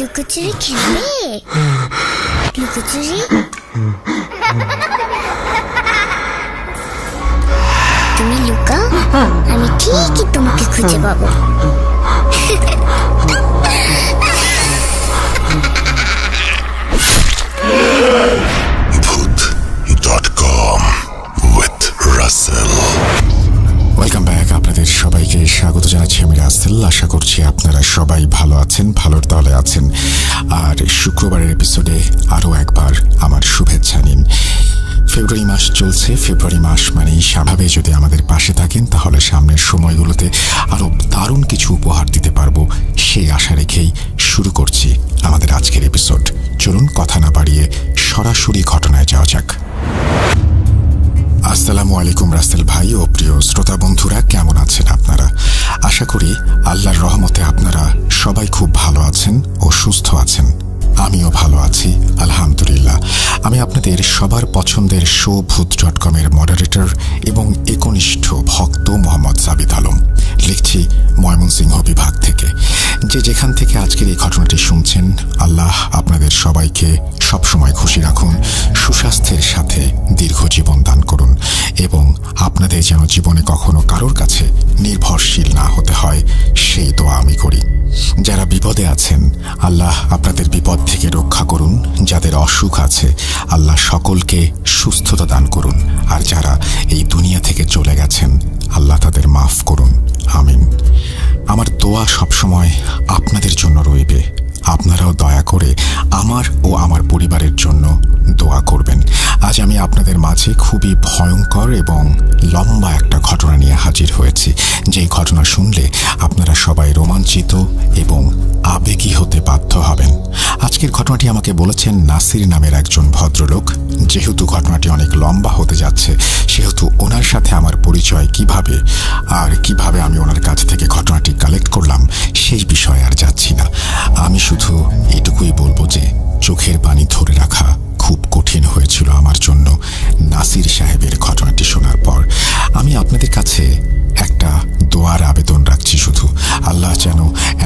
লুকোচুরি খেলবে? লুকোচুরি তুমি লুকাও, আমি ঠিকই তোমাকে খুঁজে পাবো। ভূত.com with রাসেল। Welcome back. আপনাদের সবাইকে স্বাগত জানাচ্ছি আমি রাসেল। আশা করছি আপনারা সবাই ভালো আছেন, ভালোর দলে আছেন। আর শুক্রবারের এপিসোডে আরও একবার আমার শুভেচ্ছা নিন। ফেব্রুয়ারি মাস চলছে। ফেব্রুয়ারি মাস মানেই স্বাভাবে যদি আমাদের পাশে থাকেন তাহলে সামনের সময়গুলোতে আরও দারুণ কিছু উপহার দিতে পারবো, সেই আশা রেখেই শুরু করছি আমাদের আজকের এপিসোড। চলুন কথা না বাড়িয়ে সরাসরি ঘটনায় যাওয়া যাক। আসসালামু আলাইকুম রাসেল ভাই ও প্রিয় শ্রোতা বন্ধুরা, কেমন আছেন আপনারা? আশা করি আল্লাহর রহমতে আপনারা সবাই খুব ভালো আছেন ও সুস্থ আছেন। আমিও ভালো আছি আলহামদুলিল্লাহ। আমি আপনাদের সবার পছন্দের শো ভূত.com এর মডারেটর এবং একনিষ্ঠ ভক্ত মোহাম্মদ সাবিত আলম লিখছি ময়মনসিংহ বিভাগ থেকে। যে যেখান থেকে আজকের এই ঘটনাটি শুনছেন, আল্লাহ আপনাদের সবাইকে সবসময় খুশি রাখুন, সুস্বাস্থ্যের সাথে দীর্ঘ জীবন দান করুন এবং আপনাদের যেন জীবনে কখনো কারোর কাছে নির্ভরশীল না হতে হয়, সেই দোয়া আমি করি। যারা বিপদে আছেন, আল্লাহ আপনাদের বিপদ থেকে রক্ষা করুন। যাদের অসুখ আছে, আল্লাহ সকলকে সুস্থতা দান করুন। আর যারা এই দুনিয়া থেকে চলে গেছেন, আল্লাহ তাদের মাফ করুন, আমিন। আমার দোয়া সবসময় আপনাদের জন্য রইবে। আপনারাও দয়া করে আমার ও আমার পরিবারের জন্য দোয়া করবেন। আজ আমি আপনাদের মাঝে খুবই ভয়ঙ্কর এবং লম্বা একটা ঘটনা নিয়ে হাজির হয়েছি, যেই ঘটনা শুনলে আপনারা সবাই রোমাঞ্চিত এবং আবেগী হতে বাধ্য হবেন। আজকের ঘটনাটি আমাকে বলেছেন নাসির নামের একজন ভদ্রলোক। যেহেতু ঘটনাটি অনেক লম্বা হতে যাচ্ছে, সেহেতু ওনার সাথে আমার পরিচয় কিভাবে আমি ওনার কাছ থেকে ঘটনাটি কালেক্ট করলাম সেই বিষয়ে আর যাচ্ছি না। আমি শুধু এটুকুই বলবো যে চোখের পানি ধরে রাখা খুব কঠিন হয়েছিল আমার জন্য নাসির সাহেবের ঘটনাটি শোনার পর। আমি আপনাদের কাছে একটা দোয়ার আবেদন রাখছি শুধু, আল্লাহ যেন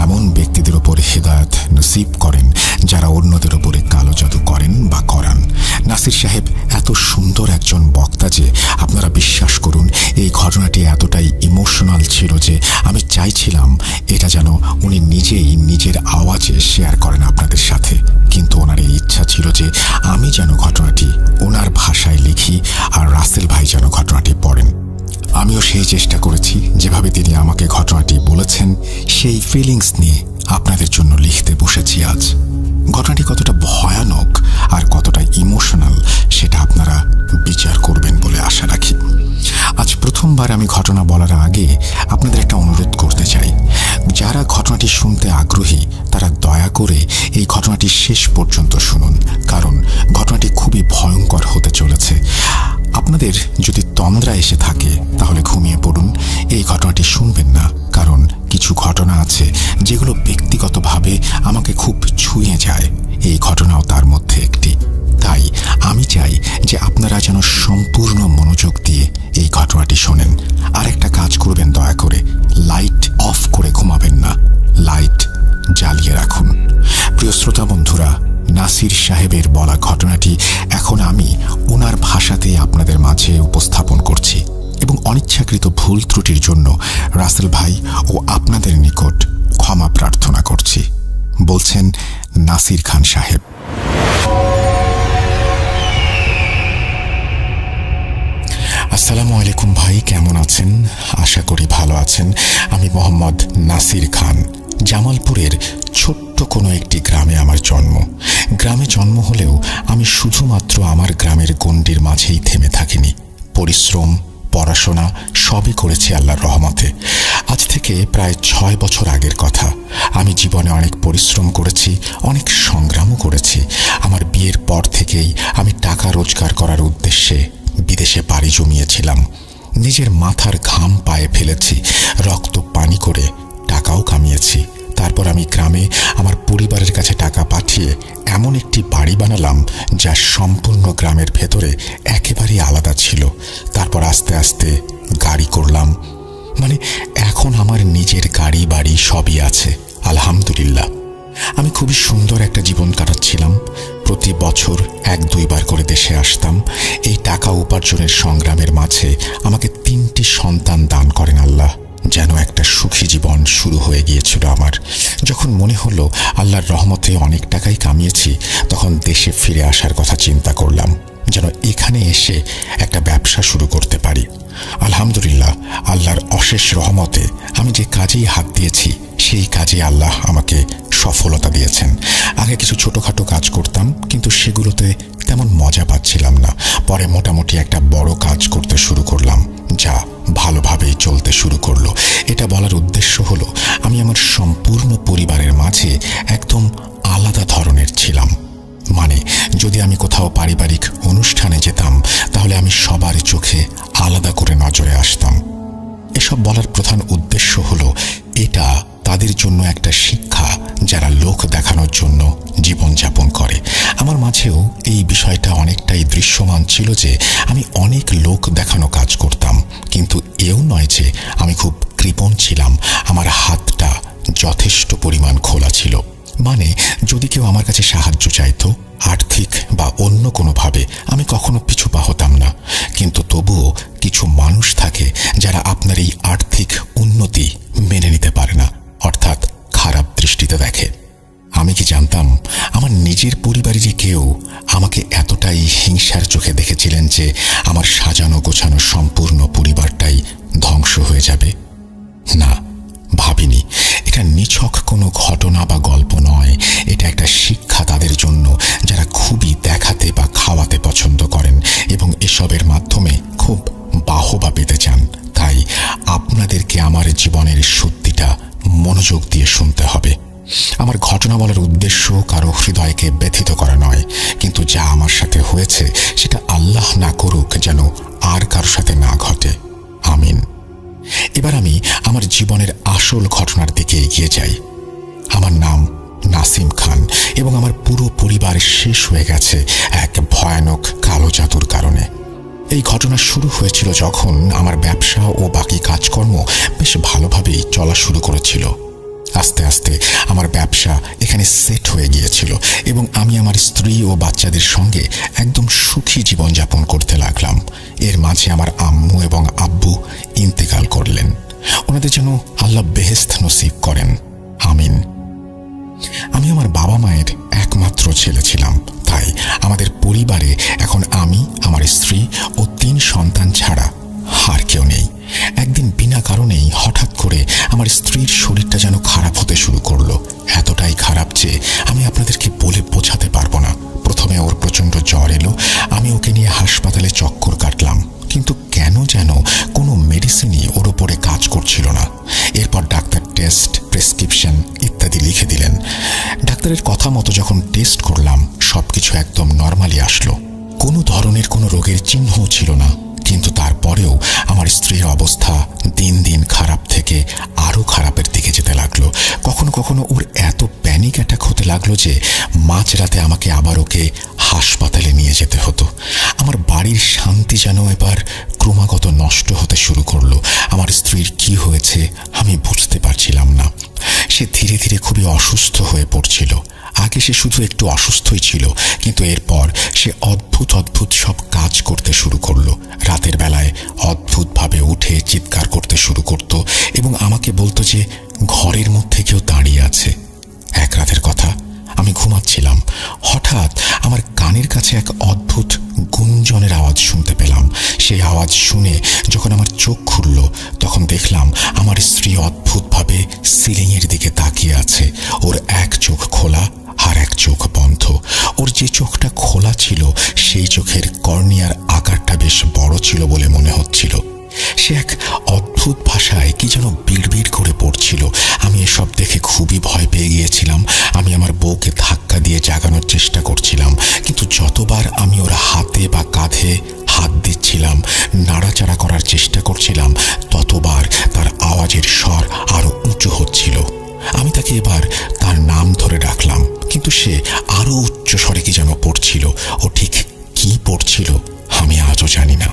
এমন ব্যক্তিদের ওপর হেদায়েত নসিব করেন যারা অন্যদের ওপরে কালো জাদু করেন বা করান। নাসির সাহেব এত সুন্দর একজন বক্তা যে আপনারা বিশ্বাস করুন, এই ঘটনাটি এতটাই ইমোশনাল ছিল যে আমি চাইছিলাম এটা যেন উনি নিজেই নিজের আওয়াজে শেয়ার করেন আপনাদের সাথে। কিন্তু ওনার এই ইচ্ছা ছিল যে আমি যেন ঘটনাটি ওনার ভাষায় লিখি আর রাসেল ভাই যেন ঘটনাটি পড়েন। আমিও সেই চেষ্টা করেছি, যেভাবে তিনি আমাকে ঘটনাটি বলেছেন সেই ফিলিংস নিয়ে আপনাদের জন্য লিখতে বসেছি আজ। ঘটনাটি কতটা ভয়ানক আর কতটা ইমোশনাল সেটা আপনারা বিচার করবেন বলে আশা রাখি। আজ প্রথমবার আমি ঘটনা বলার আগে আপনাদের একটা অনুরোধ করতে চাই। যারা ঘটনাটি শুনতে আগ্রহী তারা দয়া করে এই ঘটনাটি শেষ পর্যন্ত শুনুন, কারণ ঘটনাটি খুবই ভয়ঙ্কর হতে চলেছে। আপনাদের যদি তন্দ্রা এসে থাকে তাহলে ঘুমিয়ে পড়ুন, এই ঘটনাটি শুনবেন না, কারণ কিছু ঘটনা আছে যেগুলো ব্যক্তিগতভাবে আমাকে খুব ছুঁয়ে যায়। এই ঘটনাও তার মধ্যে একটি। তাই আমি চাই যে আপনারা যেন সম্পূর্ণ মনোযোগ দিয়ে এই ঘটনাটি শোনেন। আর একটা কাজ করবেন, দয়া করে লাইট অফ করে ঘুমাবেন না, লাইট জ্বালিয়ে রাখুন। প্রিয় শ্রোতা বন্ধুরা, নাসির সাহেবের বলা ঘটনাটি এখন আমি ওনার ভাষাতে আপনাদের মাঝে উপস্থাপন করছি এবং অনিচ্ছাকৃত ভুল ত্রুটির জন্য রাসেল ভাই ও আপনাদের নিকট ক্ষমা প্রার্থনা করছি। বলছেন নাসির খান সাহেব। আসসালামু আলাইকুম ভাই, কেমন আছেন? আশা করি ভালো আছেন। আমি মোহাম্মদ নাসির খান। জামালপুরের ছোট্ট কোনো একটি গ্রামে আমার জন্ম। গ্রামে জন্ম হলেও আমি শুধুমাত্র আমার গ্রামের গণ্ডির মাঝেই থেমে থাকিনি। পরিশ্রম, পড়াশোনা সবই করেছি আল্লাহর রহমতে। আজ থেকে প্রায় 6 বছর আগের কথা। আমি জীবনে অনেক পরিশ্রম করেছি, অনেক সংগ্রামও করেছি। আমার বিয়ের পর থেকেই আমি টাকা রোজগার করার উদ্দেশ্যে বিদেশে পাড়ি জমিয়েছিলাম। নিজের মাথার ঘাম পায়ে ফেলেছি, রক্ত পানি করে টাকাও কামিয়েছি। তারপর আমি গ্রামে আমার পরিবারের কাছে টাকা পাঠিয়ে এমন একটি বাড়ি বানালাম যা সম্পূর্ণ গ্রামের ভেতরে একেবারেই আলাদা ছিল। তারপর আস্তে আস্তে গাড়ি করলাম, মানে এখন আমার নিজের গাড়ি বাড়ি সবই আছে আলহামদুলিল্লাহ। আমি খুবই সুন্দর একটা জীবন কাটাচ্ছিলাম। প্রতি বছর 1-2 বার করে দেশে আসতাম। এই টাকা উপার্জনের সংগ্রামের মাঝে আমাকে 3টি সন্তান দান করেন আল্লাহ। যেন একটা সুখী জীবন শুরু হয়ে গিয়েছিল আমার। যখন মনে হলো আল্লাহর রহমতে অনেক টাকাই কামিয়েছি, তখন দেশে ফিরে আসার কথা চিন্তা করলাম, যেন এখানে এসে একটা ব্যবসা শুরু করতে পারি। আলহামদুলিল্লাহ, আল্লাহর অশেষ রহমতে আমি যে কাজেই হাত দিয়েছি সেই কাজে আল্লাহ আমাকে সফলতা দিয়েছেন। আগে কিছু ছোটখাটো কাজ করতাম, কিন্তু সেগুলোতে তেমন মজা পাচ্ছিলাম না। পরে মোটামুটি একটা বড় কাজ করতে শুরু করলাম, যা ভালোভাবেই চলতে শুরু করলো। এটা বলার উদ্দেশ্য হলো, আমি আমার সম্পূর্ণ পরিবারের মাঝে একদম আলাদা ধরনের ছিলাম। মানে যদি আমি কোথাও পারিবারিক অনুষ্ঠানে যেতাম, তাহলে আমি সবার চোখে আলাদা করে নজরে আসতাম। এসব বলার প্রধান উদ্দেশ্য হলো, এটা তাদের জন্য একটা শিক্ষা যারা লোক দেখানোর জন্য জীবনযাপন করে। আমার মাঝেও এই বিষয়টা অনেকটাই দৃশ্যমান ছিল যে আমি অনেক লোক দেখানো কাজ করতাম, কিন্তু এও নয় যে আমি খুব কৃপণ ছিলাম। আমার হাতটা যথেষ্ট পরিমাণ খোলা ছিল। মানে যদি কেউ আমার কাছে সাহায্য চাইতো, আর্থিক বা অন্য কোনোভাবে, আমি কখনো পিছু পা হতাম না। কিন্তু তবুও কিছু মানুষ থাকে যারা আপনার এই আর্থিক উন্নতি মেনে নিতে পারে না, অর্থাৎ খারাপ দৃষ্টিতে দেখে। আমি কি জানতাম আমার নিজের পরিবারেরই কেউ আমাকে এতটাই হিংসার চোখে দেখেছিলেন যে আমার সাজানো গোছানো সম্পূর্ণ পরিবারটাই ধ্বংস হয়ে যাবে? না, ভাবিনি। এটা নিছক কোনো ঘটনা বা গল্প নয়, এটা একটা শিক্ষা তাদের জন্য যারা খুবই দেখাতে বা খাওয়াতে পছন্দ করেন এবং এসবের মাধ্যমে খুব বাহবা পেতে চান। তাই আপনাদেরকে আমার জীবনের সত্যিটা মনোযোগ দিয়ে শুনতে হবে। আমার ঘটনা বলার উদ্দেশ্য কারো হৃদয়কে ব্যথিত করা নয়, কিন্তু যা আমার সাথে হয়েছে সেটা আল্লাহ না করুক যেন আর কারো সাথে না ঘটে। আমিন। এবার আমি আমার জীবনের আসল ঘটনার দিকে এগিয়ে যাই। আমার নাম নাসিম খান এবং আমার পুরো পরিবার শেষ হয়ে গেছে এক ভয়ানক কালো জাদুর কারণে। এই ঘটনা শুরু হয়েছিল যখন আমার ব্যবসা ও বাকি কাজকর্ম বেশ ভালোভাবেই চলা শুরু করেছিল। আস্তে আস্তে আমার ব্যবসা এখানে সেট হয়ে গিয়েছিল এবং আমি আমার স্ত্রী ও বাচ্চাদের সঙ্গে একদম সুখী জীবনযাপন করতে লাগলাম। এর মাঝে আমার আম্মু এবং আব্বু ইন্তেকাল করলেন। ওনাদের যেন আল্লাহ বেহেশত নসিব করেন। আমিন। আমি আমার বাবা মায়ের একমাত্র ছেলে ছিলাম, তাই আমাদের পরিবারে এখন আমি, আমার স্ত্রী ও 3 সন্তান ছাড়া আর কেউ নেই। একদিন বিনা কারণেই হঠাৎ করে আমার স্ত্রীর শরীরটা যেন খারাপ হতে শুরু করলো। এতটাই খারাপ যে আমি আপনাদেরকে বলে বোঝাতে পারবো না। প্রথমে ওর প্রচণ্ড জ্বর এলো। আমি ওকে নিয়ে হাসপাতালে চক্কর কাটলাম, কিন্তু কেন যেন কোনো মেডিসিনই ওর উপরে কাজ করছিল না। এরপর ডাক্তার টেস্ট, প্রেসক্রিপশন ইত্যাদি লিখে দিলেন। ডাক্তারের কথা মতো যখন টেস্ট করলাম, সবকিছু একদম নর্মালি আসলো। কোনো ধরনের কোনো রোগের চিহ্নও ছিল না। কিন্তু তারপরেও আমার স্ত্রীর অবস্থা দিন দিন খারাপ থেকে আরও খারাপের দিকে যেতে লাগলো। কখনো কখনো ওর এত প্যানিক অ্যাটাক হতে লাগলো যে মাঝরাতে আমাকে আবার ওকে হাসপাতালে নিয়ে যেতে হতো। আমার বাড়ির শান্তি যেন এবার ক্রমাগত নষ্ট হতে শুরু করলো। আমার স্ত্রীর কি হয়েছে আমি বুঝতে পারছিলাম না। সে ধীরে ধীরে খুবই অসুস্থ হয়ে পড়ছিল। আগে সে শুধু একটু অসুস্থই ছিল, কিন্তু এরপর সে অদ্ভুত অদ্ভুত সব কাজ করতে শুরু করলো। রাতের বেলায় অদ্ভুতভাবে উঠে চিৎকার করতে শুরু করত এবং আমাকে বলতো যে ঘরের মধ্যে কেউ দাঁড়িয়ে আছে। এক রাতের কথা, আমি ঘুমাচ্ছিলাম। হঠাৎ আমার কানের কাছে এক অদ্ভুত গুঞ্জনের আওয়াজ শুনতে পেলাম। সেই আওয়াজ শুনে যখন আমার চোখ খুলল, তখন দেখলাম আমার স্ত্রী অদ্ভুতভাবে সিলিংয়ের দিকে তাকিয়ে আছে। ওর এক চোখ খোলা আর এক চোখ বন্ধ। ওর যে চোখটা খোলা ছিল সেই চোখের কর্নিয়ার আকারটা বেশ বড় ছিল বলে মনে হচ্ছিল। সে এক অদ্ভুত ভাষায় কি যেন বিড়বিড় করে পড়ছিল। আমি এসব দেখে খুবই ভয় পেয়ে গিয়েছিলাম। আমি আমার বউকে ধাক্কা দিয়ে জাগানোর চেষ্টা করছিলাম, কিন্তু যতবার আমি ওর হাতে বা কাঁধে হাত দিচ্ছিলাম, নাড়াচাড়া করার চেষ্টা করছিলাম, ততবার তার আওয়াজের স্বর আরো উঁচু হচ্ছিল। আমি তাকে এবার তার নাম ধরে ডাকলাম, কিন্তু সে আরো উচ্চ স্বরে কি যেন পড়ছিল। ও ঠিক কি পড়ছিল আমি আজও জানি না।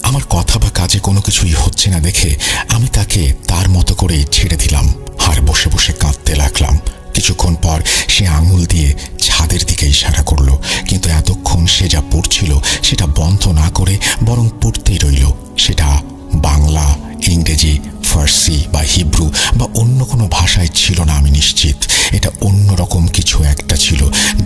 আমার কথা বা কাজে কোনো কিছুই হচ্ছে না দেখে আমি তাকে তার মতো করেই ছেড়ে দিলাম আর বসে বসে কাঁদতে লাগলাম। কিছুক্ষণ পর সে আঙুল দিয়ে ছাদের দিকে ইশারা করলো, কিন্তু এতক্ষণ সে যা পড়ছিল সেটা বন্ধ না করে বরং পড়তেই রইল। সেটা বাংলা, ইংরেজি, ফার্সি বা হিব্রু বা অন্য কোনো ভাষায় ছিল না, আমি নিশ্চিত। এটা অন্যরকম কিছু একটা ছিল,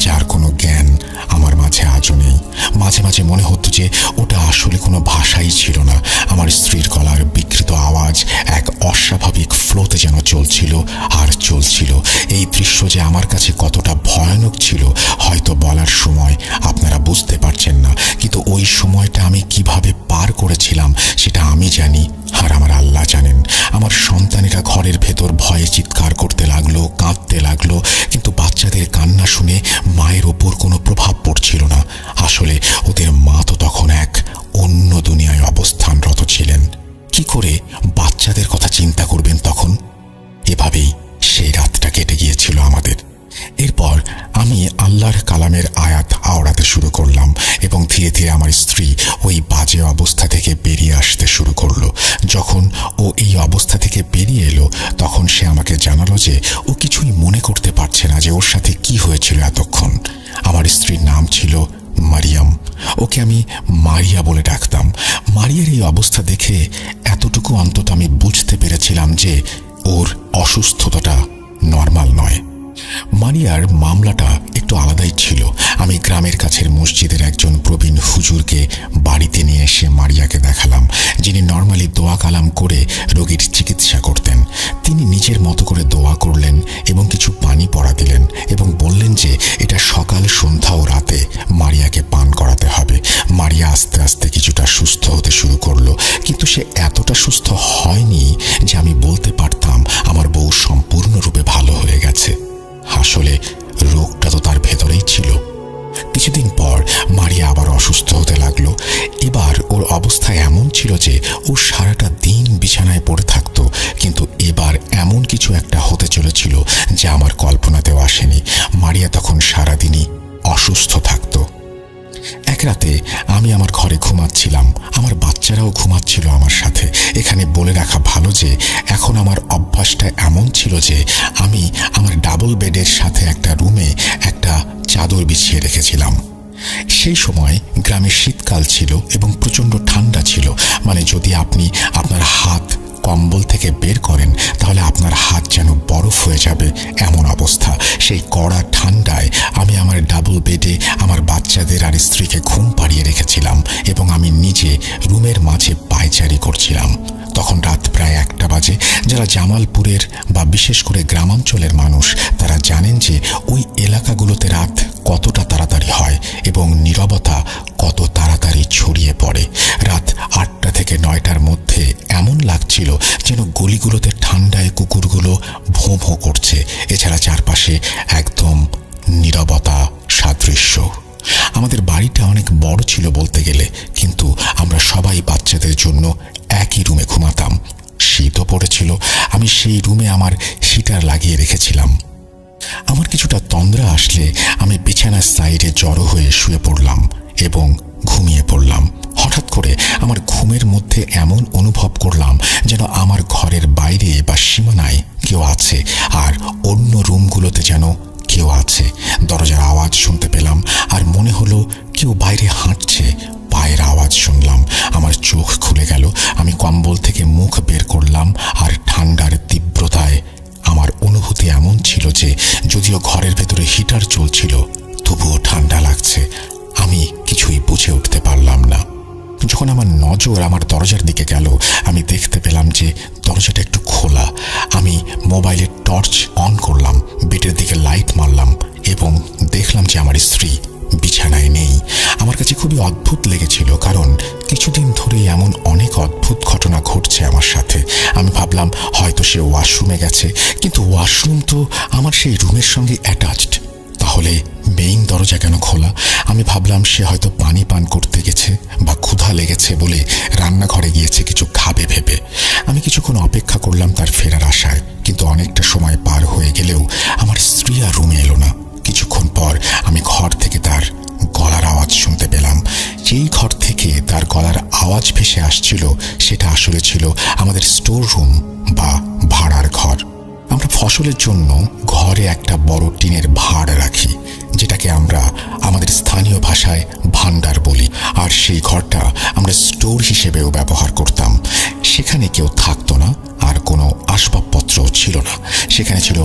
যার কোনো জ্ঞান আমার মাঝে আজও নেই। মাঝে মাঝে মনে হতো যে ওটা আসলে কোনো ভাষাই ছিল না। আমার স্ত্রীর গলার বিকৃত আওয়াজ এক অস্বাভাবিক ফ্লোতে যেন চলছিল আর চলছিল। এই দৃশ্য যে আমার কাছে কতটা ভয়ানক ছিল হয়তো বলার সময় আপনারা বুঝতে পারছেন না, কিন্তু ওই সময়টা আমি কিভাবে পার করেছিলাম সেটা আমি জানি, আর আমার আল্লাহ জানেন। আমার সন্তানেরা ঘরের ভেতর ভয়ে চিৎকার করতে লাগলো, কাঁদতে লাগলো, কিন্তু বাচ্চাদের কান্না শুনে মায়ের ওপর কোনো প্রভাব পড়ছিল না। আসলে ওদের মা তো তখন এক অন্য দুনিয়ায় অবস্থানরত ছিলেন। কি করে বাচ্চাদের কথা চিন্তা করবেন তখন? এভাবেই সেই রাতটা কেটে গিয়েছিল আমাদের। এরপর আমি আল্লাহর কালামের আয়াত আওড়াতে শুরু করলাম এবং ধীরে ধীরে আমার স্ত্রী ওই বাজে অবস্থা থেকে বেরিয়ে আসতে শুরু করলো। যখন ও এই অবস্থা থেকে বেরিয়ে এলো তখন সে আমাকে জানালো যে ও কিছুই মনে করতে পারছে না যে ওর সাথে কি হয়েছিল এতক্ষণ। আমার স্ত্রীর নাম ছিল মারিয়াম। ওকে আমি মারিয়া বলে ডাকতাম। মারিয়ার এই অবস্থা দেখে এতটুকু অন্তত আমি বুঝতে পেরেছিলাম যে ওর অসুস্থতাটা নর্মাল নয়। মারিয়ার মামলাটা একটু আলাদাই ছিল। আমি গ্রামের কাছের মসজিদের একজন প্রবীণ হুজুরকে বাড়িতে নিয়ে এসে মারিয়াকে দেখালাম, যিনি নর্মালি দোয়া কালাম করে রোগীর চিকিৎসা করতেন। তিনি নিজের মতো করে দোয়া করলেন এবং কিছু পানি পড়া দিলেন এবং বললেন যে এটা সকাল, সন্ধ্যা ও রাতে মারিয়াকে পান করাতে হবে। মারিয়া আস্তে আস্তে কিছুটা সুস্থ হতে শুরু করলো, কিন্তু সে এতটা সুস্থ হয়নি যে আমি বলতে পারতাম আমার বউ সম্পূর্ণরূপে ভালো হয়ে গেছে। আসলে রোগটা তো তার ভেতরেই ছিল। কিছুদিন পর মারিয়া আবার অসুস্থ হতে লাগলো। এবার ওর অবস্থা এমন ছিল যে ও সারাটা দিন বিছানায় পড়ে থাকতো, কিন্তু এবার এমন কিছু একটা হতে চলেছিল যা আমার কল্পনাতেও আসেনি। মারিয়া তখন সারাদিনই অসুস্থ থাকতো। এক রাতে আমি আমার ঘরে ঘুমাচ্ছিলাম, আমার বাচ্চারাও ঘুমাচ্ছিল আমার সাথে। এখানে বলে রাখা ভালো যে এখন আমার অভ্যাসটা এমন ছিল যে আমি আমার ডাবল বেডের সাথে একটা রুমে একটা চাদর বিছিয়ে রেখেছিলাম। সেই সময় গ্রামে শীতকাল ছিল এবং প্রচণ্ড ঠান্ডা ছিল। মানে যদি আপনি আপনার হাত কম্বল থেকে বের করেন তাহলে আপনার হাত যেন বরফ হয়ে যাবে, এমন অবস্থা। সেই কড়া ঠান্ডায় আমি আমার ডাবল বেডে আমার বাচ্চাদের আর স্ত্রীকে ঘুম পাড়িয়ে রেখেছিলাম এবং আমি নিজে রুমের মাঝে পায়চারি করছিলাম। তখন রাত প্রায় 1টা বাজে। যারা জামালপুরের বা বিশেষ করে গ্রামাঞ্চলের মানুষ তারা জানেন যে ওই এলাকাগুলোতে রাত কতটা তাড়াতাড়ি হয় এবং নীরবতা কত তাড়াতাড়ি ছড়িয়ে পড়ে। রাত 8টা থেকে 9টার মধ্যে এমন লাগছিল যেন গলিগুলোতে ঠান্ডায় কুকুরগুলো ভোঁ ভোঁ করছে। এছাড়া চারপাশে একদম নীরবতা সাদৃশ্য। আমাদের বাড়িটা অনেক বড় ছিল বলতে গেলে, কিন্তু আমরা সবাই বাচ্চাদের জন্য একই রুমে ঘুমাতাম। শীতও পড়েছিল। আমি সেই রুমে আমার হিটার লাগিয়ে রেখেছিলাম। আমার কিছুটা তন্দ্রা আসলে আমি বিছানার সাইডে জড়ো হয়ে শুয়ে পড়লাম এবং ঘুমিয়ে পড়লাম। হঠাৎ করে আমার ঘুমের মধ্যে এমন অনুভব করলাম যেন আমার ঘরের বাইরে বা সীমানায় কেউ আছে আর অন্য রুমগুলোতে যেন কেউ আছে। দরজার আওয়াজ শুনতে পেলাম আর মনে হলো কেউ বাইরে হাঁটছে। পায়ের আওয়াজ শুনলাম। আমার চোখ খুলে গেল। আমি কম্বল থেকে মুখ বের করলাম আর ঠান্ডার তীব্রতায় আমার অনুভূতি এমন ছিল যে যদিও ঘরের ভেতরে হিটার চলছিল তবুও ঠান্ডা লাগছে। আমি কিছুই বুঝে উঠতে পারলাম না। যখন আমার নজর আমার দরজার দিকে গেল আমি দেখতে পেলাম যে দরজাটা একটু খোলা। আমি মোবাইলের টর্চ অন করলাম, বেডের দিকে লাইট মারলাম এবং দেখলাম যে আমার স্ত্রী বিছানায় নেই। আমার কাছে খুবই অদ্ভুত লেগেছিল, কারণ কিছুদিন ধরেই এমন অনেক অদ্ভুত ঘটনা ঘটছে আমার সাথে। আমি ভাবলাম হয়তো সে ওয়াশরুমে গেছে, কিন্তু ওয়াশরুম তো আমার সেই রুমের সঙ্গে অ্যাটাচড। তাহলে মেইন দরজা কেন খোলা? আমি ভাবলাম সে হয়তো পানি পান করতে গেছে বা ক্ষুধা লেগেছে বলে রান্নাঘরে গিয়েছে কিছু খাবে ভেবে। আমি কিছুক্ষণ অপেক্ষা করলাম তার ফেরার আশায়, কিন্তু অনেকটা সময় পার হয়ে গেলেও আমার স্ত্রী আর রুমে এলো না। কিছুক্ষণ পর আমি ঘর থেকে তার গলার আওয়াজ শুনতে পেলাম। যেই ঘর থেকে তার গলার আওয়াজ ভেসে আসছিল সেটা আসলে ছিল আমাদের স্টোর রুম বা ভাড়ার ঘর। আমরা ফসলের জন্য ঘরে একটা বড় টিনের ভাঁড় রাখি, যেটাকে আমরা আমাদের স্থানীয় ভাষায় ভান্ডার বলি। আর সেই ঘরটা আমরা স্টোর হিসেবেও ব্যবহার করতাম। সেখানে কেউ থাকতো না, আর কোনো আসবাবপত্রও ছিল না। সেখানে ছিল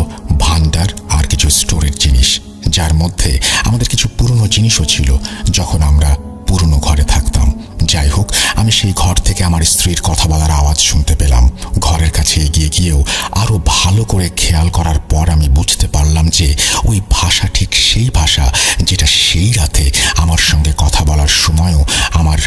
ভান্ডার আর কিছু স্টোরের জিনিস, যার মধ্যে আমাদের কিছু পুরনো জিনিসও ছিল যখন আমরা পুরনো ঘরে থাকতাম। যাই হোক, আমি সেই ঘর থেকে আমার স্ত্রীর কথা বলার আওয়াজ শুনতে পেলাম। ঘরের কাছে এগিয়ে গিয়েও আরো ভালো করে খেয়াল করার পর আমি বুঝতে পারলাম যে ওই ভাষা ঠিক সেই ভাষা যেটা সেই রাতে আমার সঙ্গে কথা বলার সময়ও আমার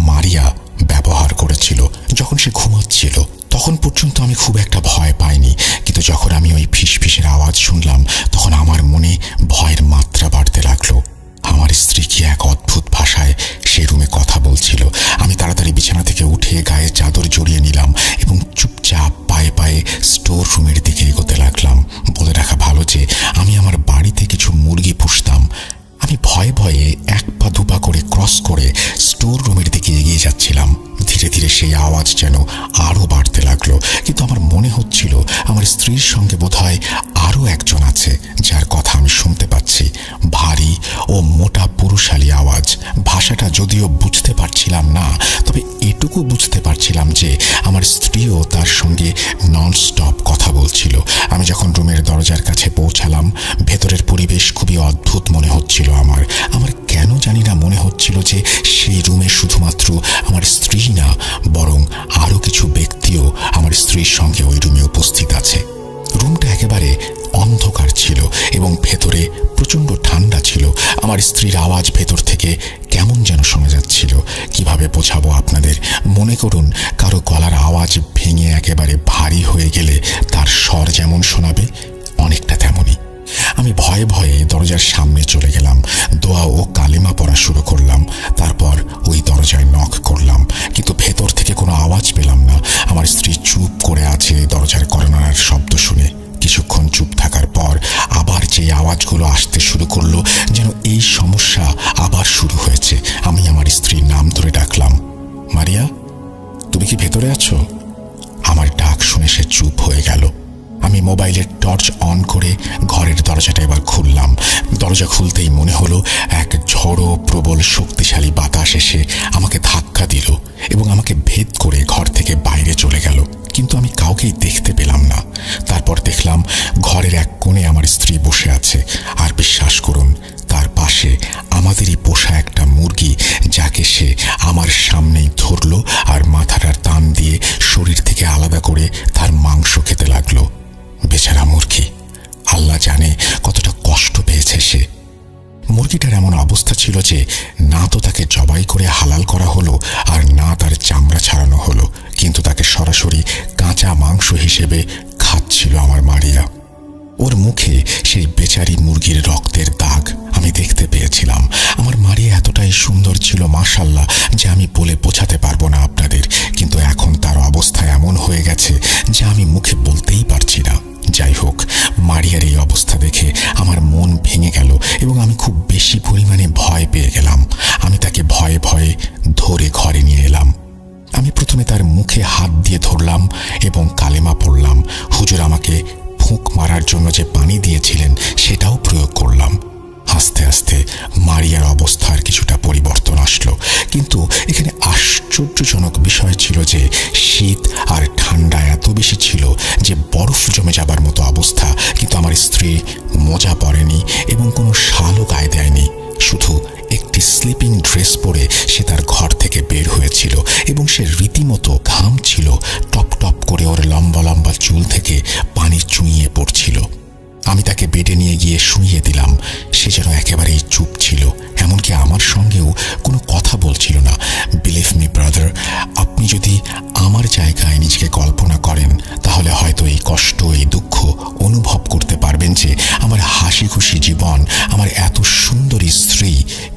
মারিয়া ব্যবহার করেছিল যখন সে ঘুমাচ্ছিল। তখন পর্যন্ত আমি খুব একটা ভয় পাইনি, কিন্তু যখন আমি ওই ফিসফিসের আওয়াজ শুনলাম তখন আমার মনে ভয়ের মাত্রা বাড়তে লাগলো। আমার স্ত্রী কি এক অদ্ভুত ভাষায় সে রুমে কথা বলছিল। আমি তাড়াতাড়ি বিছানা থেকে উঠে গায়ে চাদর জড়িয়ে নিলাম এবং চুপচাপ পায়ে পায়ে স্টোর রুমের দিকে এগোতে লাগলাম। বলে রাখা ভালো যে আমি আমার বাড়িতে কিছু মুরগি পুষতাম। আমি ভয়ে ভয়ে এক পা দুপা করে ক্রস করে স্টোর রুমের দিকে এগিয়ে যাচ্ছিলাম। ধীরে ধীরে সেই আওয়াজ যেন আরো বাড়তে লাগলো, কিন্তু আমার মনে হচ্ছিল আমার স্ত্রীর সঙ্গে বোধহয় আরো একজন আছে যার কথা আমি শুনতে পাচ্ছি। ভারী ও মোটা পুরুষালী আওয়াজ। ভাষাটা যদিও বুঝতে পারছিলাম না, তবে এটুকু বুঝতে পারছিলাম যে আমার স্ত্রীও তার সঙ্গে ননস্টপ কথা বলছিল। আমি যখন রুমের দরজার কাছে পৌঁছালাম, ভেতরের পরিবেশ খুবই অদ্ভুত মনে হচ্ছিল আমার। কেন জানি না মনে হচ্ছিল যে সেই রুমে শুধুমাত্র আমার স্ত্রী না, বরং আরো কিছু ব্যক্তিও আমার স্ত্রীর সঙ্গে ওই রুমে উপস্থিত আছে। রুমটা একেবারে অন্ধকার ছিল এবং ভেতরে প্রচণ্ড ঠান্ডা ছিল। আমার স্ত্রীর আওয়াজ ভেতর থেকে কেমন যেন শোনা যাচ্ছিল। কিভাবে বোঝাবো আপনাদের? মনে করুন কারো গলার আওয়াজ ভেঙে একেবারে ভারী হয়ে গেলে তার স্বর যেমন শোনাবে, অনেকটা তেমনই। আমি ভয়ে ভয়ে দরজার সামনে চলে গেলাম, দোয়া ও কালেমা পড়া শুরু করলাম। তারপর ওই দরজায় নক করলাম, কিন্তু ভেতর থেকে কোনো আওয়াজ পেলাম না। আমার স্ত্রী চুপ করে আছে দরজার কড়নার শব্দ শুনে। কিছুক্ষণ চুপ থাকার পর আবার যে আওয়াজগুলো আসতে শুরু করলো, যেন এই সমস্যা আবার শুরু হয়েছে। আমি আমার স্ত্রীর নাম ধরে ডাকলাম, মারিয়া, তুমি কি ভেতরে আছো? আমার ডাক শুনে সে চুপ হয়ে গেল। আমি মোবাইলের টর্চ অন করে ঘরের দরজাটা এবার খুললাম। দরজা খুলতেই মনে হলো এক ঝড়ো প্রবল শক্তিশালী বাতাস এসে আমাকে ধাক্কা দিল এবং আমাকে ভেদ করে ঘর থেকে বাইরে চলে গেল। কিন্তু আমি কাউকেই দেখতে পেলাম না। তারপর দেখলাম ঘরের এক কোণে আমার স্ত্রী বসে আছে, আর বিশ্বাস করুন তার পাশে আমাদেরই পোষা একটা মুরগি, যাকে সে আমার সামনেই ধরলো আর মাথাটার টান দিয়ে শরীর থেকে আলাদা করে তার মাংস খেতে লাগলো। বেচারা মুরগি, আল্লাহ জানে কতটা কষ্ট পেয়েছে সে। মুরগিটার এমন অবস্থা ছিল যে না তো তাকে জবাই করে হালাল করা হলো, আর না তার চামড়া ছাড়ানো হলো, কিন্তু তাকে সরাসরি কাঁচা মাংস হিসেবে খাচ্ছিল আমার মারিয়া। ওর মুখে সেই বেচারি মুরগির রক্তের দাগ আমি দেখতে পেয়েছিলাম। আমার মারিয়া এতটাই সুন্দর ছিল মাশাআল্লাহ, যে আমি বলে বোঝাতে পারবো না আপনাদের। কিন্তু এখন তার অবস্থা এমন হয়ে গেছে যে আমি মুখে বলতেই পারছি না। যাই হোক, মারিয়ার এই অবস্থা দেখে আমার মন ভেঙে গেল এবং আমি খুব বেশি পরিমাণে ভয় পেয়ে গেলাম। আমি তাকে ভয়ে ভয়ে ধরে ঘরে নিয়ে এলাম। আমি প্রথমে তার মুখে হাত দিয়ে ধরলাম এবং কালেমা পড়লাম। হুজুর আমাকে ফুঁক মারার জন্য যে পানি দিয়েছিলেন সেটাও প্রয়োগ করলাম। আস্তে আস্তে মারিয়ার অবস্থার কিছুটা পরিবর্তন আসলো, কিন্তু এখানে আশ্চর্যজনক বিষয় ছিল যে শীত আর ঠান্ডা এত বেশি ছিল যে বরফ জমে যাবার মতো অবস্থা। কিন্তু আমার স্ত্রী মোজা পরেনি এবং কোনো শালও গায়ে দেয়নি, শুধু একটি স্লিপিং ড্রেস পরে সে তার ঘর থেকে বের হয়েছিল এবং সে রীতিমতো ঘামছিল। টপ টপ করে ওর লম্বা লম্বা চুল থেকে পানি চুইয়ে পড়ছিল। আমি তাকে বেডে নিয়ে গিয়ে শুইয়ে দিলাম। সে যেন একেবারেই চুপ ছিল, এমনকি আমার সঙ্গেও কোনো কথা বলছিল না। বিলিভ মি ব্রাদার, আপনি যদি আমার জায়গায় নিজেকে কল্পনা করেন তাহলে হয়তো এই কষ্ট, এই দুঃখ অনুভব করতে পারবেন যে আমার হাসি খুশি জীবন, আমার এত সুন্দরী স্ত্রী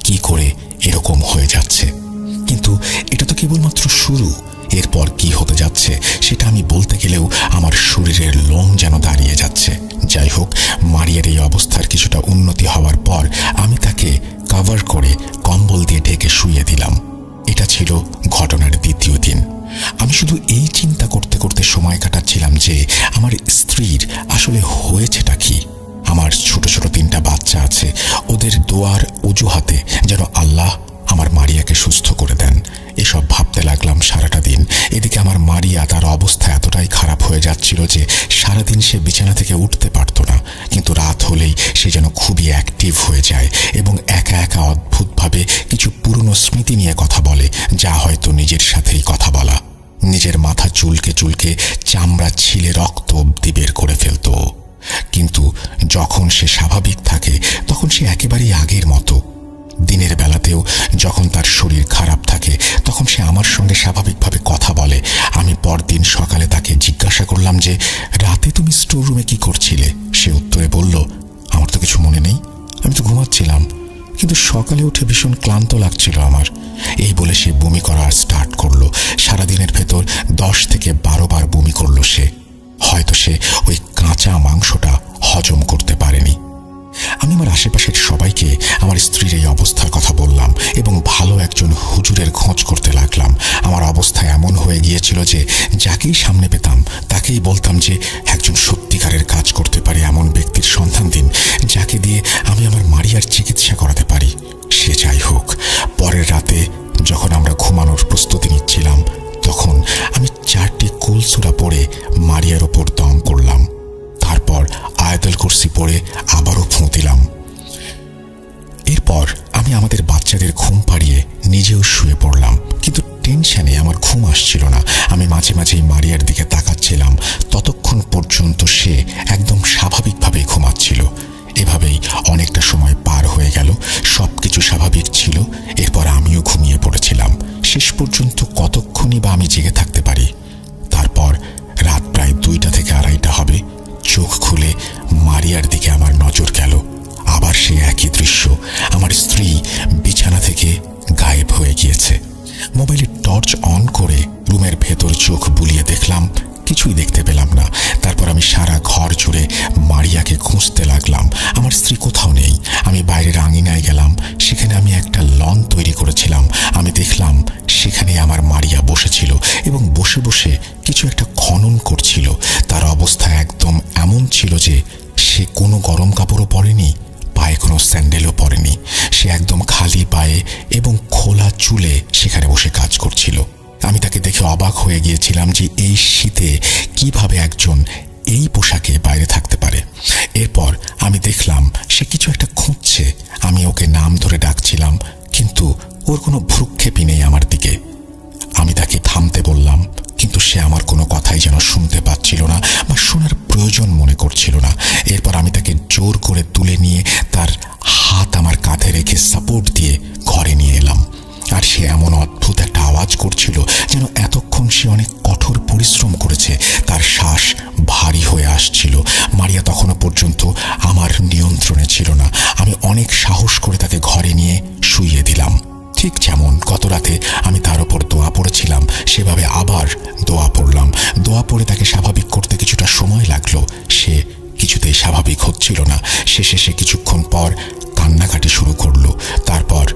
কি করে এরকম হয়ে যাচ্ছে। কিন্তু এটা তো কেবলমাত্র শুরু। এরপর কি হতে যাচ্ছে সেটা আমি বলতে গেলেও আমার শরীরের লোম যেন দাঁড়িয়ে যাচ্ছে। যাই হোক, মারিয়ার এই অবস্থার কিছুটা উন্নতি হওয়ার পর আমি তাকে কভার করে কম্বল দিয়ে ঢেকে শুইয়ে দিলাম। এটা ছিল ঘটনার দ্বিতীয় দিন। আমি শুধু এই চিন্তা করতে করতে সময় কাটাচ্ছিলাম যে আমার স্ত্রীর আসলে হয়েছেটা কি। আমার ছোট ছোট 3টা বাচ্চা আছে, ওদের দোয়ার অজুহাতে যেন আল্লাহ আমার মারিয়াকে সুস্থ করে দেন। এসব ভাবতে লাগলাম সারাটা দিন। এদিকে আমার মারিয়া, তার অবস্থা এতটাই খারাপ হয়ে যাচ্ছিল যে সারাদিন সে বিছানা থেকে উঠতে পারত না, কিন্তু রাত হলেই সে যেন খুবই অ্যাক্টিভ হয়ে যায় এবং একা একা অদ্ভুতভাবে কিছু পুরনো স্মৃতি নিয়ে কথা বলে, যা হয়তো নিজের সাথেই কথা বলা। নিজের মাথা চুলকে চুলকে চামড়া ছিলে রক্ত অব্দি বের করে ফেলত। কিন্তু যখন সে স্বাভাবিক থাকে তখন সে একেবারেই আগের মতো। দিনের বেলাতেও যখন তার শরীর খারাপ থাকে তখন সে আমার সঙ্গে স্বাভাবিকভাবে কথা বলে। আমি পরদিন সকালে তাকে জিজ্ঞাসা করলাম যে, রাতে তুমি স্টোর রুমে কি করছিলে? সে উত্তরে বলল, আমার তো কিছু মনে নেই, আমি তো ঘুমাচ্ছিলাম, কিন্তু সকালে উঠে ভীষণ ক্লান্ত লাগছিল আমার। এই বলে সে বমি করা স্টার্ট করলো। সারাদিনের ভেতর 10 থেকে 12 বার বমি করলো সে। হয়তো সে ওই কাঁচা মাংসটা হজম করতে পারেনি। আমি আমার আশেপাশের সবাইকে আমার স্ত্রীর এই অবস্থার কথা বললাম এবং ভালো একজন হুজুরের খোঁজ করতে লাগলাম। আমার অবস্থা এমন হয়ে গিয়েছিল যে যাকেই সামনে পেতাম তাকেই বলতাম যে একজন সত্যিকারের কাজ করতে পারে এমন ব্যক্তির সন্ধান দিন, যাকে দিয়ে আমি আমার মারিয়ার চিকিৎসা করাতে পারি। সে যাই হোক, পরের রাতে যখন আমরা ঘুমানোর প্রস্তুতি নিচ্ছিলাম তখন আমি 4টি কুলসুরা পড়ে মারিয়ার ওপর দম করলাম। তারপর আয়াতুল কুরসি পড়ে আবারও ফুঁ দিলাম। এরপর আমি আমাদের বাচ্চাদের ঘুম পাড়িয়ে নিজেও শুয়ে পড়লাম, কিন্তু টেনশনে আমার ঘুম আসছিল না। আমি মাঝে মাঝেই মারিয়ার দিকে তাকাচ্ছিলাম ততক্ষণ পর্যন্ত সে একদম স্বাভাবিকভাবেই ঘুমাচ্ছিল। এভাবেই অনেকটা সময় পার হয়ে গেল, সবকিছু স্বাভাবিক ছিল। এরপর আমিও ঘুমিয়ে পড়েছিলাম। শেষ পর্যন্ত কতক্ষণই বা আমি জেগে থাকতে পারি। তারপর রাত প্রায় 2টা থেকে 2:30 হবে। চোখ খুলে মারিয়ার দিকে আমার নজর গেল। আবার সে একই দৃশ্য, আমার স্ত্রী বিছানা থেকে গায়েব হয়ে গিয়েছে। মোবাইলের টর্চ অন করে রুমের ভেতর চোখ বুলিয়ে দেখলাম, কিছুই দেখতে পেলাম না। তারপর আমি সারা ঘর জুড়ে মারিয়াকে খুঁজতে লাগলাম। আমার স্ত্রী কোথাও নেই। আমি বাইরের আঙিনায় গেলাম, সেখানে আমি একটা লন তৈরি করেছিলাম। আমি দেখলাম সেখানে আমার মারিয়া বসেছিল এবং বসে বসে কিছু একটা খনন করছিল। তার অবস্থা একদম এমন ছিল যে সে কোনো গরম কাপড়ও পরেনি, পায়ে কোনো স্যান্ডেলও পরেনি। সে একদম খালি পায়ে এবং খোলা চুলে সেখানে বসে কাজ করছিল। আমি তাকে দেখে অবাক হয়ে গিয়েছিলাম যে এই শীতে কিভাবে একজন এই পোশাকে বাইরে থাকতে পারে। এরপর আমি দেখলাম সে কিছু একটা খুঁজছে। আমি ওকে নাম ধরে ডাকছিলাম, কিন্তু ওর কোনো ভ্রুক্ষেপই নেই আমার দিকে। আমি তাকে থামতে বললাম, কিন্তু সে আমার কোনো কথাই যেন শুনতে পাচ্ছিল না বা শোনার প্রয়োজন মনে করছিল না। এরপর আমি তাকে জোর করে তুলে নিয়ে তার হাত আমার কাঁধে রেখে সাপোর্ট দিয়ে ঘরে নিয়ে এলাম। আর সে এমন অদ্ভুত একটা আওয়াজ করছিল যেন এতক্ষণ সে অনেক কঠোর পরিশ্রম করেছে। তার শ্বাস ভারী হয়ে আসছিল। মারিয়া তখনও পর্যন্ত আমার নিয়ন্ত্রণে ছিল না। আমি অনেক সাহস করে তাকে ঘরে নিয়ে শুইয়ে দিলাম। ঠিক যেমন গত রাতে আমি তার ওপর দোয়া পড়েছিলাম, সেভাবে আবার দোয়া পড়লাম। দোয়া পড়ে তাকে স্বাভাবিক করতে কিছুটা সময় লাগলো। সে কিছুতেই স্বাভাবিক হচ্ছিল না। শেষে সে কিছুক্ষণ পর কান্নাকাটি শুরু করলো, তারপর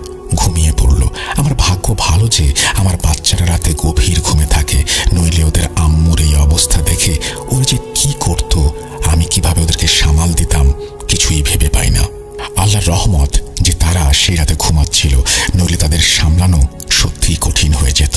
ঘুমিয়ে পড়ল। আমার ভাগ্য ভালো যে আমার বাচ্চারা রাতে গভীর ঘুমে থাকে, নইলে ওদের আম্মুর এই অবস্থা দেখে ওরা যে কি করত, আমি কিভাবে ওদেরকে সামাল দিতাম কিছুই ভেবে পাই না। আল্লাহর রহমত যে তারা সেই রাতে ঘুমাচ্ছিল, নইলে তাদের সামলানো সত্যিই কঠিন হয়ে যেত।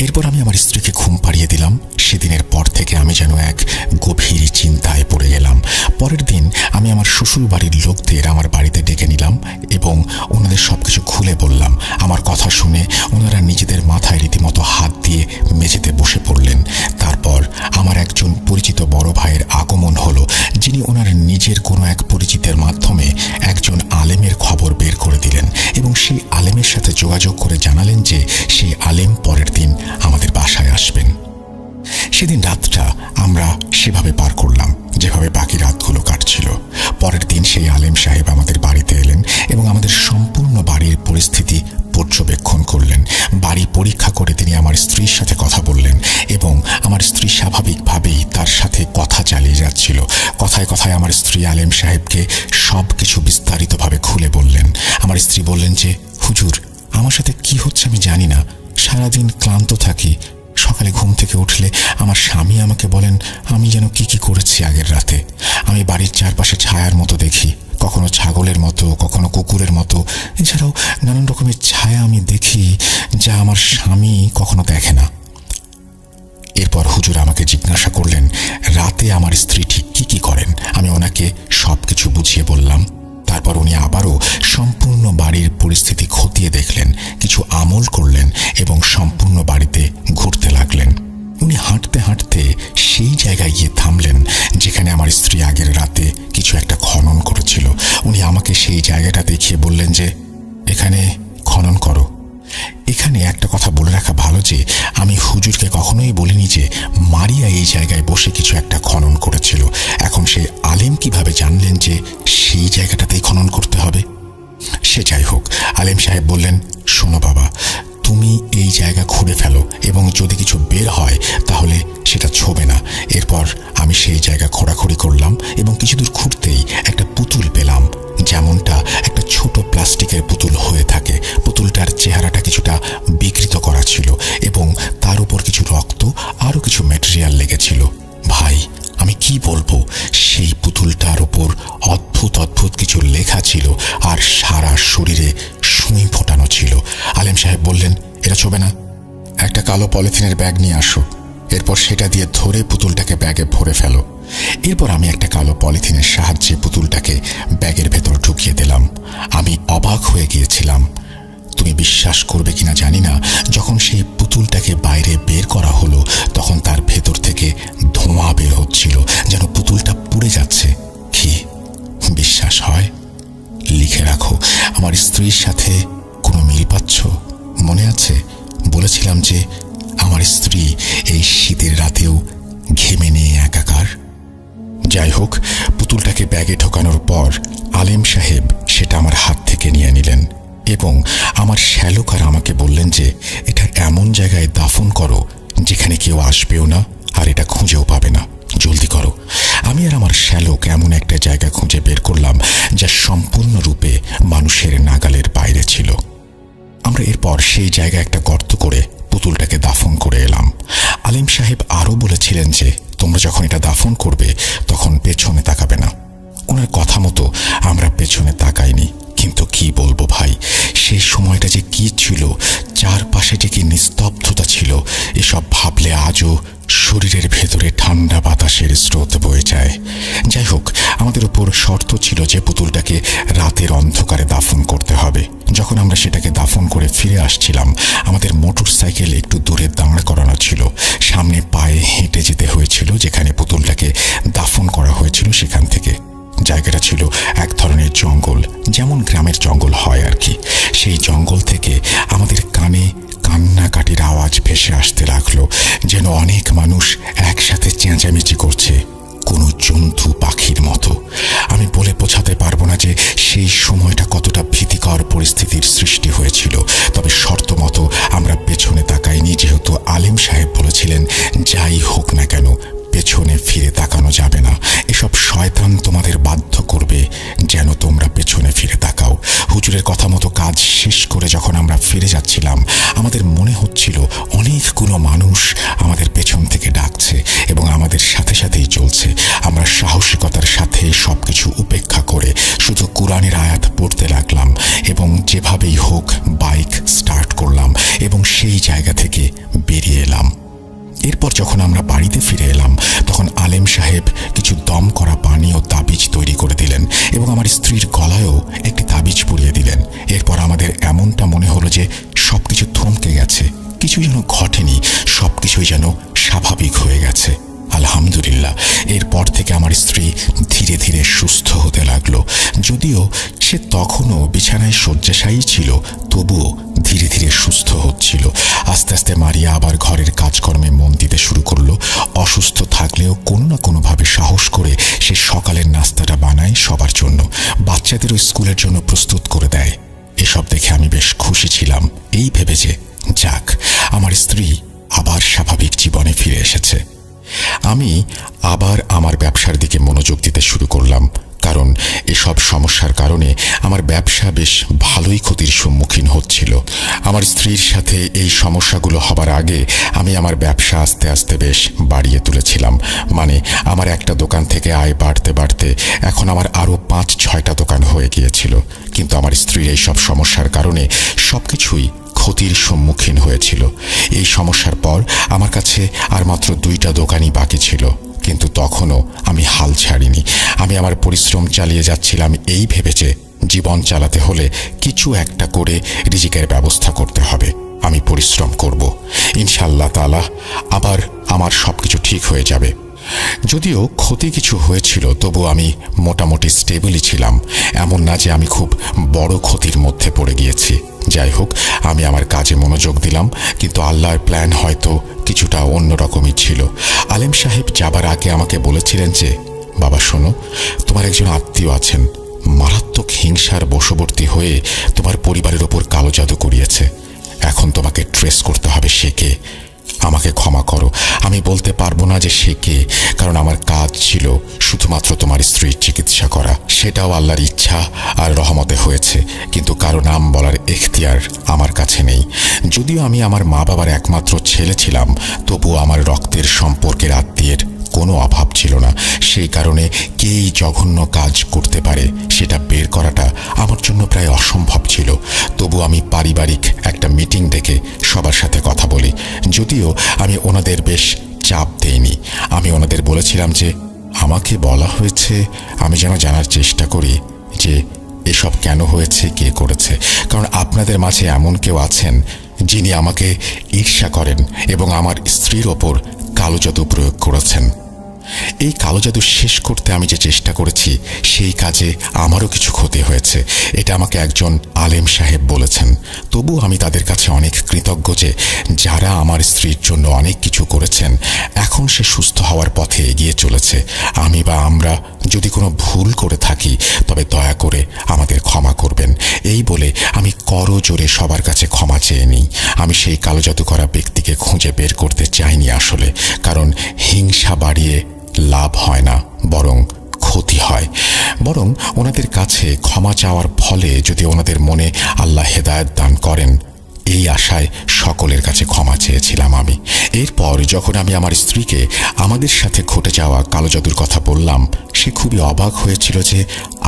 এরপর আমি আমার স্ত্রীকে ঘুম পাড়িয়ে দিলাম। সেদিনের পর থেকে আমি যেন এক গভীর চিন্তায় পড়ে গেলাম। পরের দিন আমি আমার শ্বশুর বাড়ির লোকদের আমার বাড়িতে ডেকে নিলাম এবং ওনাদের সবকিছু খুলে বললাম। আমার কথা শুনে ওনারা নিজেদের মাথায় রীতিমতো হাত দিয়ে মেঝেতে বসে পড়লেন। তারপর আমার একজন পরিচিত বড় ভাইয়ের আগমন হলো, যিনি ওনার নিজের কোনো এক পরিচিতের মাধ্যমে একজন আলেমের খবর বের করে দিলেন এবং সেই আলেমের সাথে যোগাযোগ করে জানালেন যে সেই আলেম পরের দিন আমাদের বাসায় আসবেন। সেদিন রাতটা আমরা সেভাবে পার করলাম যেভাবে বাকি রাতগুলো কাটছিল। পরের দিন সেই আলেম সাহেব আমাদের বাড়িতে এলেন এবং আমাদের সম্পূর্ণ বাড়ির পরিস্থিতি পর্যবেক্ষণ করলেন। বাড়ি পরীক্ষা করে তিনি আমার স্ত্রীর সাথে কথা বললেন এবং আমার স্ত্রী স্বাভাবিকভাবেই তার সাথে কথা চালিয়ে যাচ্ছিল। কথায় কথায় আমার স্ত্রী আলেম সাহেবকে সব কিছু বিস্তারিতভাবে খুলে বললেন। আমার স্ত্রী বললেন যে, হুজুর, আমার সাথে কি হচ্ছে আমি জানি না, সারাদিন ক্লান্ত থাকি, সকালে ঘুম থেকে উঠলে আমার স্বামী আমাকে বলেন আমি যেন কি করেছি আগের রাতে। আমি বাড়ির চারপাশে ছায়ার মতো দেখি, কখনো ছাগলের মতো, কখনো কুকুরের মতো। এছাড়াও নানান রকমের ছায়া আমি দেখি যা আমার স্বামী কখনো দেখে না। এরপর হুজুর আমাকে জিজ্ঞাসা করলেন রাতে আমার স্ত্রী ঠিক কি করেন। আমি ওনাকে সবকিছু বুঝিয়ে বললাম। তারপর উনি আবারও সম্পূর্ণ বাড়ির পরিস্থিতি খতিয়ে দেখলেন, কিছু আমল করলেন এবং সম্পূর্ণ বাড়িতে ঘুরতে লাগলেন। উনি হাঁটতে হাঁটতে সেই জায়গায় গিয়ে থামলেন যেখানে আমার স্ত্রী আগের রাতে কিছু একটা খনন করেছিল। উনি আমাকে সেই জায়গাটা দেখিয়ে বললেন যে এখানে খনন করো। এখানে একটা কথা বলে রাখা ভালো যে আমি হুজুরকে কখনোই বলিনি যে মারিয়া এই জায়গায় বসে কিছু একটা খনন করেছিল। এখন সেই আলেম কিভাবে জানলেন যে সেই জায়গাটাতেই খনন করতে হবে? সে যাই হোক, আলেম সাহেব বললেন শোনো বাবা, তুমি এই জায়গা খুঁড়ে ফেলো এবং যদি কিছু বের হয় তাহলে সেটা ছোবে না। এরপর আমি সেই জায়গা খোঁড়াখুড়ি করলাম এবং কিছু দূর খুঁড়তেই একটা পুতুল পেলাম, যেমনটা একটা ছোট প্লাস্টিকের পুতুল হয়ে থাকে। পুতুলটার চেহারাটা কিছুটা বিকৃত করা ছিল এবং তার উপর কিছু রক্ত আরও কিছু ম্যাটেরিয়াল লেগেছিল। ভাই, আমি কি বলবো, সেই পুতুলটার উপর অদ্ভুত অদ্ভুত কিছু লেখা ছিল আর সারা শরীরে সুই ফোটানো ছিল। আলেম সাহেব বললেন এটা ছোবে না, একটা কালো পলিথিনের ব্যাগ নিয়ে আসো। এরপর সেটা দিয়ে ধরে পুতুলটাকে ব্যাগে ভরে ফেলো। এরপর আমি একটা কালো পলিথিনের সাহায্যে পুতুলটাকে ব্যাগের ভেতর ঢুকিয়ে দিলাম। আমি অবাক হয়ে গিয়েছিলাম। তুমি বিশ্বাস করবে কিনা জানি না, যখন সেই পুতুলটাকে বাইরে বের করা হলো তখন তার ভেতর থেকে ধোঁয়া বের হচ্ছিল, যেন পুতুলটা পুড়ে যাচ্ছে। কি বিশ্বাস হয়? লিখে রাখো, আমার স্ত্রীর সাথে কোনো মিল পাচ্ছ? মনে আছে বলেছিলাম যে আমার স্ত্রী এই শীতের রাতেও ঘেমে নিয়ে একাকার। যাই হোক, পুতুলটাকে ব্যাগে ঢোকানোর পর আলেম সাহেব সেটা আমার হাত থেকে নিয়ে নিলেন এবং আমার শ্যালকার আমাকে বললেন যে এটা এমন জায়গায় দাফন করো যেখানে কেউ আসবেও না আর এটা খুঁজেও পাবে না। জলদি করো। আমি আর আমার শ্যালক এমন একটা জায়গা খুঁজে বের করলাম যা সম্পূর্ণরূপে মানুষের নাগালের বাইরে ছিল। আমরা এরপর সেই জায়গায় একটা গর্ত করে পুতুলটাকে দাফন করে এলাম। আলিম সাহেব আরও বলেছিলেন যে তোমরা যখন এটা দাফন করবে তখন পেছনে তাকাবে না। ওনার কথা মতো আমরা পেছনে তাকাইনি, কিন্তু কি বলবো ভাই, সেই সময়টা যে কি ছিল, চারপাশে যে কি নিস্তব্ধতা ছিল, এসব ভাবলে আজও শরীরের ভেতরে ঠান্ডা বাতাসের স্রোত বয়ে যায়। যাই হোক, আমাদের উপর শর্ত ছিল যে পুতুলটাকে রাতের অন্ধকারে দাফন করতে হবে। যখন আমরা সেটাকে দাফন করে ফিরে আসছিলাম, আমাদের মোটর সাইকেল একটু দূরে দাঁড় করানো ছিল। সামনে পায়ে হেঁটে যেতে হয়েছিল যেখানে পুতুলটাকে দাফন করা হয়েছিল সেখান থেকে। জায়গাটা ছিল এক ধরনের জঙ্গল, যেমন গ্রামের জঙ্গল হয় আর কি। সেই জঙ্গল থেকে আমাদের কানে কান্নাকাটির আওয়াজ ভেসে আসতে লাগলো, যেন অনেক মানুষ একসাথে চেঁচামেচি করছে, কোনো জন্তু পাখির মতো। আমি বলে বোঝাতে পারবো না যে সেই সময়টা কতটা ভীতিকর পরিস্থিতির সৃষ্টি হয়েছিল। তবে শর্ত মতো আমরা পেছনে তাকাইনি, যেহেতু আলিম সাহেব বলেছিলেন যাই হোক না কেন পেছনে ফিরে তাকানো যাবে না। এসব শয়তান তোমাদের বাধ্য করবে যেন তোমরা পেছনে ফিরে তাকাও। হুজুরের কথা মতো কাজ শেষ করে যখন আমরা ফিরে যাচ্ছিলাম, আমাদের মনে হচ্ছিল অনেকগুলো মানুষ আমাদের পেছন থেকে ডাকছে এবং আমাদের সাথে সাথেই চলছে। আমরা সাহসিকতার সাথে সবকিছু উপেক্ষা করে শুধু কোরআনের আয়াত পড়তে লাগলাম এবং যেভাবেই হোক বাইক স্টার্ট করলাম এবং সেই জায়গা থেকে বেরিয়ে এলাম। এরপর যখন আমরা বাড়িতে ফিরে এলাম তখন আলেম সাহেব কিছু দম করা পানি ও তাবিজ তৈরি করে দিলেন এবং আমার স্ত্রীর গলায়ও একটি তাবিজ পরিয়ে দিলেন। এরপর আমাদের এমনটা মনে হলো যে সবকিছু থমকে গেছে, কিছু যেন ঘটেনি, সবকিছুই যেন স্বাভাবিক হয়ে গেছে। আলহামদুলিল্লাহ, এরপর থেকে আমার স্ত্রী ধীরে ধীরে সুস্থ হতে লাগলো। যদিও সে তখনও বিছানায় শয্যাশায়ী ছিল, তবুও ধীরে ধীরে সুস্থ হচ্ছিল। আস্তে আস্তে মারিয়া আবার ঘরের কাজকর্মে মন দিতে শুরু করলো। অসুস্থ থাকলেও কোনো না কোনোভাবে সাহস করে সে সকালের নাস্তাটা বানায় সবার জন্য, বাচ্চাদেরও স্কুলের জন্য প্রস্তুত করে দেয়। এসব দেখে আমি বেশ খুশি ছিলাম, এই ভেবে যে যাক, আমার স্ত্রী আবার স্বাভাবিক জীবনে ফিরে এসেছে। আমি আবার আমার ব্যবসার দিকে মনোযোগ দিতে শুরু করলাম। কারণ এসব সমস্যার কারণে আমার ব্যবসা বেশ ভালোই ক্ষতির সম্মুখীন হচ্ছিল। আমার স্ত্রীর সাথে এই সমস্যাগুলো হবার আগে আমি আমার ব্যবসা আস্তে আস্তে বেশ বাড়িয়ে তুলেছিলাম। মানে আমার একটা দোকান থেকে আয় বাড়তে বাড়তে এখন আমার আরও 5-6টা দোকান হয়ে গিয়েছিল। কিন্তু আমার স্ত্রীর এই সব সমস্যার কারণে সবকিছুই ক্ষতির সম্মুখীন হয়েছিল। এই সমস্যার পর আমার কাছে আর মাত্র 2টা দোকানই বাকি ছিল, কিন্তু তখনও আমি হাল ছাড়িনি। আমি আমার পরিশ্রম চালিয়ে যাচ্ছিলাম এই ভেবে যে জীবন চালাতে হলে কিছু একটা করে রিজিকের ব্যবস্থা করতে হবে। আমি পরিশ্রম করব, ইনশাআল্লাহ তাআলা আবার আমার সবকিছু ঠিক হয়ে যাবে। যদিও ক্ষতি কিছু হয়েছিল, তবু আমি মোটামুটি স্টেবলই ছিলাম। এমন না যে আমি খুব বড় ক্ষতির মধ্যে পড়ে গিয়েছি। যাই হোক, আমি আমার কাজে মনোযোগ দিলাম, কিন্তু আল্লাহর প্ল্যান হয়তো কিছুটা অন্যরকমই ছিল। আলেম সাহেব যাবার আগে আমাকে বলেছিলেন যে, বাবা শোনো, তোমার একজন আত্মীয় আছেন, মারাত্মক হিংসার বশবর্তী হয়ে তোমার পরিবারের ওপর কালো জাদু করিয়েছে। এখন তোমাকে ট্রেস করতে হবে সে কে। আমাকে ক্ষমা করো, আমি বলতে পারবো না যে সে কে, কারণ আমার কাজ ছিল শুধুমাত্র তোমার স্ত্রীর চিকিৎসা করা। সেটাও আল্লাহর ইচ্ছা আর রহমতে হয়েছে, কিন্তু কারো নাম বলার এখতিয়ার আমার কাছে নেই। যদিও আমি আমার মা বাবার একমাত্র ছেলে ছিলাম, তবুও আমার রক্তের সম্পর্কের আত্মীয়ের কোনো অভাব ছিল না। সেই কারণে কেই জঘন্য কাজ করতে পারে সেটা বের করাটা আমার জন্য প্রায় অসম্ভব ছিল। তবু আমি পারিবারিক একটা মিটিং ডেকে সবার সাথে কথা বলি। যদিও আমি ওনাদের বেশ চাপ দেইনি। আমি ওনাদের বলেছিলাম যে আমাকে বলা হয়েছে আমি যেন জানার চেষ্টা করি যে এসব কেন হয়েছে, কে করেছে। কারণ আপনাদের মাঝে এমন কেউ আছেন যিনি আমাকে ঈর্ষা করেন এবং আমার স্ত্রীর ওপর কালো জাদু প্রয়োগ করেছেন। এই কালো জাদু শেষ করতে আমি যে চেষ্টা করেছি, সেই কাজে আমারও কিছু ক্ষতি হয়েছে। এটা আমাকে একজন আলেম সাহেব বলেছেন। তবু আমি তাদের কাছে অনেক কৃতজ্ঞ যে যারা আমার স্ত্রীর জন্য অনেক কিছু করেছেন, এখন সে সুস্থ হওয়ার পথে এগিয়ে চলেছে। আমি বা আমরা যদি কোনো ভুল করে থাকি, তবে দয়া করে আমাদের ক্ষমা করবেন। এই বলে আমি করজোরে সবার কাছে ক্ষমা চেয়ে নিই। আমি সেই কালো জাদু করা ব্যক্তিকে খুঁজে বের করতে চাইনি আসলে, কারণ হিংসা বাড়িয়ে লাভ হয় না, বরং ক্ষতি হয়। বরং ওনাদের কাছে ক্ষমা চাওয়ার ফলে যদি ওনাদের মনে আল্লাহ হেদায়েত দান করেন, এই আশায় সকলের কাছে ক্ষমা চেয়েছিলাম আমি। এরপর যখন আমি আমার স্ত্রীকে আমাদের সাথে ঘটে যাওয়া কালো জাদুর কথা বললাম, সে খুবই অবাক হয়েছিল যে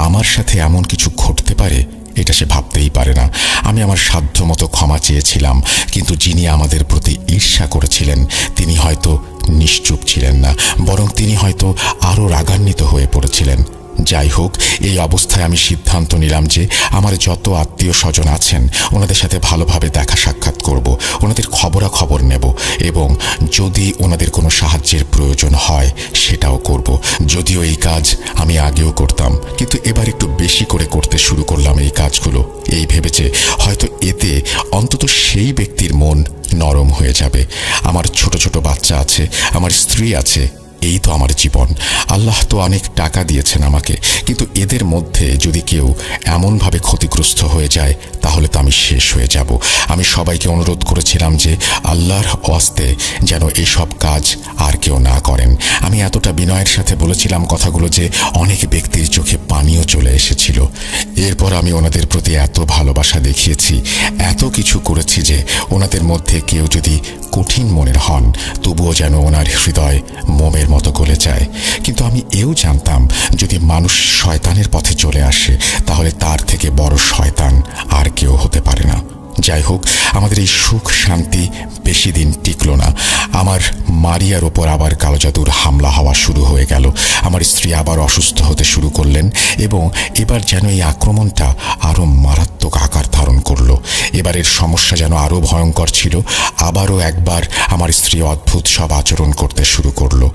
আমার সাথে এমন কিছু ঘটতে পারে, এটা সে ভাবতেই পারে না। আমি আমার সাধ্যমতো ক্ষমা চেয়েছিলাম, কিন্তু যিনি আমাদের প্রতি ঈর্ষা করেছিলেন তিনি হয়তো নিশ্চুপ ছিলেন না, বরং তিনি হয়তো আরও রাগান্বিত হয়ে পড়েছিলেন। যাই হোক, এই অবস্থায় আমি সিদ্ধান্ত নিলাম যে আমার যত আত্মীয় স্বজন আছেন ওনাদের সাথে ভালোভাবে দেখা সাক্ষাৎ করব, ওনাদের খবরাখবর নেব এবং যদি ওনাদের কোনো সাহায্যের প্রয়োজন হয় সেটাও করব। যদিও এই কাজ আমি আগেও করতাম, কিন্তু এবার একটু বেশি করে করতে শুরু করলাম এই কাজগুলো, এই ভেবেছে হয়তো এতে অন্তত সেই ব্যক্তির মন নরম হয়ে যাবে। আমার ছোট ছোট বাচ্চা আছে, আমার স্ত্রী আছে, এই তো আমার জীবন। আল্লাহ তো অনেক টাকা দিয়েছেন আমাকে, কিন্তু এদের মধ্যে যদি কেউ এমনভাবে ক্ষতিগ্রস্ত হয়ে যায় তাহলে তো আমি শেষ হয়ে যাব। আমি সবাইকে অনুরোধ করেছিলাম যে আল্লাহর ওয়াস্তে যেন এসব কাজ আর কেউ না করেন। আমি এতটা বিনয়ের সাথে বলেছিলাম কথাগুলো যে অনেক ব্যক্তির চোখে পানিও চলে এসেছিল। এরপর আমি ওনাদের প্রতি এত ভালোবাসা দেখিয়েছি, এত কিছু করেছি যে ওনাদের মধ্যে কেউ যদি কঠিন মনের হন, তবুও যেন ওনার হৃদয় মোমের মতো গলে যায়। কিন্তু আমি এও জানতাম যদি মানুষ শয়তানের পথে চলে আসে তাহলে তার থেকে বড় শয়তান আর কেউ হতে পারে না। যাই হোক, আমাদের এই সুখ শান্তি বেশি দিন টিকল না। আমার মারিয়ার ওপর আবার কালো জাদুর হামলা হওয়া শুরু হয়ে গেল। আমার স্ত্রী আবার অসুস্থ হতে শুরু করলেন এবং এবার যেন এই আক্রমণটা আরও মারাত্মক আকার ধারণ করলো। এবারের সমস্যা যেন আরও ভয়ঙ্কর ছিল। আবারও একবার আমার স্ত্রী অদ্ভুত সব আচরণ করতে শুরু করলো।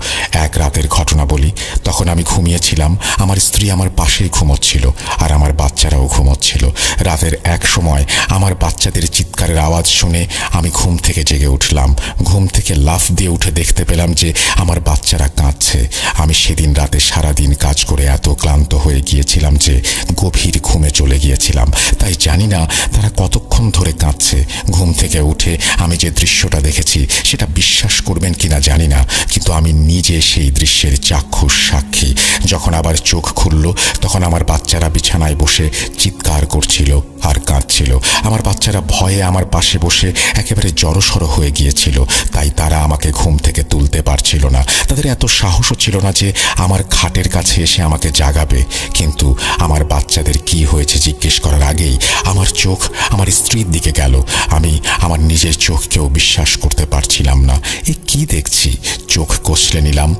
এক রাতের ঘটনা বলি, তখন আমি ঘুমিয়েছিলাম, আমার স্ত্রী আমার পাশেই ঘুমোচ্ছিল আর আমার বাচ্চারাও ঘুমোচ্ছিল। রাতের এক সময় আমার বাচ্চাদের চিৎকারের আওয়াজ শুনে আমি ঘুম থেকে জেগে উঠলাম। ঘুম থেকে লাফ দিয়ে উঠে উঠে দেখতে পেলাম যে আমার বাচ্চারা কাঁদছে। আমি সেদিন রাতে সারাদিন কাজ করে এত ক্লান্ত হয়ে গিয়েছিলাম যে গভীর ঘুমে চলে গিয়েছিলাম। তাই জানি না তারা কতক্ষণ ধরে কাঁদছে। ঘুম থেকে উঠে আমি যে দৃশ্যটা দেখেছি সেটা বিশ্বাস করবেন কিনা জানি না, কিন্তু আমি নিজে সেই দৃশ্যের চাক্ষুষ সাক্ষী। যখন আবার চোখ খুলল তখন আমার বাচ্চারা বিছানায় বসে চিৎকার করছিল আর কাঁদছিল। আমার বাচ্চারা ভয়ে আমার পাশে বসে একেবারে জড়সড় হয়ে গিয়েছিল, তাই তারা আমাকে ঘুম থেকে তুলতে পারছিল না। তাদের এত সাহসও ছিল না যে আমার খাটের কাছে এসে আমাকে জাগাবে। কিন্তু আমার বাচ্চাদের কি হয়েছে জিজ্ঞেস করার আগেই আমার চোখ আমার স্ত্রীর দিকে গেল। আমি আমার নিজের চোখকেও বিশ্বাস করতে পারছিলাম না। এ কি দেখছি? চোখ কষলে নিলাম।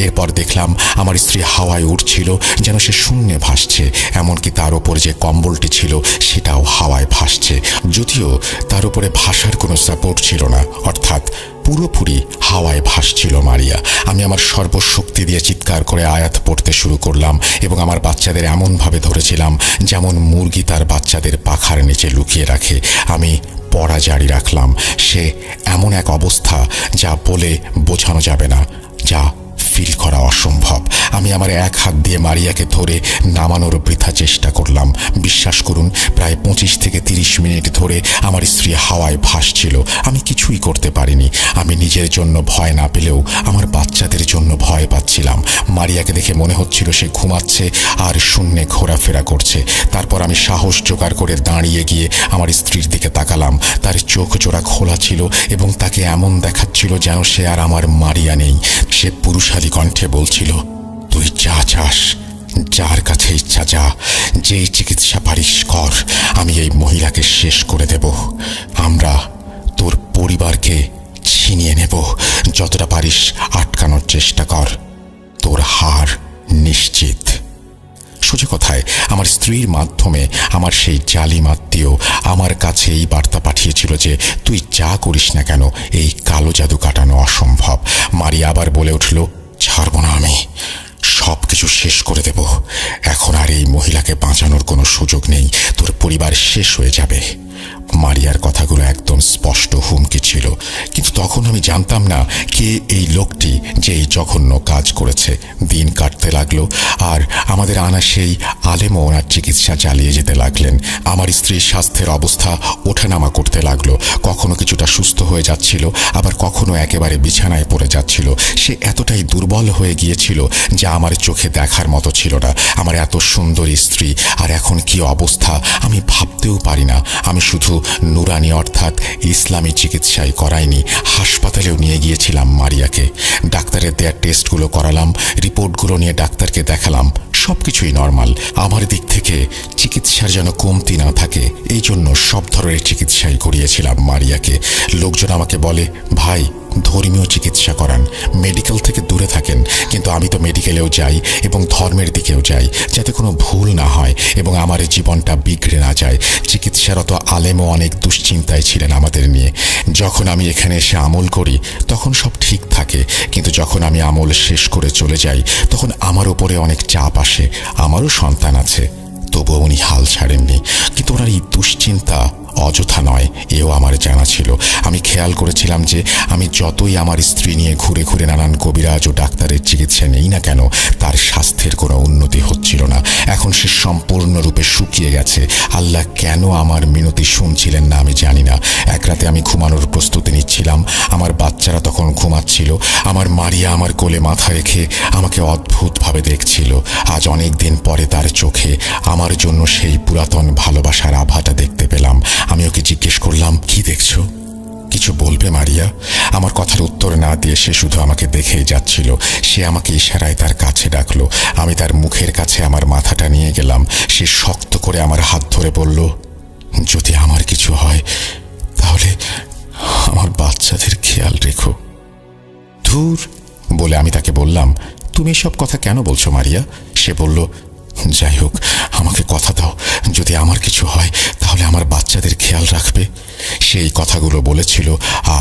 এরপর দেখলাম আমার স্ত্রী হাওয়ায় উড়ছিল, যেন সে শূন্যে ভাসছে। এমনকি তার উপর যে কম্বলটি ছিল সেটাও হাওয়ায় ভাসছে, যদিও তার উপরে ভাসার কোনো সাপোর্ট ছিল না, অর্থাৎ পুরোপুরি হাওয়ায় ভাসছিল মারিয়া। আমি আমার সর্বশক্তি দিয়ে চিৎকার করে আয়াত পড়তে শুরু করলাম এবং আমার বাচ্চাদের এমনভাবে ধরেছিলাম যেমন মুরগি তার বাচ্চাদের পাখার নিচে লুকিয়ে রাখে। আমি পড়া জারি রাখলাম। সে এমন এক অবস্থা যা বলে বোঝানো যাবে না, যা ফিল করা অসম্ভব। আমি আমার এক হাত দিয়ে মারিয়াকে ধরে নামানোর বৃথা চেষ্টা করলাম। বিশ্বাস করুন, প্রায় 25 থেকে 30 মিনিট ধরে আমার স্ত্রী হাওয়ায় ভাসছিল। আমি কিছুই করতে পারিনি। আমি নিজের জন্য ভয় না পেলেও আমার বাচ্চাদের জন্য ভয় পাচ্ছিলাম। মারিয়াকে দেখে মনে হচ্ছিল সে ঘুমাচ্ছে আর শূন্যে ঘোরাফেরা করছে। তারপর আমি সাহস জোগাড় করে দাঁড়িয়ে গিয়ে আমার স্ত্রীর দিকে তাকালাম। তার চোখ জোড়া খোলা ছিল এবং তাকে এমন দেখাচ্ছিল যেন সে আর আমার মারিয়া নেই। সে পুরুষালী কণ্ঠে বলছিল, তুই যা চাস, যার কাছে ইচ্ছা যা, যেই চিকিৎসা পারিস কর, আমি এই মহিলাকে শেষ করে দেব। আমরা তোর পরিবারকে ছিনিয়ে নেব। যতটা পারিস আটকানোর চেষ্টা কর, তোর হার নিশ্চিত। সোজা কথায় আমার স্ত্রীর মাধ্যমে আমার সেই জালিম আত্মীয় আমার কাছে এই বার্তা পাঠিয়েছিল যে তুই যা করিস না কেন এই কালো জাদু কাটানো অসম্ভব। মারিয়া আবার বলে উঠল, ছাড়ব না, আমি সব কিছু শেষ করে দেব। এখন আর এই মহিলাকে বাঁচানোর কোনো সুযোগ নেই, তোর পরিবার শেষ হয়ে যাবে। মারিয়ার কথাগুলো একদম স্পষ্ট হুমকি ছিল, কিন্তু তখন আমি জানতাম না কে এই লোকটি যে এই জঘন্য কাজ করেছে। দিন কাটতে লাগলো আর আমাদের আনা সেই আলেমও ওনার চিকিৎসা চালিয়ে যেতে লাগলেন। আমার স্ত্রীর স্বাস্থ্যের অবস্থা ওঠানামা করতে লাগলো। কখনো কিছুটা সুস্থ হয়ে যাচ্ছিল, আবার কখনো একেবারে বিছানায় পড়ে যাচ্ছিল। সে এতটাই দুর্বল হয়ে গিয়েছিল যা আমার চোখে দেখার মতো ছিল না। আমার এত সুন্দর স্ত্রী আর এখন কি অবস্থা আমি ভাবতেও পারি না। আমি শুধু নুরানি অর্থাৎ ইসলামী চিকিৎসাই করাইনি, হাসপাতালেও নিয়ে গিয়েছিলাম মারিয়াকে। ডাক্তারের দেয়া টেস্টগুলো করালাম, রিপোর্টগুলো নিয়ে ডাক্তারকে দেখালাম। সবকিছুই নর্মাল। আমার দিক থেকে চিকিৎসার যেন কমতি না থাকে, এই জন্য সব ধরনের চিকিৎসাই করিয়েছিলাম মারিয়াকে। লোকজন আমাকে বলে, ভাই ধর্মীয় চিকিৎসা করান, মেডিকেল থেকে দূরে থাকেন। কিন্তু আমি তো মেডিকেলেও যাই এবং ধর্মের দিকেও যাই, যাতে কোনো ভুল না হয় এবং আমার জীবনটা বিগড়ে না যায়। চিকিৎসারত আলেমও অনেক দুশ্চিন্তায় ছিলেন আমাদের নিয়ে। যখন আমি এখানে এসে আমল করি তখন সব ঠিক থাকে, কিন্তু যখন আমি আমল শেষ করে চলে যাই তখন আমার উপরে অনেক চাপ আসে। আমারও সন্তান আছে, তবুও উনি হাল ছাড়েননি। কিন্তু ওনার এই দুশ্চিন্তা অযথা নয়, এও আমার জানা ছিল। আমি খেয়াল করেছিলাম যে আমি যতই আমার স্ত্রী নিয়ে ঘুরে ঘুরে নানান কবিরাজ ও ডাক্তারের চিকিৎসা নেই না কেন, তার স্বাস্থ্যের কোনো উন্নতি হচ্ছিল না। এখন সে সম্পূর্ণরূপে শুকিয়ে গেছে। আল্লাহ কেন আমার মিনতি শুনছিলেন না আমি জানি না। এক রাতে আমি ঘুমানোর প্রস্তুতি নিচ্ছিলাম, আমার বাচ্চারা তখন ঘুমাচ্ছিল। আমার মারিয়া আমার কোলে মাথা রেখে আমাকে অদ্ভুতভাবে দেখছিল। আজ অনেক দিন পরে তার চোখে আমার জন্য সেই পুরাতন ভালোবাসার আভাটা দেখতে পেলাম। আমি ওকে জিজ্ঞেস করলাম, কি দেখছো? কিছু বলবে মারিয়া? আমার কথার উত্তর না দিয়ে সে শুধু আমাকে দেখেই যাচ্ছিল। সে আমাকে ইশারায় তার কাছে ডাকলো। আমি তার মুখের কাছে আমার মাথাটা নিয়ে গেলাম। সে শক্ত করে আমার হাত ধরে বলল, যদি আমার কিছু হয় তাহলে আমার বাচ্চাদের খেয়াল রেখো। ধুর বলে আমি তাকে বললাম, তুমি এসব কথা কেন বলছো মারিয়া? সে বলল, যাই হোক, আমাকে কথা দাও, যদি আমার কিছু হয় তাহলে আমার বাচ্চাদের খেয়াল রাখবে। সেই কথাগুলো বলেছিল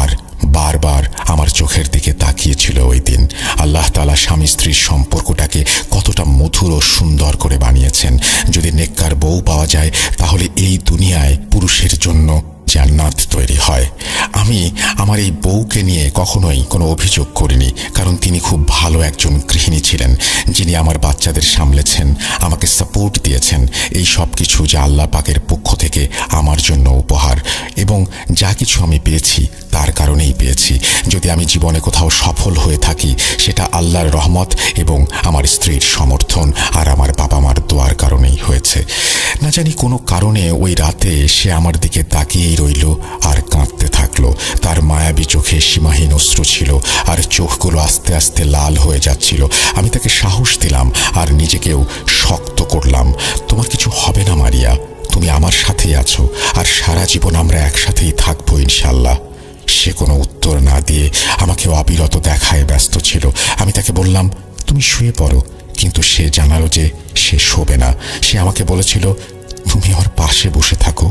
আর বারবার আমার চোখের দিকে তাকিয়েছিল। ওই দিন আল্লাহ তাআলা স্বামী স্ত্রীর সম্পর্কটাকে কতটা মধুর ও সুন্দর করে বানিয়েছেন। যদি নেককার বউ পাওয়া যায় তাহলে এই দুনিয়ায় পুরুষের জন্য জান্নাত তৈরি হয়। আমি আমার এই বউকে নিয়ে কখনোই কোনো অভিযোগ করিনি, কারণ তিনি খুব ভালো একজন গৃহিণী ছিলেন, যিনি আমার বাচ্চাদের সামলেছেন, আমাকে সাপোর্ট দিয়েছেন। এই সব কিছু যা আল্লাহ পাকের পক্ষ থেকে আমার জন্য উপহার, এবং যা কিছু আমি পেয়েছি তার কারণেই পেয়েছি। যদি আমি জীবনে কোথাও সফল হয়ে থাকি, সেটা আল্লাহর রহমত এবং আমার স্ত্রীর সমর্থন আর আমার বাবা মার দোয়ার কারণেই হয়েছে। না জানি কোনো কারণে ওই রাতে সে আমার দিকে তাকিয়েই রইল আর কাঁদতে থাকলো। তার মায়াবী চোখে সীমাহীন অশ্রু ছিল আর চোখগুলো আস্তে আস্তে লাল হয়ে যাচ্ছিল। আমি তাকে সাহস দিলাম আর নিজেকেও শক্ত করলাম। তোমার কিছু হবে না মারিয়া, তুমি আমার সাথেই আছো, আর সারা জীবন আমরা একসাথেই থাকবো ইনশাল্লাহ। সে কোনো উত্তর না দিয়ে আমাকে অবিরত দেখায় ব্যস্ত ছিল। আমি তাকে বললাম, তুমি শুয়ে পড়ো, কিন্তু সে জানালো যে সে শোবে না। সে আমাকে বলেছিল, তুমি আমার পাশে বসে থাকো।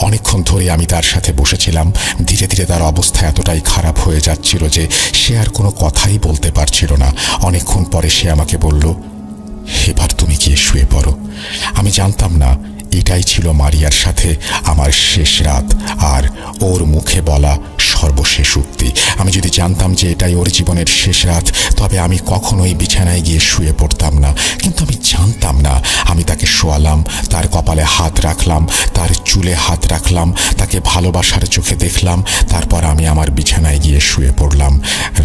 অনেকক্ষণ ধরে আমি তার সাথে বসেছিলাম। ধীরে ধীরে তার অবস্থা এতটাই খারাপ হয়ে যাচ্ছিল যে সে আর কোনো কথাই বলতে পারছিল না। অনেকক্ষণ পরে সে আমাকে বলল, এবার তুমি গিয়ে শুয়ে পড়ো। আমি জানতাম না এটাই ছিল মারিয়ার সাথে আমার শেষ রাত আর ওর মুখে বলা সর্বশেষ উক্তি। আমি যদি জানতাম যে এটাই ওর জীবনের শেষ রাত, তবে আমি কখনোই বিছানায় গিয়ে শুয়ে পড়তাম না। কিন্তু আমি জানতাম না। আমি তাকে শোয়ালাম, তার কপালে হাত রাখলাম, তার চুলে হাত রাখলাম, তাকে ভালোবাসার চোখে দেখলাম। তারপর আমি আমার বিছানায় গিয়ে শুয়ে পড়লাম।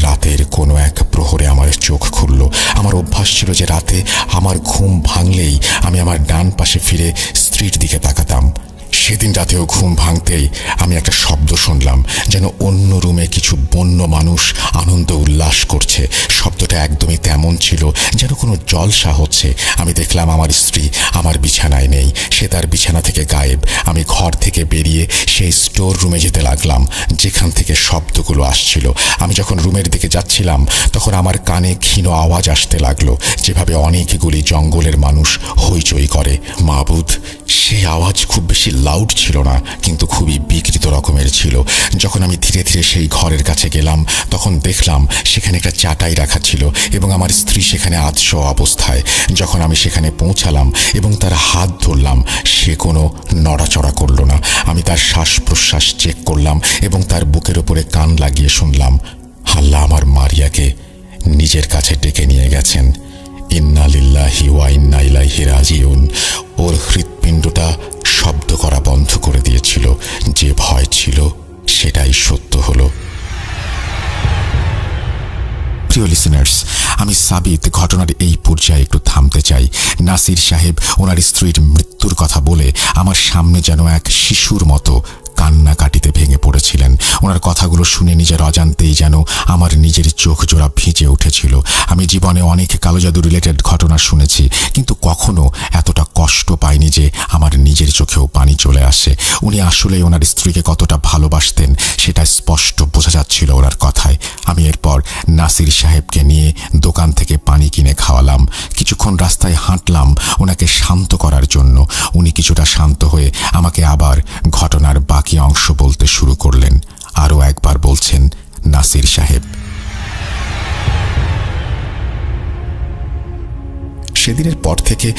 রাতের কোনো এক প্রহরে আমার চোখ খুলল। আমার অভ্যাস ছিল যে রাতে আমার ঘুম ভাঙলেই আমি আমার ডান পাশে ফিরে স্ত্রীর দিকে তাকাতাম। সেদিন রাতেও ঘুম ভাঙতেই আমি একটা শব্দ শুনলাম, যেন অন্য রুমে কিছু বন্য মানুষ আনন্দ উল্লাস করছে। শব্দটা একদমই তেমন ছিল যেন কোনো জলসা হচ্ছে। আমি দেখলাম আমার স্ত্রী আমার বিছানায় নেই, সে তার বিছানা থেকে গায়েব। আমি ঘর থেকে বেরিয়ে সেই স্টোর রুমে যেতে লাগলাম যেখান থেকে শব্দগুলো আসছিল। আমি যখন রুমের দিকে যাচ্ছিলাম, তখন আমার কানে ক্ষীণ আওয়াজ আসতে লাগলো, যেভাবে অনেকগুলি জঙ্গলের মানুষ হইচই করে। মাবুদ, সেই আওয়াজ খুব বেশি লাউড ছিল না, কিন্তু খুবই বিকৃত রকমের ছিল। যখন আমি ধীরে ধীরে সেই ঘরের কাছে গেলাম, তখন দেখলাম সেখানে একটা চাটাই রাখা ছিল এবং আমার স্ত্রী সেখানে আধশো অবস্থায়। যখন আমি সেখানে পৌঁছালাম এবং তার হাত ধরলাম, সে কোনো নড়াচড়া করল না। আমি তার শ্বাস প্রশ্বাস চেক করলাম এবং তার বুকের ওপরে কান লাগিয়ে শুনলাম, আল্লাহ আমার মারিয়াকে নিজের কাছে ডেকে নিয়ে গেছেন। ইন্না লিল্লাহি ওয়া ইন্না ইলাইহি রাজিউন। ওর হৃৎপিণ্ডটা শব্দ করা বন্ধ করে দিয়েছিল। যে ভয় ছিল সেটাই সত্য হলো। প্রিয় লিসেনার্স, আমি সাবিত ঘটনার এই পর্যায়ে একটু থামতে চাই। নাসির সাহেব ওনার স্ত্রীর মৃত্যুর কথা বলে আমার সামনে যেন এক শিশুর মতো কান্নাকাটিতে ভেঙে পড়েছিলেন। ওনার কথাগুলো শুনে নিজের অজান্তেই যেন আমার নিজের চোখ জোড়া ভিজে উঠেছিল। আমি জীবনে অনেক কালো জাদু রিলেটেড ঘটনা শুনেছি, কিন্তু কখনো এতটা কষ্ট পাইনি যে আমার নিজের চোখেও পানি চলে আসে। উনি আসলে ওনার স্ত্রীকে কতটা ভালোবাসতেন সেটা স্পষ্ট বোঝা যাচ্ছিল ওনার কথায়। আমি এরপর নাসির সাহেবকে নিয়ে দোকান থেকে পানি কিনে খাওয়ালাম। কিছুক্ষণ রাস্তায় হাঁটলাম ওনাকে শান্ত করার জন্য। উনি কিছুটা শান্ত হয়ে আমাকে আবার ঘটনার বাকি অংশ বলতে শুরু করলেন। আরও একবার বলছেন নাসির সাহেব, সেদিনের পর থেকে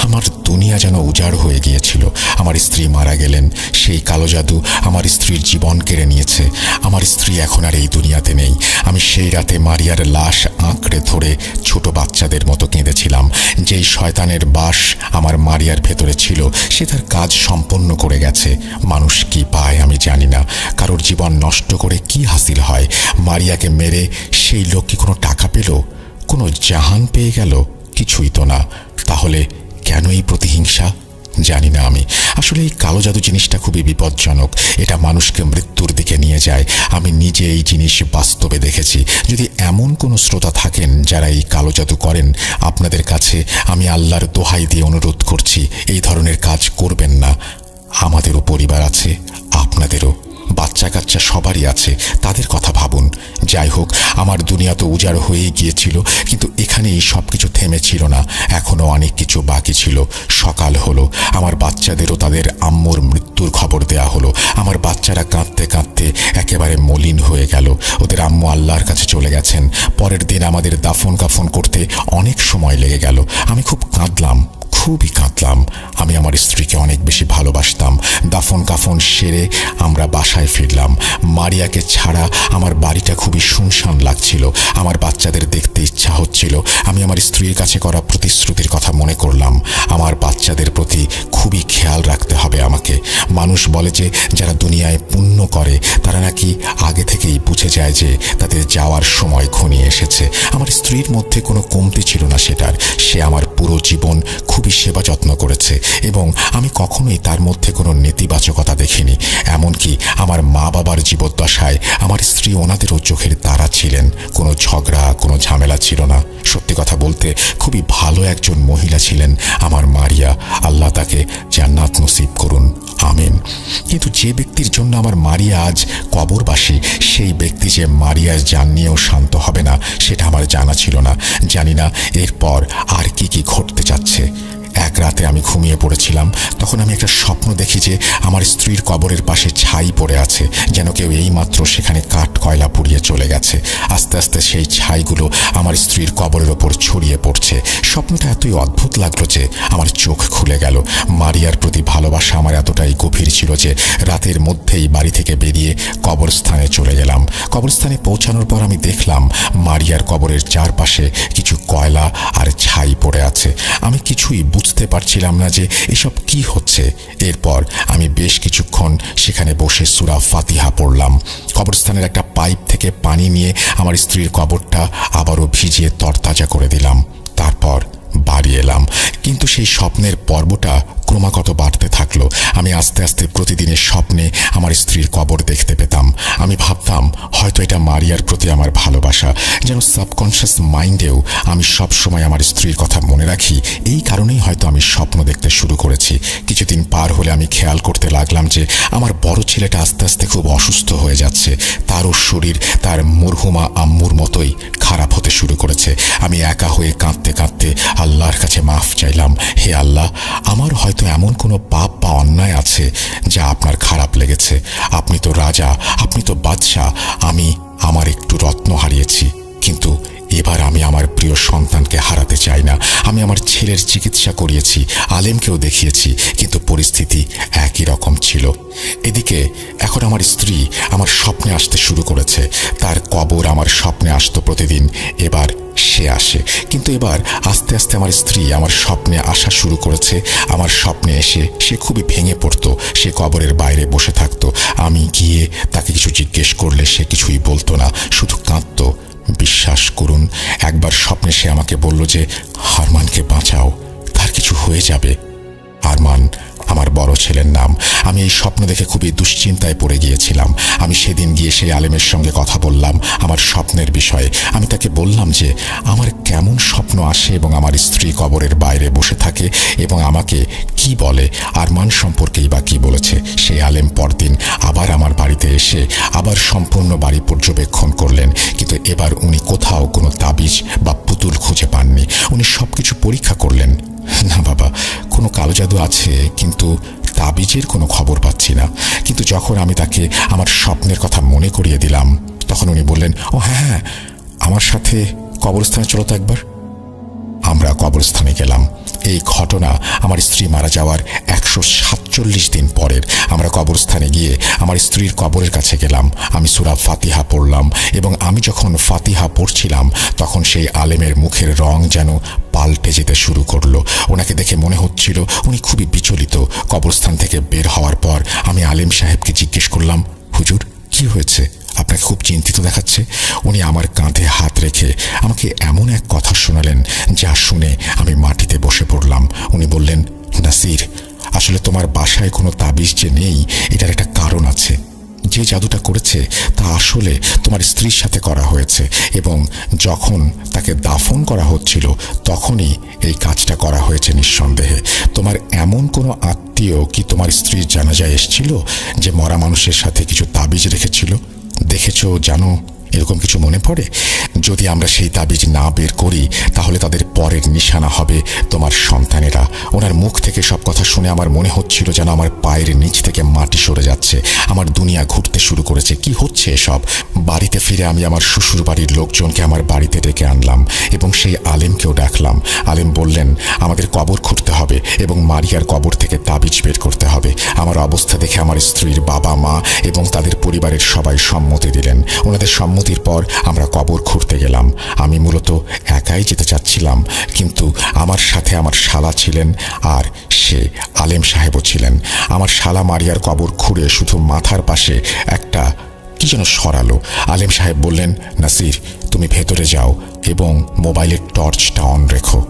আমার দুনিয়া যেন উজাড় হয়ে গিয়েছিল। আমার স্ত্রী মারা গেলেন। সেই কালো জাদু আমার স্ত্রীর জীবন কেড়ে নিয়েছে। আমার স্ত্রী এখন আর এই দুনিয়াতে নেই। আমি সেই রাতে মারিয়ার লাশ আঁকড়ে ধরে ছোট বাচ্চাদের মতো কেঁদেছিলাম। যেই শয়তানের বাস আমার মারিয়ার ভেতরে ছিল, সে তার কাজ সম্পন্ন করে গেছে। মানুষ কি পায় আমি জানি না। কারোর জীবন নষ্ট করে কি হাসিল হয়? মারিয়াকে মেরে সেই লোক কি কোনো টাকা পেল? কোনো জাহান পেয়ে গেল? কিছুই তো না। তাহলে কেন এই প্রতিহিংসা? জানি না আমি। আসলে এই কালো জাদু জিনিসটা খুবই বিপজ্জনক। এটা মানুষকে মৃত্যুর দিকে নিয়ে যায়। আমি নিজে এই জিনিস বাস্তবে দেখেছি। যদি এমন কোনো শ্রোতা থাকেন যারা এই কালো জাদু করেন, আপনাদের কাছে আমি আল্লাহর দোহাই দিয়ে অনুরোধ করছি, এই ধরনের কাজ করবেন না। আমাদেরও পরিবার আছে, আপনাদেরও বাচ্চা কাচ্চা সবারই আছে, তাদের কথা ভাবুন। যাই হোক, আমার দুনিয়া তো উজাড় হয়েই গিয়েছিল, কিন্তু এখানেই সব কিছু থেমেছিল না। এখনও অনেক কিছু বাকি ছিল। সকাল হলো, আমার বাচ্চাদেরও তাদের আম্মুর মৃত্যুর খবর দেয়া হলো। আমার বাচ্চারা কাঁদতে কাঁদতে একেবারে মলিন বিলীন হয়ে গেল। ওদের আম্মু আল্লাহর কাছে চলে গেছেন। পরের দিন আমাদের দাফন কাফন করতে অনেক সময় লেগে গেল। আমি খুব কাঁদলাম, খুবই কাঁদলাম। আমি আমার স্ত্রীকে অনেক বেশি ভালোবাসতাম। দাফন কাফন সেরে আমরা বাসায় ফিরলাম। মারিয়াকে ছাড়া আমার বাড়িটা খুবই শুনশান লাগছিল। আমার বাচ্চাদের দেখতে ইচ্ছা হচ্ছিল। আমি আমার স্ত্রীর কাছে করা প্রতিশ্রুতির কথা মনে করলাম। আমার বাচ্চাদের প্রতি খুবই খেয়াল রাখতে হবে আমাকে। মানুষ বলে যে যারা দুনিয়ায় পুণ্য করে তারা নাকি আগে থেকেই বুঝে যায় যে তাদের যাওয়ার সময় ঘনিয়ে এসেছে। আমার স্ত্রীর মধ্যে কোনো কমতি ছিল না সেটার। সে আমার পুরো জীবন খুবই সেবা যত্ন করেছে এবং আমি কখনোই তার মধ্যে কোনো নেতিবাচকতা দেখিনি। এমনকি আমার মা বাবার জীবদ্দশায় আমার স্ত্রী ওনাদেরও চোখের তারা ছিলেন। কোনো ঝগড়া, কোনো ঝামেলা ছিল না। সত্যি কথা বলতে খুবই ভালো একজন মহিলা ছিলেন আমার মারিয়া। আল্লাহ তাকে জান্নাত নসিব করুন, আমিন। কিন্তু যে ব্যক্তির জন্য আমার মারিয়া আজ কবরবাসী, সেই ব্যক্তি যে মারিয়ার জান নিয়েও শান্ত হবে না সেটা আমার জানা ছিল না। জানি না এরপর আর কি কি ঘটতে যাচ্ছে। এক রাতে আমি ঘুমিয়ে পড়েছিলাম। তখন আমি একটা স্বপ্ন দেখি যে আমার স্ত্রীর কবরের পাশে ছাই পড়ে আছে, যেন কেউ এইমাত্র সেখানে কাঠ কয়লা পুড়িয়ে চলে গেছে। আস্তে আস্তে সেই ছাইগুলো আমার স্ত্রীর কবরের ওপর ছড়িয়ে পড়ছে। স্বপ্নটা এতই অদ্ভুত লাগলো যে আমার চোখ খুলে গেল। মারিয়ার প্রতি ভালোবাসা আমার এতটাই গভীর ছিল যে রাতের মধ্যেই বাড়ি থেকে বেরিয়ে কবরস্থানে চলে গেলাম। কবরস্থানে পৌঁছানোর পর আমি দেখলাম মারিয়ার কবরের চারপাশে কিছু কয়লা আর ছাই পড়ে আছে। আমি কিছুই বুঝতে পারছিলাম না যে এসব কি হচ্ছে। এরপর আমি বেশ কিছুক্ষণ সেখানে বসে সূরা ফাতিহা পড়লাম। কবরস্থানের একটা পাইপ থেকে পানি নিয়ে আমার স্ত্রীর কবরটা আবারও ভিজিয়ে তরতাজা করে দিলাম। তারপর বাড়ি এলাম। কিন্তু সেই স্বপ্নের পর্বটা ক্রমাগত বাড়তে থাকলো। আমি আস্তে আস্তে প্রতিদিনের স্বপ্নে আমার স্ত্রীর কবর দেখতে পেতাম। আমি ভাবতাম হয়তো এটা মারিয়ার প্রতি আমার ভালোবাসা। যেন সাবকনশিয়াস মাইন্ডেও আমি সব সময় আমার স্ত্রীর কথা মনে রাখি। এই কারণেই হয়তো আমি স্বপ্ন দেখতে শুরু করেছি। কিছুদিন পার হলে আমি খেয়াল করতে লাগলাম যে আমার বড় ছেলেটা আস্তে আস্তে খুব অসুস্থ হয়ে যাচ্ছে। তারও শরীর তার মরহুমা আম্মুর মতোই খারাপ হতে শুরু করেছে। আমি একা হয়ে কাঁদতে কাঁদতে আল্লাহর কাছে মাফ চাইলাম। হে আল্লাহ, আমার হয়তো এমন কোনো পাপ বা অন্যায় আছে যা আপনার খারাপ লেগেছে। আপনি তো রাজা, আপনি তো বাদশাহ। আমি আমার একটু রত্ন হারিয়েছি, কিন্তু এবার আমি আমার প্রিয় সন্তানকে হারাতে চাই না। আমি আমার ছেলের চিকিৎসা করিয়েছি, আলেমকেও দেখিয়েছি, কিন্তু পরিস্থিতি একই রকম ছিল। এদিকে এখন আমার স্ত্রী আমার স্বপ্নে আসতে শুরু করেছে। তার কবর আমার স্বপ্নে আসতো প্রতিদিন। এবার সে আসে, কিন্তু এবার আস্তে আস্তে আমার স্ত্রী আমার স্বপ্নে আসা শুরু করেছে। আমার স্বপ্নে এসে সে খুবই ভেঙে পড়তো। সে কবরের বাইরে বসে থাকতো। আমি গিয়ে তাকে কিছু জিজ্ঞেস করলে সে কিছুই বলতো না, শুধু কাঁদতো। বিশ্বাস করুন, একবার স্বপ্নে সে আমাকে বলল যে আরমানকে বাঁচাও, তার কিছু হয়ে যাবে। আরমান আমার বড় ছেলের নাম। আমি এই স্বপ্ন দেখে খুবই দুশ্চিন্তায় পড়ে গিয়েছিলাম। আমি সেদিন গিয়ে সেই আলেমের সঙ্গে কথা বললাম আমার স্বপ্নের বিষয়ে। আমি তাকে বললাম যে আমার কেমন স্বপ্ন আসে এবং আমার স্ত্রী কবরের বাইরে বসে থাকে এবং আমাকে কি বলে, আরমান সম্পর্কেই বা কি বলেছে। সেই আলেম পরদিন আবার আমার বাড়িতে এসে আবার সম্পূর্ণ বাড়ি পর্যবেক্ষণ করলেন, কিন্তু এবার উনি কোথাও কোনো তাবিজ বা পুতুল খুঁজে পাননি। উনি সবকিছু পরীক্ষা করলেন। না বাবা, কোনো কালো জাদু আছে, কিন্তু তাবিজের কোনো খবর পাচ্ছি না। কিন্তু যখন আমি তাকে আমার স্বপ্নের কথা মনে করিয়ে দিলাম, তখন উনি বললেন, ও হ্যাঁ, আমার সাথে কবরস্থানে চলো তো একবার। আমরা কবরস্থানে গেলাম। এই ঘটনা আমার স্ত্রী মারা যাওয়ার 147 দিন পরের। আমরা কবরস্থানে গিয়ে আমার স্ত্রীর কবরের কাছে গেলাম। আমি সূরা ফাতিহা পড়লাম এবং আমি যখন ফাতিহা পড়ছিলাম তখন সেই আলেমের মুখের রং যেন পাল্টে যেতে শুরু করলো। ওনাকে দেখে মনে হচ্ছিল উনি খুবই বিচলিত। কবরস্থান থেকে বের হওয়ার পর আমি আলেম সাহেবকে জিজ্ঞেস করলাম, হুজুর কি হয়েছে? আপনাকে খুব চিন্তিত দেখাচ্ছে। উনি আমার কাঁধে হাত রেখে আমাকে এমন এক কথা শোনালেন যা শুনে আমি মাটিতে বসে পড়লাম। উনি বললেন, নাসির, আসলে তোমার বাসায় কোনো তাবিজ যে নেই এটার একটা কারণ আছে। যে জাদুটা করেছে তা আসলে তোমার স্ত্রীর সাথে করা হয়েছে এবং যখন তাকে দাফন করা হচ্ছিল তখনই এই কাজটা করা হয়েছে নিঃসন্দেহে। তোমার এমন কোনো আত্মীয় কি তোমার স্ত্রীর জানাজায় এসেছিল যে মরা মানুষের সাথে কিছু তাবিজ রেখেছিল? দেখেছো, জানো এরকম কিছু মনে পড়ে? যদি আমরা সেই তাবিজ না বের করি তাহলে তাদের পরের নিশানা হবে তোমার সন্তানেরা। ওনার মুখ থেকে সব কথা শুনে আমার মনে হচ্ছিল যেন আমার পায়ের নিচ থেকে মাটি সরে যাচ্ছে, আমার দুনিয়া ঘুরতে শুরু করেছে। কি হচ্ছে এসব? বাড়িতে ফিরে আমি আমার শ্বশুর বাড়ির লোকজনকে আমার বাড়িতে ডেকে আনলাম এবং সেই আলেমকেও ডাকলাম। আলেম বললেন আমাদের কবর খুঁড়তে হবে এবং মারিয়ার কবর থেকে তাবিজ বের করতে হবে। আমার অবস্থা দেখে আমার স্ত্রীর বাবা মা এবং তাদের পরিবারের সবাই সম্মতি দিলেন। ওনাদের সম্মতির পর আমরা কবর খুঁড়তে গেলাম। আমি মূলত একাই যেতে চাচ্ছিলাম, কিন্তু আমার সাথে আমার শালা ছিলেন আর সে আলেম সাহেবও ছিলেন। আমার শালা মারিয়ার কবর খুঁড়ে শুধু মাথার পাশে একটা কি যেন সরালো। আলেম সাহেব বললেন, নাসির তুমি ভেতরে যাও এবং মোবাইলের টর্চটা অন রেখো।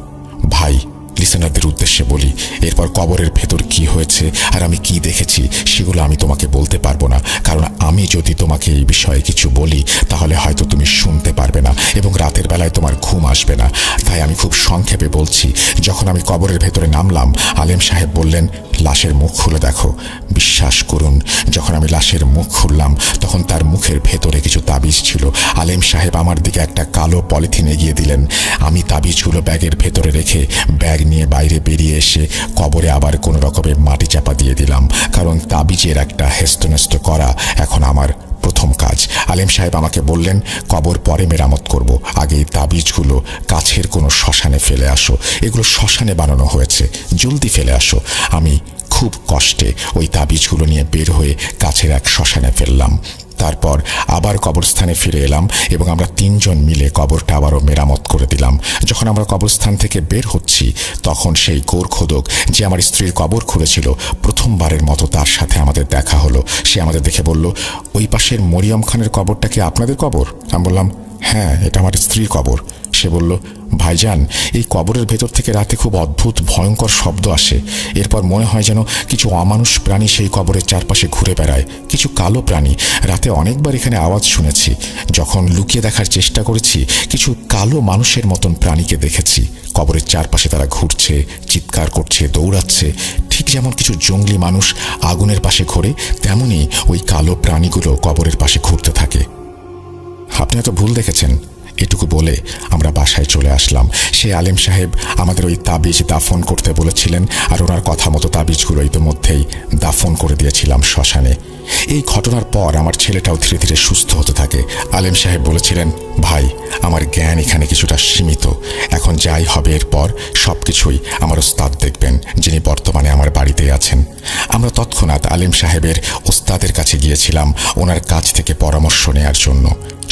ভাই, লিসেনারদের উদ্দেশ্যে বলি, এরপর কবরের ভেতর কি হয়েছে আর আমি কি দেখেছি সেগুলো আমি তোমাকে বলতে পারবো না, কারণ আমি যদি তোমাকে এই বিষয়ে কিছু বলি তাহলে হয়তো তুমি শুনতে পারবে না এবং রাতের বেলায় তোমার ঘুম আসবে না। তাই আমি খুব সংক্ষেপে বলছি। যখন আমি কবরের ভেতরে নামলাম, আলেম সাহেব বললেন, লাশের মুখ খুলে দেখো। বিশ্বাস করুন, যখন আমি লাশের মুখ খুললাম তখন তার মুখের ভেতরে কিছু তাবিজ ছিল। আলেম সাহেব আমার দিকে একটা কালো পলিথিন এগিয়ে দিলেন। আমি তাবিজগুলো ব্যাগের ভেতরে রেখে ব্যাগ নিয়ে বাইরে বেরিয়ে এসে কবরে আবার কোনো রকমের মাটি চাপা দিয়ে দিলাম, কারণ তাবিজের একটা হেস্তনেস্ত করা এখন আমার প্রথম কাজ। আলেম সাহেব আমাকে বললেন, কবর পরে মেরামত করব, আগে এই তাবিজগুলো কাছের কোনো শ্মশানে ফেলে আসো। এগুলো শ্মশানে বানানো হয়েছে, জলদি ফেলে আসো। আমি খুব কষ্টে ওই তাবিজগুলো নিয়ে বের হয়ে কাছের এক শ্মশানে ফেললাম। তারপর আবার কবরস্থানে ফিরে এলাম এবং আমরা তিনজন মিলে কবরটা আবারও মেরামত করে দিলাম। যখন আমরা কবরস্থান থেকে বের হচ্ছি তখন সেই গোরখোদক যে আমার স্ত্রীর কবর খুঁড়েছিল, প্রথমবারের মতো তার সাথে আমাদের দেখা হলো। সে আমাদের দেখে বলল, ওই পাশের মরিয়ম খানের কবরটা কি আপনাদের কবর? আমি বললাম, হ্যাঁ, এটা আমার স্ত্রীর কবর। সে বলল, ভাইজান, এই কবরের ভেতর থেকে রাতে খুব অদ্ভুত ভয়ঙ্কর শব্দ আসে। এরপর মনে হয় যেন কিছু অমানুষ প্রাণী সেই কবরের চারপাশে ঘুরে বেড়ায়, কিছু কালো প্রাণী। রাতে অনেকবার এখানে আওয়াজ শুনেছি। যখন লুকিয়ে দেখার চেষ্টা করেছি, কিছু কালো মানুষের মতন প্রাণীকে দেখেছি। কবরের চারপাশে তারা ঘুরছে, চিৎকার করছে, দৌড়াচ্ছে। ঠিক যেমন কিছু জঙ্গলি মানুষ আগুনের পাশে ঘোরে, তেমনি ওই কালো প্রাণীগুলো কবরের পাশে ঘুরতে থাকে। আপনি হয়তো ভুল দেখেছেন। এটুকু বলে আমরা বাসায় চলে আসলাম। সে আলেম সাহেব আমাদের ওই তাবিজ দাফন করতে বলেছিলেন আর ওনার কথা মতো তাবিজগুলো ইতিমধ্যেই দাফন করে দিয়েছিলাম শ্মশানে। এই ঘটনার পর আমার ছেলেটাও ধীরে ধীরে সুস্থ হতে থাকে। আলেম সাহেব বলেছিলেন, ভাই, আমার জ্ঞান এখানে কিছুটা সীমিত। এখন যাই হবে এরপর সব কিছুই আমার ওস্তাদ দেখবেন, যিনি বর্তমানে আমার বাড়িতেই আছেন। আমরা তৎক্ষণাৎ আলেম সাহেবের ওস্তাদের কাছে গিয়েছিলাম ওনার কাছ থেকে পরামর্শ নেয়ার জন্য।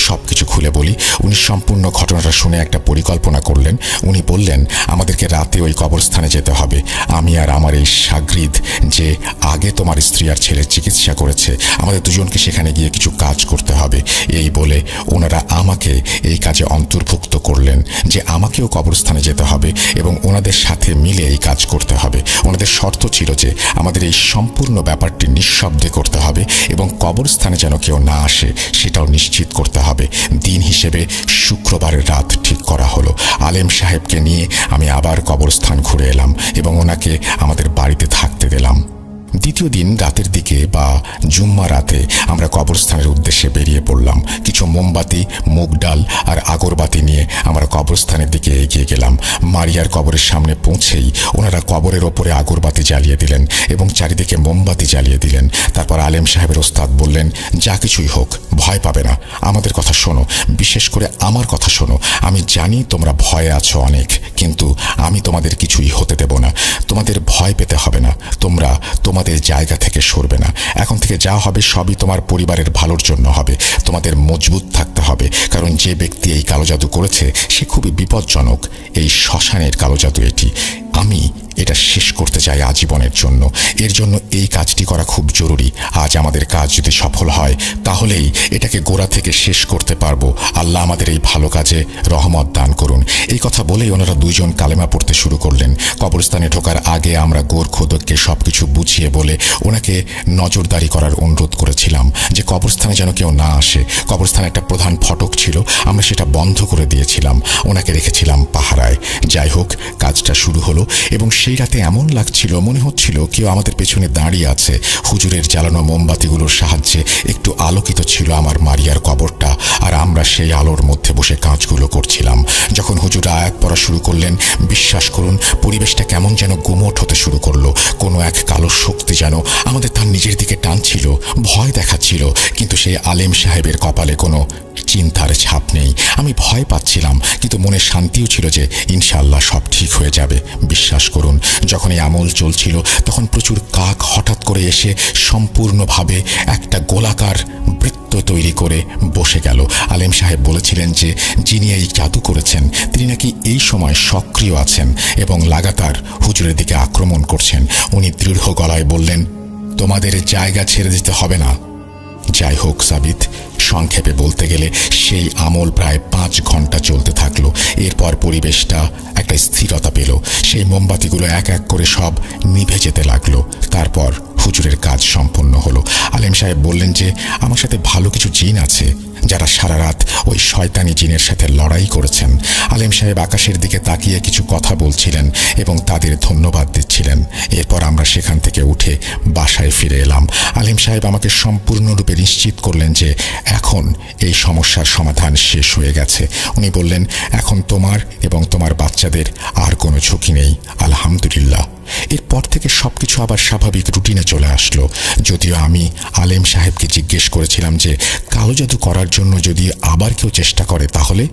সব কিছু খুলে বলি, উনি সম্পূর্ণ ঘটনাটা শুনে একটা পরিকল্পনা করলেন। উনি বললেন, আমাদেরকে রাতে ওই কবরস্থানে যেতে হবে। আমি আর আমার এই শাগরিদ, যে আগে তোমার স্ত্রী আর ছেলের চিকিৎসা করেছে, আমাদের দুজনকে সেখানে গিয়ে কিছু কাজ করতে হবে। এই বলে ওনারা আমাকে এই কাজে অন্তর্ভুক্ত করলেন যে আমাকেও কবরস্থানে যেতে হবে এবং ওনাদের সাথে মিলে এই কাজ করতে হবে। ওনাদের শর্ত ছিল যে আমাদের এই সম্পূর্ণ ব্যাপারটি নিঃশব্দে করতে হবে এবং কবরস্থানে যেন কেউ না আসে সেটাও নিশ্চিত করতে হবে। দিন হিসেবে শুক্রবারের রাত ঠিক করা হলো। আলেম সাহেবকে নিয়ে আমি আবার কবরস্থান ঘুরে এলাম এবং ওনাকে আমাদের বাড়িতে থাকতে দিলাম। দ্বিতীয় দিন রাতের দিকে বা জুম্মা রাতে আমরা কবরস্থানের উদ্দেশ্যে বেরিয়ে পড়লাম। কিছু মোমবাতি, মুগ ডাল আর আগরবাতি নিয়ে আমরা কবরস্থানের দিকে এগিয়ে গেলাম। মারিয়ার কবরের সামনে পৌঁছেই ওনারা কবরের ওপরে আগরবাতি জ্বালিয়ে দিলেন এবং চারিদিকে মোমবাতি জ্বালিয়ে দিলেন। তারপর আলেম সাহেবের ওস্তাদ বললেন, যা কিছুই হোক, ভয় পাবে না, আমাদের কথা শোনো, বিশেষ করে আমার কথা শোনো। আমি জানি তোমরা ভয়ে আছো অনেক, কিন্তু আমি তোমাদের কিছুই হতে দেব না। তোমাদের ভয় পেতে হবে না, তোমরা তোমাদের জায়গা থেকে সরবে না। এখন থেকে যা হবে সবই তোমার পরিবারের ভালোর জন্য হবে। তোমাদের মজবুত থাকতে হবে, কারণ যে ব্যক্তি এই কালো জাদু করেছে সে খুবই বিপজ্জনক। এই শ্মশানের কালো জাদু এটি। আমি এটা শেষ করতে চাই আজীবনের জন্য। এর জন্য এই কাজটি করা খুব জরুরি। আজ আমাদের কাজ যদি সফল হয় তাহলেই এটাকে গোড়া থেকে শেষ করতে পারবো। আল্লাহ আমাদের এই ভালো কাজে রহমত দান করুন। এই কথা বলেই ওনারা দুইজন কালেমা পড়তে শুরু করলেন। কবরস্থানে ঢোকার আগে আমরা গোরখোদককে সবকিছু বুঝিয়ে বলে ওনাকে নজরদারি করার অনুরোধ করেছিলাম যে কবরস্থানে যেন কেউ না আসে। কবরস্থানে একটা প্রধান ফটক ছিল, আমরা সেটা বন্ধ করে দিয়েছিলাম, ওনাকে রেখেছিলাম পাহারায়। যাই হোক, কাজটা শুরু হলো এবং সেই রাতে এমন লাগছিল, মনে হচ্ছিল কেউ আমাদের পেছনে দাঁড়িয়ে আছে। হুজুরের জ্বালানো মোমবাতিগুলোর সাহায্যে একটু আলোকিত ছিল আমার মারিয়ার কবরটা, আর আমরা সেই আলোর মধ্যে বসে কাজগুলো করছিলাম। যখন হুজুর আয়াত পড়া শুরু করলেন, বিশ্বাস করুন পরিবেশটা কেমন যেন গুমোট হতে শুরু করলো। কোনো এক কালো শক্তি যেন আমাদের তার নিজের দিকে টানছিল, ভয় দেখাচ্ছিল, কিন্তু সেই আলেম সাহেবের কপালে কোনো চিন্তার ছাপ নেই। আমি ভয় পাচ্ছিলাম, কিন্তু মনে শান্তিও ছিল যে ইনশাআল্লাহ সব ঠিক হয়ে যাবে। বিশ্বাস করুন, যখন এই আমল চলছিল তখন প্রচুর কাক হঠাৎ করে এসে সম্পূর্ণভাবে একটা গোলাকার বৃত্ত তৈরি করে বসে গেল। আলেম সাহেব বলেছিলেন যে যিনি এই জাদু করেছেন তিনি নাকি এই সময় সক্রিয় আছেন এবং লাগাতার হুজুরের দিকে আক্রমণ করছেন। উনি দৃঢ় গলায় বললেন, তোমাদের জায়গা ছেড়ে দিতে হবে না। যাই হোক সাবিত, সংক্ষেপে বলতে গেলে সেই আমল প্রায় 5 ঘন্টা চলতে থাকলো। এরপর পরিবেশটা একটা স্থিরতা পেল। সেই মোমবাতিগুলো এক এক করে সব নিভে যেতে লাগলো। তারপর হুজুরের কাজ সম্পন্ন হলো। আলেম সাহেব বললেন যে আমার সাথে ভালো কিছু জিন আছে যারা সারা রাত ওই শয়তানি জিনের সাথে লড়াই করেছেন। আলেম সাহেব আকাশের দিকে তাকিয়ে কিছু কথা বলছিলেন এবং তাদের ধন্যবাদ দিচ্ছিলেন। এরপর আমরা সেখান থেকে উঠে বাসায় ফিরে এলাম। আলেম সাহেব আমাকে সম্পূর্ণরূপে নিশ্চিত করলেন যে এখন এই সমস্যার সমাধান শেষ হয়ে গেছে। উনি বললেন, এখন তোমার এবং তোমার বাচ্চাদের আর কোনো ঝুঁকি নেই, আলহামদুলিল্লাহ। এরপর থেকে সবকিছু আবার স্বাভাবিক রুটিনে চলে আসলো। যদিও আমি আলেম সাহেবকে জিজ্ঞেস করেছিলাম যে কালো জাদু করার জন্য যদি আবার কেউ চেষ্টা করে তাহলে?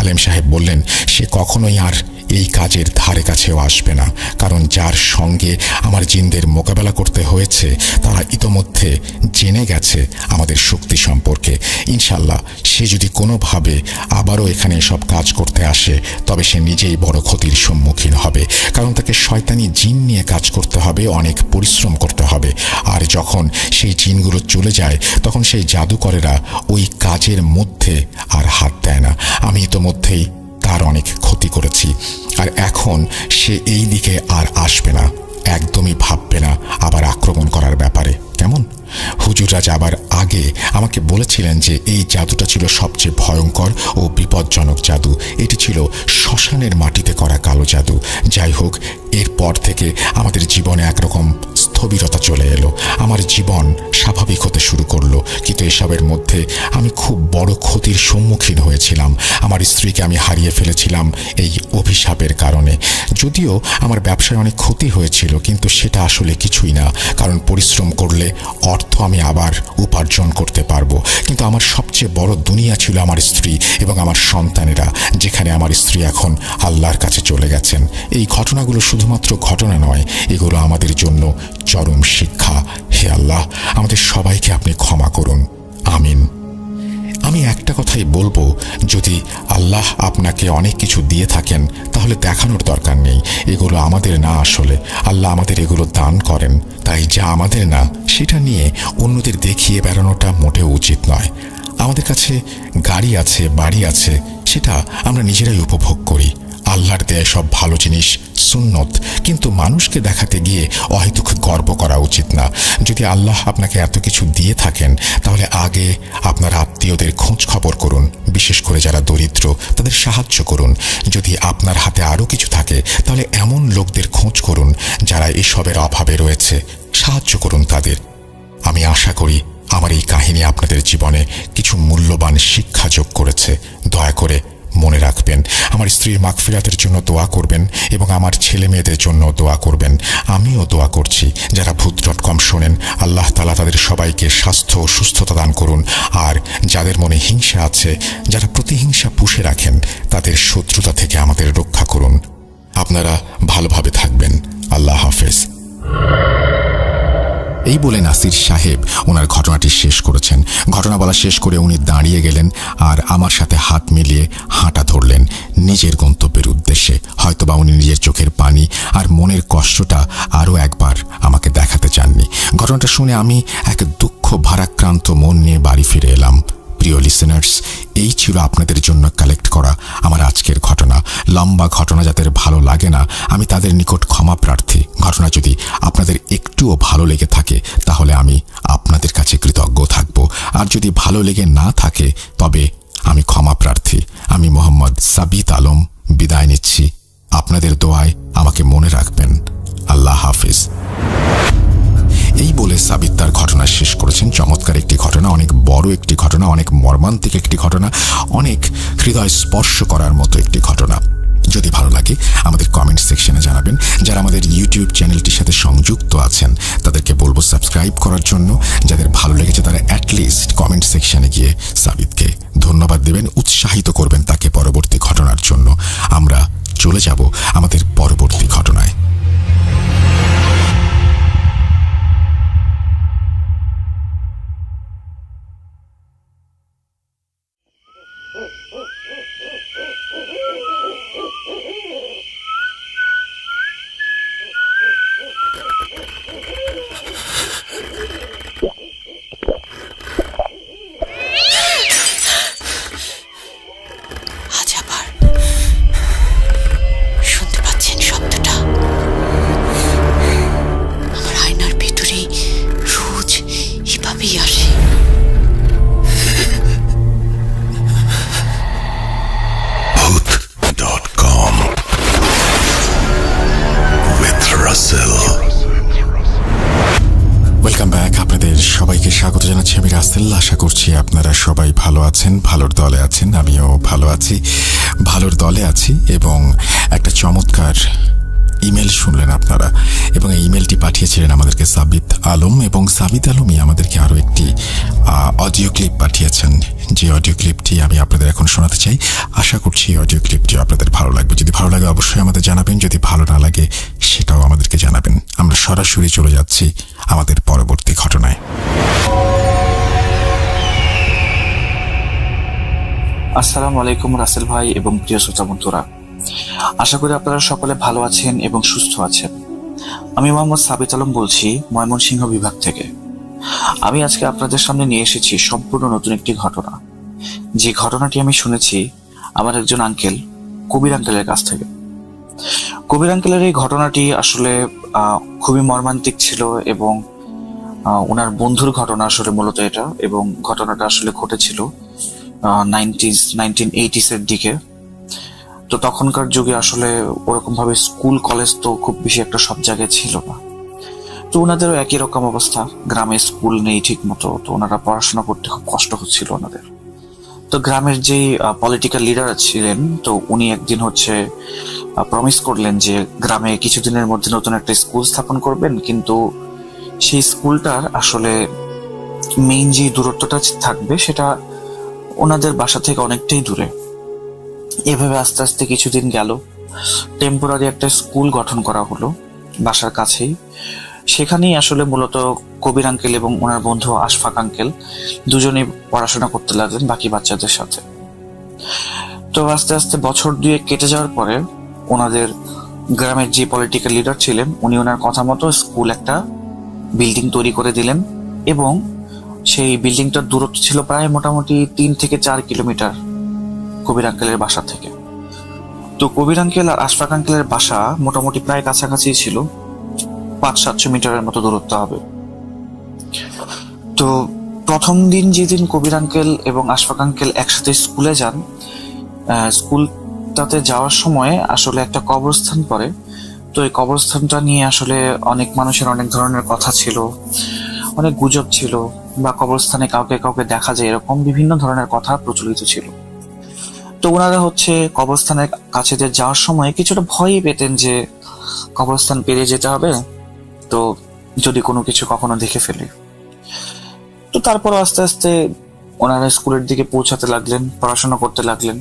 আলেম সাহেব বললেন, সে কখনোই আর এই কাজের ধারে কাছেও আসবে না, কারণ যার সঙ্গে আমার জিনদের মোকাবেলা করতে হয়েছে তারা ইতোমধ্যে জেনে গেছে আমাদের শক্তি সম্পর্কে। ইনশাল্লাহ সে যদি কোনোভাবে আবারও এখানে সব কাজ করতে আসে তবে সে নিজেই বড় ক্ষতির সম্মুখীন হবে, কারণ তাকে শয়তানি জিন নিয়ে কাজ করতে হবে, অনেক পরিশ্রম করতে হবে। আর যখন সেই জিনগুলো চলে যায় তখন সেই জাদুকরেরা ওই কাজের মধ্যে আর হাত দেয় না। আমি ইতোমধ্যেই তার অনেক ক্ষতি করেছি, আর এখন সে এই দিকে আর আসবে না, একদমই ভাববে না আবার আক্রমণ করার ব্যাপারে। কেমন? হুজুররা যাবার আগে আমাকে বলেছিলেন যে এই জাদুটা ছিল সবচেয়ে ভয়ঙ্কর ও বিপজ্জনক জাদু। এটি ছিল শ্মশানের মাটিতে করা কালো জাদু। যাই হোক, এরপর থেকে আমাদের জীবনে একরকম স্থবিরতা চলে এলো। আমার জীবন স্বাভাবিক হতে শুরু করলো, কিন্তু এসবের মধ্যে আমি খুব বড় ক্ষতির সম্মুখীন হয়েছিলাম। আমার স্ত্রীকে আমি হারিয়ে ফেলেছিলাম এই অভিশাপের কারণে। যদিও আমার ব্যবসায় অনেক ক্ষতি হয়েছিল, কিন্তু সেটা আসলে কিছুই না, কারণ পরিশ্রম করলে অর্থ আমি আবার উপার্জন করতে পারবো। কিন্তু আমার সবচেয়ে বড় দুনিয়া ছিল আমার স্ত্রী এবং আমার সন্তানেরা, যেখানে আমার স্ত্রী এখন আল্লাহর কাছে চলে গেছেন। এই ঘটনাগুলো শুধুমাত্র ঘটনা নয়, এগুলো আমাদের জন্য চরম শিক্ষা। হে আল্লাহ, আমাদের সবাইকে আপনি ক্ষমা করুন, আমিন। আমি একটা কথাই বলবো, যদি আল্লাহ আপনাকে অনেক কিছু দিয়ে থাকেন তাহলে দেখানোর দরকার নেই। এগুলো আমাদের না, আসলে আল্লাহ আমাদের এগুলো দান করেন। তাই যা আমাদের না সেটা নিয়ে অন্যদের দেখিয়ে বেড়ানোটা মোটেও উচিত নয়। আমাদের কাছে গাড়ি আছে, বাড়ি আছে, সেটা আমরা নিজেরাই উপভোগ করি। আল্লাহর দেয়া সব ভালো জিনিস সুন্নত, কিন্তু মানুষকে দেখাতে গিয়ে অহেতুক গর্ব করা উচিত না। যদি আল্লাহ আপনাকে এত কিছু দিয়ে থাকেন তাহলে আগে আপনার আত্মীয়দের খোঁজ খবর করুন, বিশেষ করে যারা দরিদ্র তাদের সাহায্য করুন। যদি আপনার হাতে আরও কিছু থাকে তাহলে এমন লোকদের খোঁজ করুন যারা এসবের অভাবে রয়েছে, সাহায্য করুন তাদের। আমি আশা করি আমার এই কাহিনী আপনাদের জীবনে কিছু মূল্যবান শিক্ষা যোগ করেছে। দয়া করে মনে রাখবেন, আমার স্ত্রীর মাগফিরাতের জন্য দোয়া করবেন এবং আমার ছেলে মেয়েদের জন্য দোয়া করবেন। আমিও দোয়া করছি। যারা ভূত.com শোনেন, আল্লাহ তাআলা তাদের সবাইকে স্বাস্থ্য ও সুস্থতা দান করুন। আর যাদের মনে হিংসা আছে, যারা প্রতিহিংসা পুষে রাখেন, তাদের শত্রুতা থেকে আমাদের রক্ষা করুন। আপনারা ভালোভাবে থাকবেন। আল্লাহ হাফেজ। এই বলে নাসির সাহেব ওনার ঘটনাটি শেষ করেছেন। ঘটনা বলা শেষ করে উনি দাঁড়িয়ে গেলেন আর আমার সাথে হাত মিলিয়ে হাঁটা ধরলেন নিজের গন্তব্যের উদ্দেশ্যে। হয়তোবা উনি নিজের চোখের পানি আর মনের কষ্টটা আরও একবার আমাকে দেখাতে চাননি। ঘটনাটা শুনে আমি এক দুঃখ ভারাক্রান্ত মন নিয়ে বাড়ি ফিরে এলাম। প্রিয় লিসেনার্স, এই ছিল আপনাদের জন্য কালেক্ট করা আমার আজকের ঘটনা। লম্বা ঘটনা যাদের ভালো লাগে না, আমি তাদের নিকট ক্ষমা প্রার্থী। ঘটনা যদি আপনাদের একটুও ভালো লেগে থাকে তাহলে আমি আপনাদের কাছে কৃতজ্ঞ থাকব, আর যদি ভালো লেগে না থাকে তবে আমি ক্ষমা প্রার্থী। আমি মোহাম্মদ সাবিত আলম বিদায় নিচ্ছি। আপনাদের দোয়ায় আমাকে মনে রাখবেন। আল্লাহ হাফিজ। এই বলে সাবিত তার ঘটনা শেষ করেছেন। চমৎকার একটি ঘটনা, অনেক বড় একটি ঘটনা, অনেক মর্মান্তিক একটি ঘটনা, অনেক হৃদয় স্পর্শ করার মতো একটি ঘটনা। যদি ভালো লাগে আমাদের কমেন্ট সেকশনে জানাবেন। যারা আমাদের ইউটিউব চ্যানেলটির সাথে সংযুক্ত আছেন তাদেরকে বলবো সাবস্ক্রাইব করার জন্য। যাদের ভালো লেগেছে তারা অ্যাটলিস্ট কমেন্ট সেকশনে গিয়ে সাবিতকে ধন্যবাদ দেবেন, উৎসাহিত করবেন তাকে পরবর্তী ঘটনার জন্য। আমরা চলে যাব আমাদের পরবর্তী ঘটনায়। আজ আবার শুনতে পাচ্ছেন শব্দটা? আমার আয়নার ভেতরে রোজ এভাবেই আসে। Bhoot.com with Russell. Welcome back. আপনাদের সবাইকে স্বাগত জানাচ্ছি আমি রাসেল। আশা করছি আপনারা সবাই ভালো আছেন, ভালোর দলে আছেন। আমিও ভালো আছি, ভালোর দলে আছি। এবং একটা চমৎকার ইমেল শুনলেন আপনারা, এবং এই ইমেলটি পাঠিয়েছিলেন আমাদেরকে সাবিত আলম, এবং সাবিত আলমই আমাদেরকে আরও একটি অডিও ক্লিপ পাঠিয়েছেন, যে অডিও ক্লিপটি আমি আপনাদের এখন শোনাতে চাই। আশা করছি এই অডিও ক্লিপটি আপনাদের ভালো লাগবে। যদি ভালো লাগে অবশ্যই আমাদের জানাবেন, যদি ভালো না লাগে সেটাও আমাদেরকে জানাবেন। আমরা সরাসরি চলে যাচ্ছি আমাদের পরবর্তী ঘটনায়। আসসালামু আলাইকুম রাসেল ভাই এবং প্রিয় শ্রোতা বন্ধুরা, আশা করি আপনারা সকলে ভালো আছেন এবং সুস্থ আছেন। আমি মোহাম্মদ সাবিত আলম বলছি ময়মনসিংহ বিভাগ থেকে। আমি আজকে আপনাদের সামনে নিয়ে এসেছি সম্পূর্ণ নতুন একটি ঘটনা, যে ঘটনাটি আমি শুনেছি আমার একজন আঙ্কেল, কবির আঙ্কেলের কাছ থেকে। কবির আঙ্কেলের এই ঘটনাটি আসলে খুবই মর্মান্তিক ছিল, এবং ওনার বন্ধুর ঘটনা আসলে মূলত এটা, এবং ঘটনাটা আসলে ঘটেছিল 1980s এর দিকে। তো তখনকার যুগে আসলে ওরকম ভাবে স্কুল কলেজ তো খুব বেশি একটা সব জায়গায় ছিল না। তো ওনাদেরও একই রকম অবস্থা, গ্রামে স্কুল নেই ঠিক মতো, তো ওনারা পড়াশোনা করতে খুব কষ্ট হচ্ছিল ওনাদের। তো গ্রামের যে পলিটিক্যাল লিডার ছিলেন, তো উনি একদিন প্রমিস করলেন যে গ্রামে কিছুদিনের মধ্যে নতুন একটা স্কুল স্থাপন করবেন, কিন্তু সেই স্কুলটার আসলে মেইন যে দূরত্বটা থাকবে সেটা ওনাদের বাসা থেকে অনেকটাই দূরে। এভাবে আস্তে আস্তে কিছুদিন গেল, টেম্পোরারি একটা স্কুল গঠন করা হলো বাসার কাছেই। সেখানেই আসলে মূলত কবির আঙ্কেল এবং ওনার বন্ধু আশফাক আঙ্কেল দুজনেই পড়াশোনা করতে লাগলেন বাকি বাচ্চাদের সাথে। তো আস্তে আস্তে বছর 2 কেটে যাওয়ার পরে ওনাদের গ্রামের যে পলিটিক্যাল লিডার ছিলেন, উনি ওনার কথা মতো স্কুল একটা বিল্ডিং তৈরি করে দিলেন, এবং সেই বিল্ডিংটার দূরত্ব ছিল প্রায় মোটামুটি 3 থেকে 4 কিলোমিটার কবির আঙ্কেলের বাসা থেকে। তো কবির আঙ্কেল আর আশফাক আঙ্কেলের বাসা মোটামুটি প্রায় কাছাকাছি ছিল, 500-700 মিটারের মতো দূরত্ব হবে। তো প্রথম দিন যেদিন কবির আঙ্কেল এবং আশফাক আঙ্কেল একসাথে স্কুলে যান, স্কুলটাতে যাওয়ার সময় আসলে একটা কবরস্থান পড়ে। তো এই কবরস্থানটা নিয়ে আসলে অনেক মানুষের অনেক ধরনের কথা ছিল, অনেক গুজব ছিল, বা কবরস্থানে কাউকে কাউকে দেখা যায়, এরকম বিভিন্ন ধরনের কথা প্রচলিত ছিল। তো ওনারা কবরস্থানের কাছে যাওয়ার সময় কিছুটা ভয়ই পেতেন যে কবরস্থান পেরিয়ে যেতে হবে, তো যদি কোনো কিছু কখনো দেখে ফেলে। তো তারপর আস্তে আস্তে ওনারা স্কুলের দিকে পৌঁছাতে লাগলেন, পড়াশোনা করতে লাগলেন।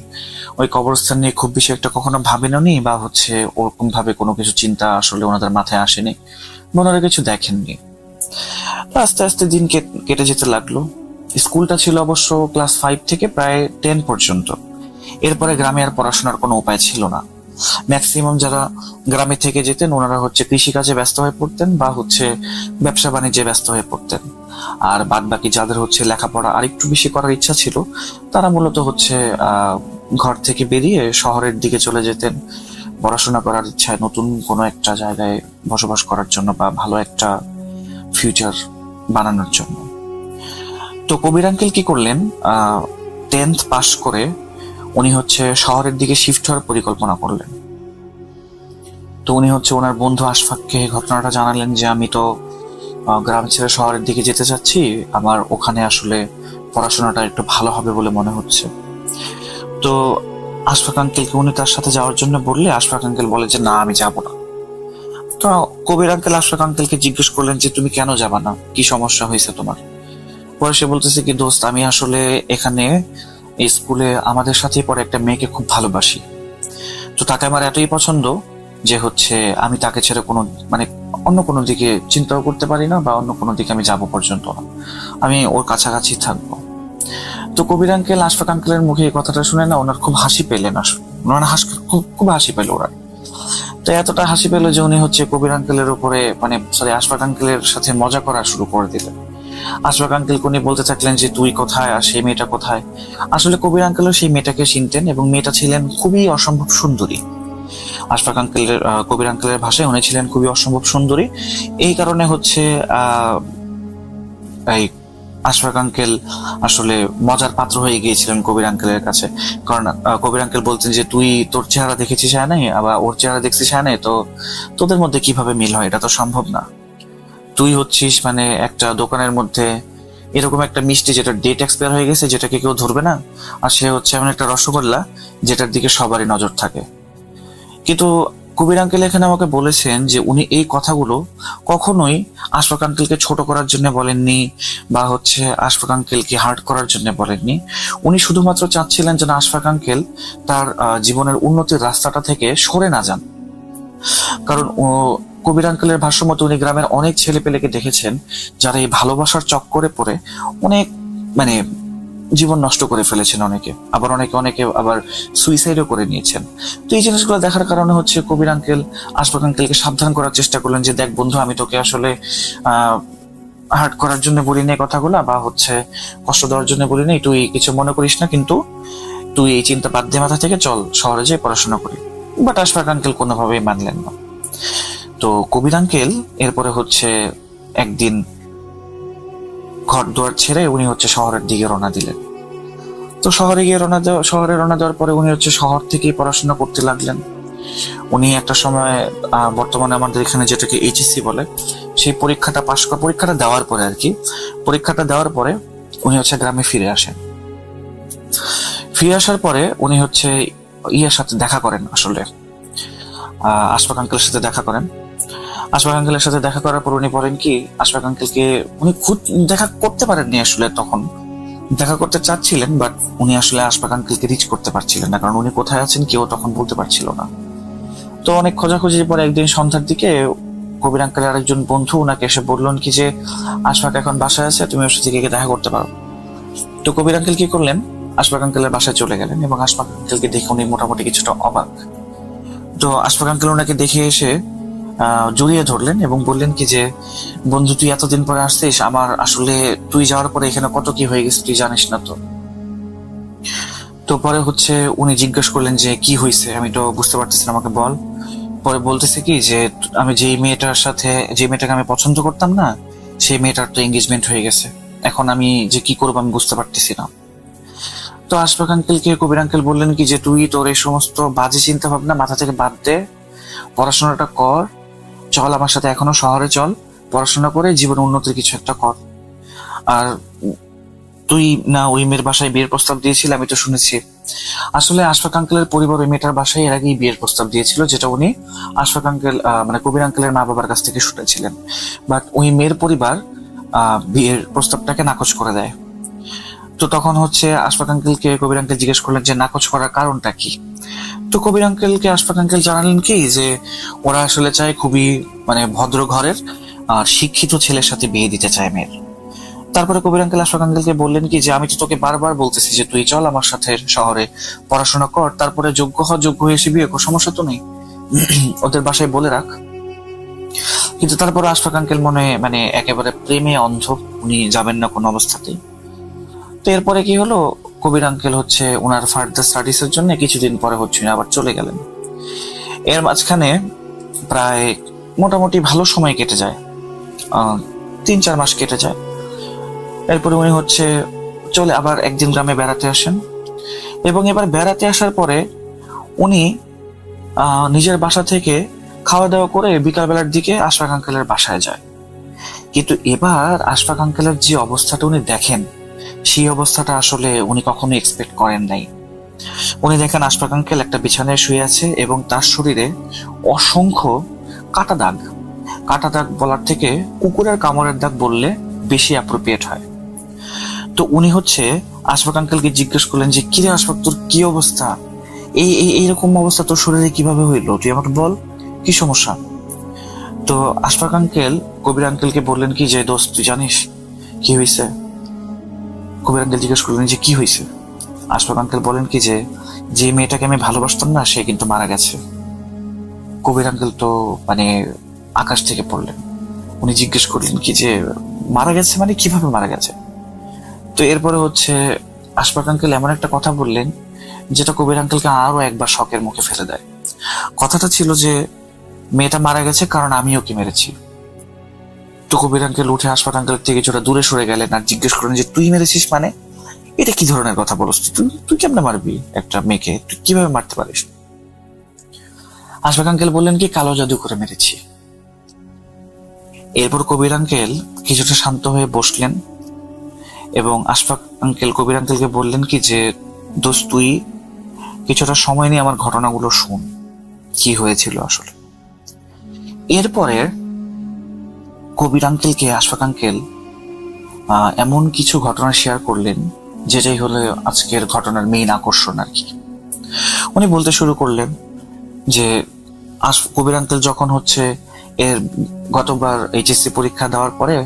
ওই কবরস্থান নিয়ে খুব বেশি একটা কখনো ভাবেননি, বা ওরকম ভাবে কোনো কিছু চিন্তা আসলে ওনাদের মাথায় আসেনি, ওনারা কিছু দেখেননি। আস্তে আস্তে দিন কেটে যেতে লাগলো। স্কুলটা ছিল অবশ্য ক্লাস 5 থেকে প্রায় 10 পর্যন্ত। এরপরে গ্রামে আর পড়াশোনার কোনো উপায় ছিল না। ম্যাক্সিমাম যারা গ্রামে থেকে যেতেন ওনারা কৃষিকাজে ব্যস্ত হয়ে পড়তেন, বা ব্যবসা বাণিজ্যে ব্যস্ত হয়ে পড়তেন। আর বাদ বাকি যাদের লেখাপড়া আরেকটু বেশি করার ইচ্ছা ছিল, তারা মূলত ঘর থেকে বেরিয়ে শহরের দিকে চলে যেতেন পড়াশোনা করার ইচ্ছায়, নতুন কোনো একটা জায়গায় বসবাস করার জন্য, বা ভালো একটা ফিউচার বানানোর জন্য। তো কবির আঙ্কেল কি করলেন, 10th পাস করে উনি শহরের দিকে শিফট হওয়ার পরিকল্পনা করলেন। তো উনি হচ্ছে ওনার বন্ধু আশফাককে ঘটনাটা জানালেন যে আমি তো গ্রাম ছেড়ে শহরের দিকে যেতে চাচ্ছি, আমার ওখানে আসলে পড়াশোনাটা একটু ভালো হবে বলে মনে হচ্ছে। তো আশফাক আঙ্কেলকে উনি তার সাথে যাওয়ার জন্য বললে আশফাক আঙ্কেল বলে যে না, আমি যাব না। তো কবির আঙ্কেল আশফাক আঙ্কেলকে জিজ্ঞেস করলেন যে তুমি কেন যাবা না, কি সমস্যা হয়েছে তোমার? পরে সে বলতেছে কি, দোস্ত আমি আসলে এখানে এই স্কুলে আমাদের সাথেই পড়ে একটা মেয়েকে খুব ভালোবাসি। তো তাকে আমার এতই পছন্দ যে হচ্ছে আমি তাকে ছেড়ে কোনো মানে অন্য কোনো দিকে চিন্তাও করতে পারি না, বা অন্য কোনো দিকে আমি যাব পর্যন্ত না, আমি ওর কাছাকাছি থাকবো। তো কবির আঙ্কেল আশফাক আঙ্কেলের মুখে এই কথাটা শুনে না ওনার খুব হাসি পেলেন, ওনার খুব হাসি পেল ওরা। তো এতটা হাসি পেল যে উনি হচ্ছে কবির আঙ্কেলের উপরে আশফাক আঙ্কেলের সাথে মজা করা শুরু করে দিলেন। আশফাক আঙ্কেল উনি বলতে থাকলেন যে তুই কোথায় আর সেই মেয়েটা কোথায়। আসলে কবির আঙ্কেলও সেই মেয়েটাকে চিনতেন এবং মেয়েটা ছিলেন খুবই অসম্ভব সুন্দরী। আশফাক আঙ্কেলের কবির আঙ্কেলের ভাষায় উনি ছিলেন খুবই অসম্ভব সুন্দরী। এই কারণে হচ্ছে এই আশফাক আঙ্কেল আসলে মজার পাত্র হয়ে গিয়েছিলেন কবির আঙ্কেলের কাছে। কারণ কবির আঙ্কেল বলতেন যে তুই তোর চেহারা দেখেছিস হ্যাঁ নাই, আবার ওর চেহারা দেখছিস হ্যাঁ নাই, তো তোদের মধ্যে কিভাবে মিল হয়, এটা তো সম্ভব না। তুই হচ্ছিস একটা দোকানের মধ্যে এরকম একটা মিষ্টি যেটা ডেট এক্সপায়ার হয়ে গেছে, যেটাকে কেউ ধরবে না, আর সে হচ্ছে এমন একটা রসগোল্লা যেটার দিকে সবারই নজর থাকে। কিন্তু কবির আঙ্কেল এখানে আমাকে বলেছেন যে উনি এই কথাগুলো কখনোই আশফাক আঙ্কেলকে ছোট করার জন্য বলেননি, বা হচ্ছে আশফাক আঙ্কেলকে হার্ট করার জন্য বলেননি। উনি শুধুমাত্র চাচ্ছিলেন যেন আশফাক আঙ্কেল তার জীবনের উন্নতির রাস্তাটা থেকে সরে না যান। কারণ কবির আঙ্কেলের ভাষ্য মতো উনি গ্রামের অনেক ছেলে পেলেকে দেখেছেন যারা এই ভালোবাসার চক্করে পড়ে অনেক জীবন নষ্ট করে ফেলেছেন, অনেকে আবার সুইসাইডও করে নিয়েছেন। তো এই জিনিসগুলো দেখার কারণে হচ্ছে কবির আঙ্কেল আশফাক আঙ্কেলকে সাবধান করার চেষ্টা করলেন যে দেখ বন্ধু, আমি তোকে আসলে হার্ট করার জন্য বলি না কথাগুলা, বা হচ্ছে কষ্ট দেওয়ার জন্য বলি নাই, তুই কিছু মনে করিস না, কিন্তু তুই এই চিন্তা বাদ দিয়ে মাথা থেকে চল শহরে যেয়ে পড়াশোনা করি। বাট আশফাক আঙ্কেল কোনোভাবেই মানলেন না। তো কবির আঙ্কেল এরপরে হচ্ছে একদিন ঘর দুয়ার ছেড়ে উনি হচ্ছে শহরের দিকে রওনা দিলেন। তো শহরে রওনা দেওয়ার পরে উনি হচ্ছে শহর থেকেই পড়াশোনা করতে লাগলেন। উনি একটা সময় বর্তমানে আমাদের এখানে যেটাকে এইচএসসি বলে, সেই পরীক্ষাটা দেওয়ার পরে উনি হচ্ছে গ্রামে ফিরে আসেন। ফিরে আসার পরে উনি হচ্ছে সাথে দেখা করেন, আসলে আশফাক আঙ্কেলের সাথে দেখা করেন। আশফাক আঙ্কেলের সাথে দেখা করার পর উনি বলেন কি, আশফাক আঙ্কেলকে উনি খুব দেখা করতে পারেননি, আসলে তখন দেখা করতে চাচ্ছিলেন, বাট উনি আসলে আশফাক আঙ্কেলকে রিচ করতে পারছিলেন না, কারণ উনি কোথায় আছেন কেউ তখন বলতে পারছিল না। তো অনেক খোঁজাখুঁজির পরে একদিন সন্ধ্যার দিকে কবির আঙ্কেলের আরেকজন বন্ধু ওনাকে এসে বললেন কি যে আশফাক এখন বাসায় আছে, তুমি ওর সাথে গিয়ে দেখা করতে পারো। তো কবির আঙ্কেল কি করলেন, আশফাক আঙ্কেলের বাসায় চলে গেলেন এবং আশফাক আঙ্কেলকে দেখে উনি মোটামুটি কিছুটা অবাক। তো আশফাক আঙ্কেল ওনাকে দেখে এসে জড়িয়ে ধরলেন এবং বললেন কি যে বন্ধু, তুই এতদিন পরে আসছিস, আমার আসলে তুই যাওয়ার পরে এখানে কত কি হয়ে গেছে তুই জানিস না। তো পরে হচ্ছে উনি জিজ্ঞেস করলেন যে কি হয়েছে, আমি তো বুঝতে পারতেছি না, আমাকে বল। পরে বলতেছে কি যে আমি যে মেয়েটাকে আমি পছন্দ করতাম না, সেই মেয়েটার তো এঙ্গেজমেন্ট হয়ে গেছে, এখন আমি যে কি করবো আমি বুঝতে পারতেছি না। তো আশফাক আঙ্কেলকে কবির আঙ্কেল বললেন কি যে তুই তোর এই সমস্ত বাজে চিন্তা ভাবনা মাথা থেকে বাদ দে, পড়াশোনাটা কর, চল আমার সাথে এখনো শহরে চল, পড়াশোনা করে জীবন উন্নতির কিছু একটা কর। আর তুই না ওই মেয়ের বাসায় বিয়ের প্রস্তাব দিয়েছিল, আমি তো শুনেছি। আসলে আশফাক আঙ্কেলের পরিবার ওই মেয়েটার বাসায় এর আগেই বিয়ের প্রস্তাব দিয়েছিল, যেটা উনি আশফাক আঙ্কেল কবির আঙ্কেলের মা বাবার কাছ থেকে শুনেছিলেন। বাট ওই মেয়ের পরিবার বিয়ের প্রস্তাবটাকে নাকচ করে দেয়। তো তখন হচ্ছে আশফাক আঙ্কেলকে কবির আঙ্কেল জিজ্ঞেস করলেন যে নাকচ করার কারণটা কি। তো কবির আঙ্কেলকে আশফাক আঙ্কেল জানালেন কি যে ওরা আসলে চায় খুবই ভদ্র ঘরের আর শিক্ষিত ছেলের সাথে বিয়ে দিতে চায় মেয়ের। তারপরে কবির আঙ্কেল আশফাক আঙ্কেলকে বললেন কি যে আমি তো তোকে বারবার বলতেছি যে তুই চল আমার সাথে শহরে পড়াশোনা কর, তারপরে যোগ্য হয়ে এসে বিয়ে কর, সমস্যা তো নেই, ওদের বাসায় বলে রাখ। কিন্তু তারপরে আশফাক আঙ্কেল একেবারে প্রেমে অন্ধ, উনি যাবেন না কোনো অবস্থাতেই। তো এরপরে কি হলো, কবির আঙ্কেল হচ্ছে ওনার ফার্দার স্টাডিজ এর জন্য কিছুদিন পরে হচ্ছে আবার চলে গেলেন। এর মাঝখানে প্রায় মোটামুটি ভালো সময় কেটে যায়, 3-4 মাস কেটে যায়। এরপরে উনি হচ্ছে আবার একদিন গ্রামে বেড়াতে আসেন এবং এবার বেড়াতে আসার পরে উনি নিজের বাসা থেকে খাওয়া দাওয়া করে বিকালবেলার দিকে আশফাক আঙ্কেলের বাসায় যায়। কিন্তু এবার আশফাক আঙ্কেলের যে অবস্থাটা উনি দেখেন, সেই অবস্থাটা আসলে উনি কখনো এক্সপেক্ট করেন নাই। উনি দেখেন আশফাক আঙ্কেল একটা বিছানায় শুয়ে আছে এবং তার শরীরে অসংখ্য কাটা দাগ। কাটা দাগ বলার থেকে কুকুরের কামড়ের দাগ বললে বেশি অ্যাপ্রোপ্রিয়েট হয়। তো উনি আশফাক আঙ্কেলকে জিজ্ঞেস করলেন যে, কিরে আশফাক, তোর কি অবস্থা? এইরকম অবস্থা তোর শরীরে কিভাবে হইলো? তুই আমাকে বল, কি সমস্যা? তো আশফাক আঙ্কেল কবির আঙ্কেলকে বললেন কি যে, দোস্ত তুই জানিস কি হয়েছে? কবির আঙ্কেল জিজ্ঞেস করলেন যে কি হয়েছে? আশফাক আঙ্কেল বলেন কি যে মেয়েটাকে আমি ভালোবাসতাম না, সে কিন্তু মারা গেছে। কবির আঙ্কেল তো মানে আকাশ থেকে পড়লেন। উনি জিজ্ঞেস করলেন কি যে, মারা গেছে মানে কিভাবে মারা গেছে? তো এরপরে আশফাক আঙ্কেল এমন একটা কথা বললেন যেটা কবির আঙ্কেলকে আরো একবার শকের মুখে ফেলে দেয়। কথাটা ছিল যে, মেয়েটা মারা গেছে কারণ আমি ওকে মেরেছি। তো কবির আঙ্কেল উঠে আশফাক আঙ্কেল থেকে কিছুটা দূরে সরে গেলেন আর জিজ্ঞেস করলেন যে, তুই মেরেছিস মানে? এটা কি ধরনের কথা বলছ? তুই কেমনে মারবি একটা মেয়েকে? তুই কিভাবে মারতে পারিস? আশফাক আঙ্কেল বললেন কি, কালো জাদু করে মেরেছি। এরপর কবির আঙ্কেল কিছুটা শান্ত হয়ে বসলেন এবং আশফাক আঙ্কেল কবির আঙ্কেলকে বললেন কি যে, দোস্ত তুই কিছুটা সময় নিয়ে আমার ঘটনাগুলো শুন, কি হয়েছিল আসলে। এরপরে কবির আঙ্কেলকে আশফাক আঙ্কেল এমন কিছু ঘটনা শেয়ার করলেন যেটাই হলো আজকের ঘটনার মেইন আকর্ষণ আর কি। উনি বলতে শুরু করলেন যে, কবির আঙ্কেল যখন এর গতবার এইচএসসি পরীক্ষা দেওয়ার পরে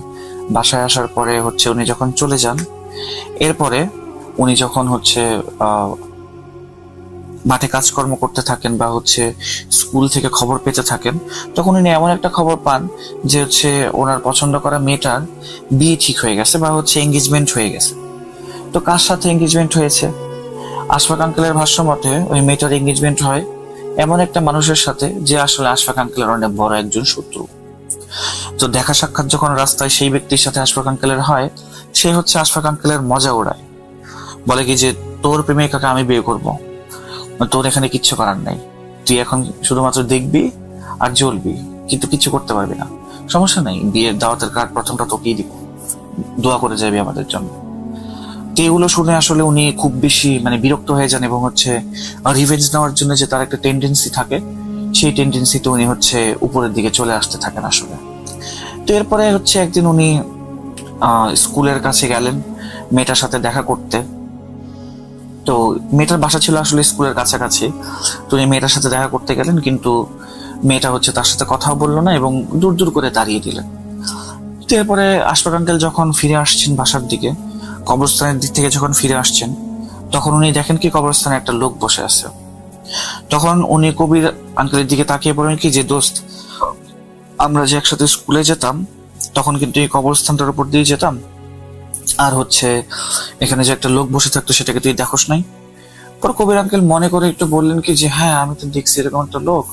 বাসায় আসার পরে উনি যখন চলে যান, এরপরে উনি যখন মাঠে কাজকর্ম করতে থাকেন বা স্কুল থেকে খবর পেতে থাকেন, তখন উনি এমন একটা খবর পান যে ওনার পছন্দ করা মেয়েটার বিয়ে ঠিক হয়ে গেছে বা এঙ্গেজমেন্ট হয়ে গেছে। তো কার সাথে এঙ্গেজমেন্ট হয়েছে? আশফাক আঙ্কেলের ভাষ্য মতে ওই মেয়েটার এঙ্গেজমেন্ট হয় এমন একটা মানুষের সাথে যে আসলে আশফাক আঙ্কেলের অনেক বড় একজন শত্রু। তো দেখা সাক্ষাৎ যখন রাস্তায় সেই ব্যক্তির সাথে আশফাক আঙ্কেলের হয়, সে আশফাক আঙ্কেলের মজা ওড়ায়, বলে কি যে, তোর প্রেমিকাকে আমি বিয়ে করব, তোর এখানে কিচ্ছু করার নাই, তুই এখন শুধুমাত্র দেখবি আর জ্বলবি, কিন্তু কিছু করতে পারবি না। সমস্যা নেই, বিয়ের দাওয়াতের কার্ড প্রথমটা তোকেই দিব, দোয়া করে যাবি আমাদের জন্য। তো এগুলো শুনে আসলে উনি খুব বেশি বিরক্ত হয়ে যান এবং রিভেঞ্জ নেওয়ার জন্য যে তার একটা টেন্ডেন্সি থাকে, সেই টেন্ডেন্সিতে উনি উপরের দিকে চলে আসতে থাকেন আসলে। তো এরপরে একদিন উনি স্কুলের কাছে গেলেন মেয়েটার সাথে দেখা করতে। তো মেয়েটার বাসা ছিল আসলে স্কুলের কাছাকাছি। তো উনি মেয়েটার সাথে দেখা করতে গেলেন, কিন্তু মেয়েটা তার সাথে কথাও বললো না এবং দূর দূর করে দাঁড়িয়ে দিলেন। তো এরপরে আশফাক আঙ্কেল যখন ফিরে আসছেন বাসার দিকে, কবরস্থানের দিক থেকে যখন ফিরে আসছেন, তখন উনি দেখেন কি কবরস্থানে একটা লোক বসে আছে। তখন উনি কবির আঙ্কেলের দিকে তাকিয়ে বলেন কি যে, দোস্ত আমরা যে একসাথে স্কুলে যেতাম তখন কিন্তু এই কবরস্থানটার উপর দিয়ে যেতাম, আর এখানে যে একটা লোক বসে থাকতো সেটাকে তুই দেখোস নাই? পর কবির আঙ্কেল মনে করে একটু বললেন কি যে, হ্যাঁ আমি তো দেখছি এরকম একটা লোক,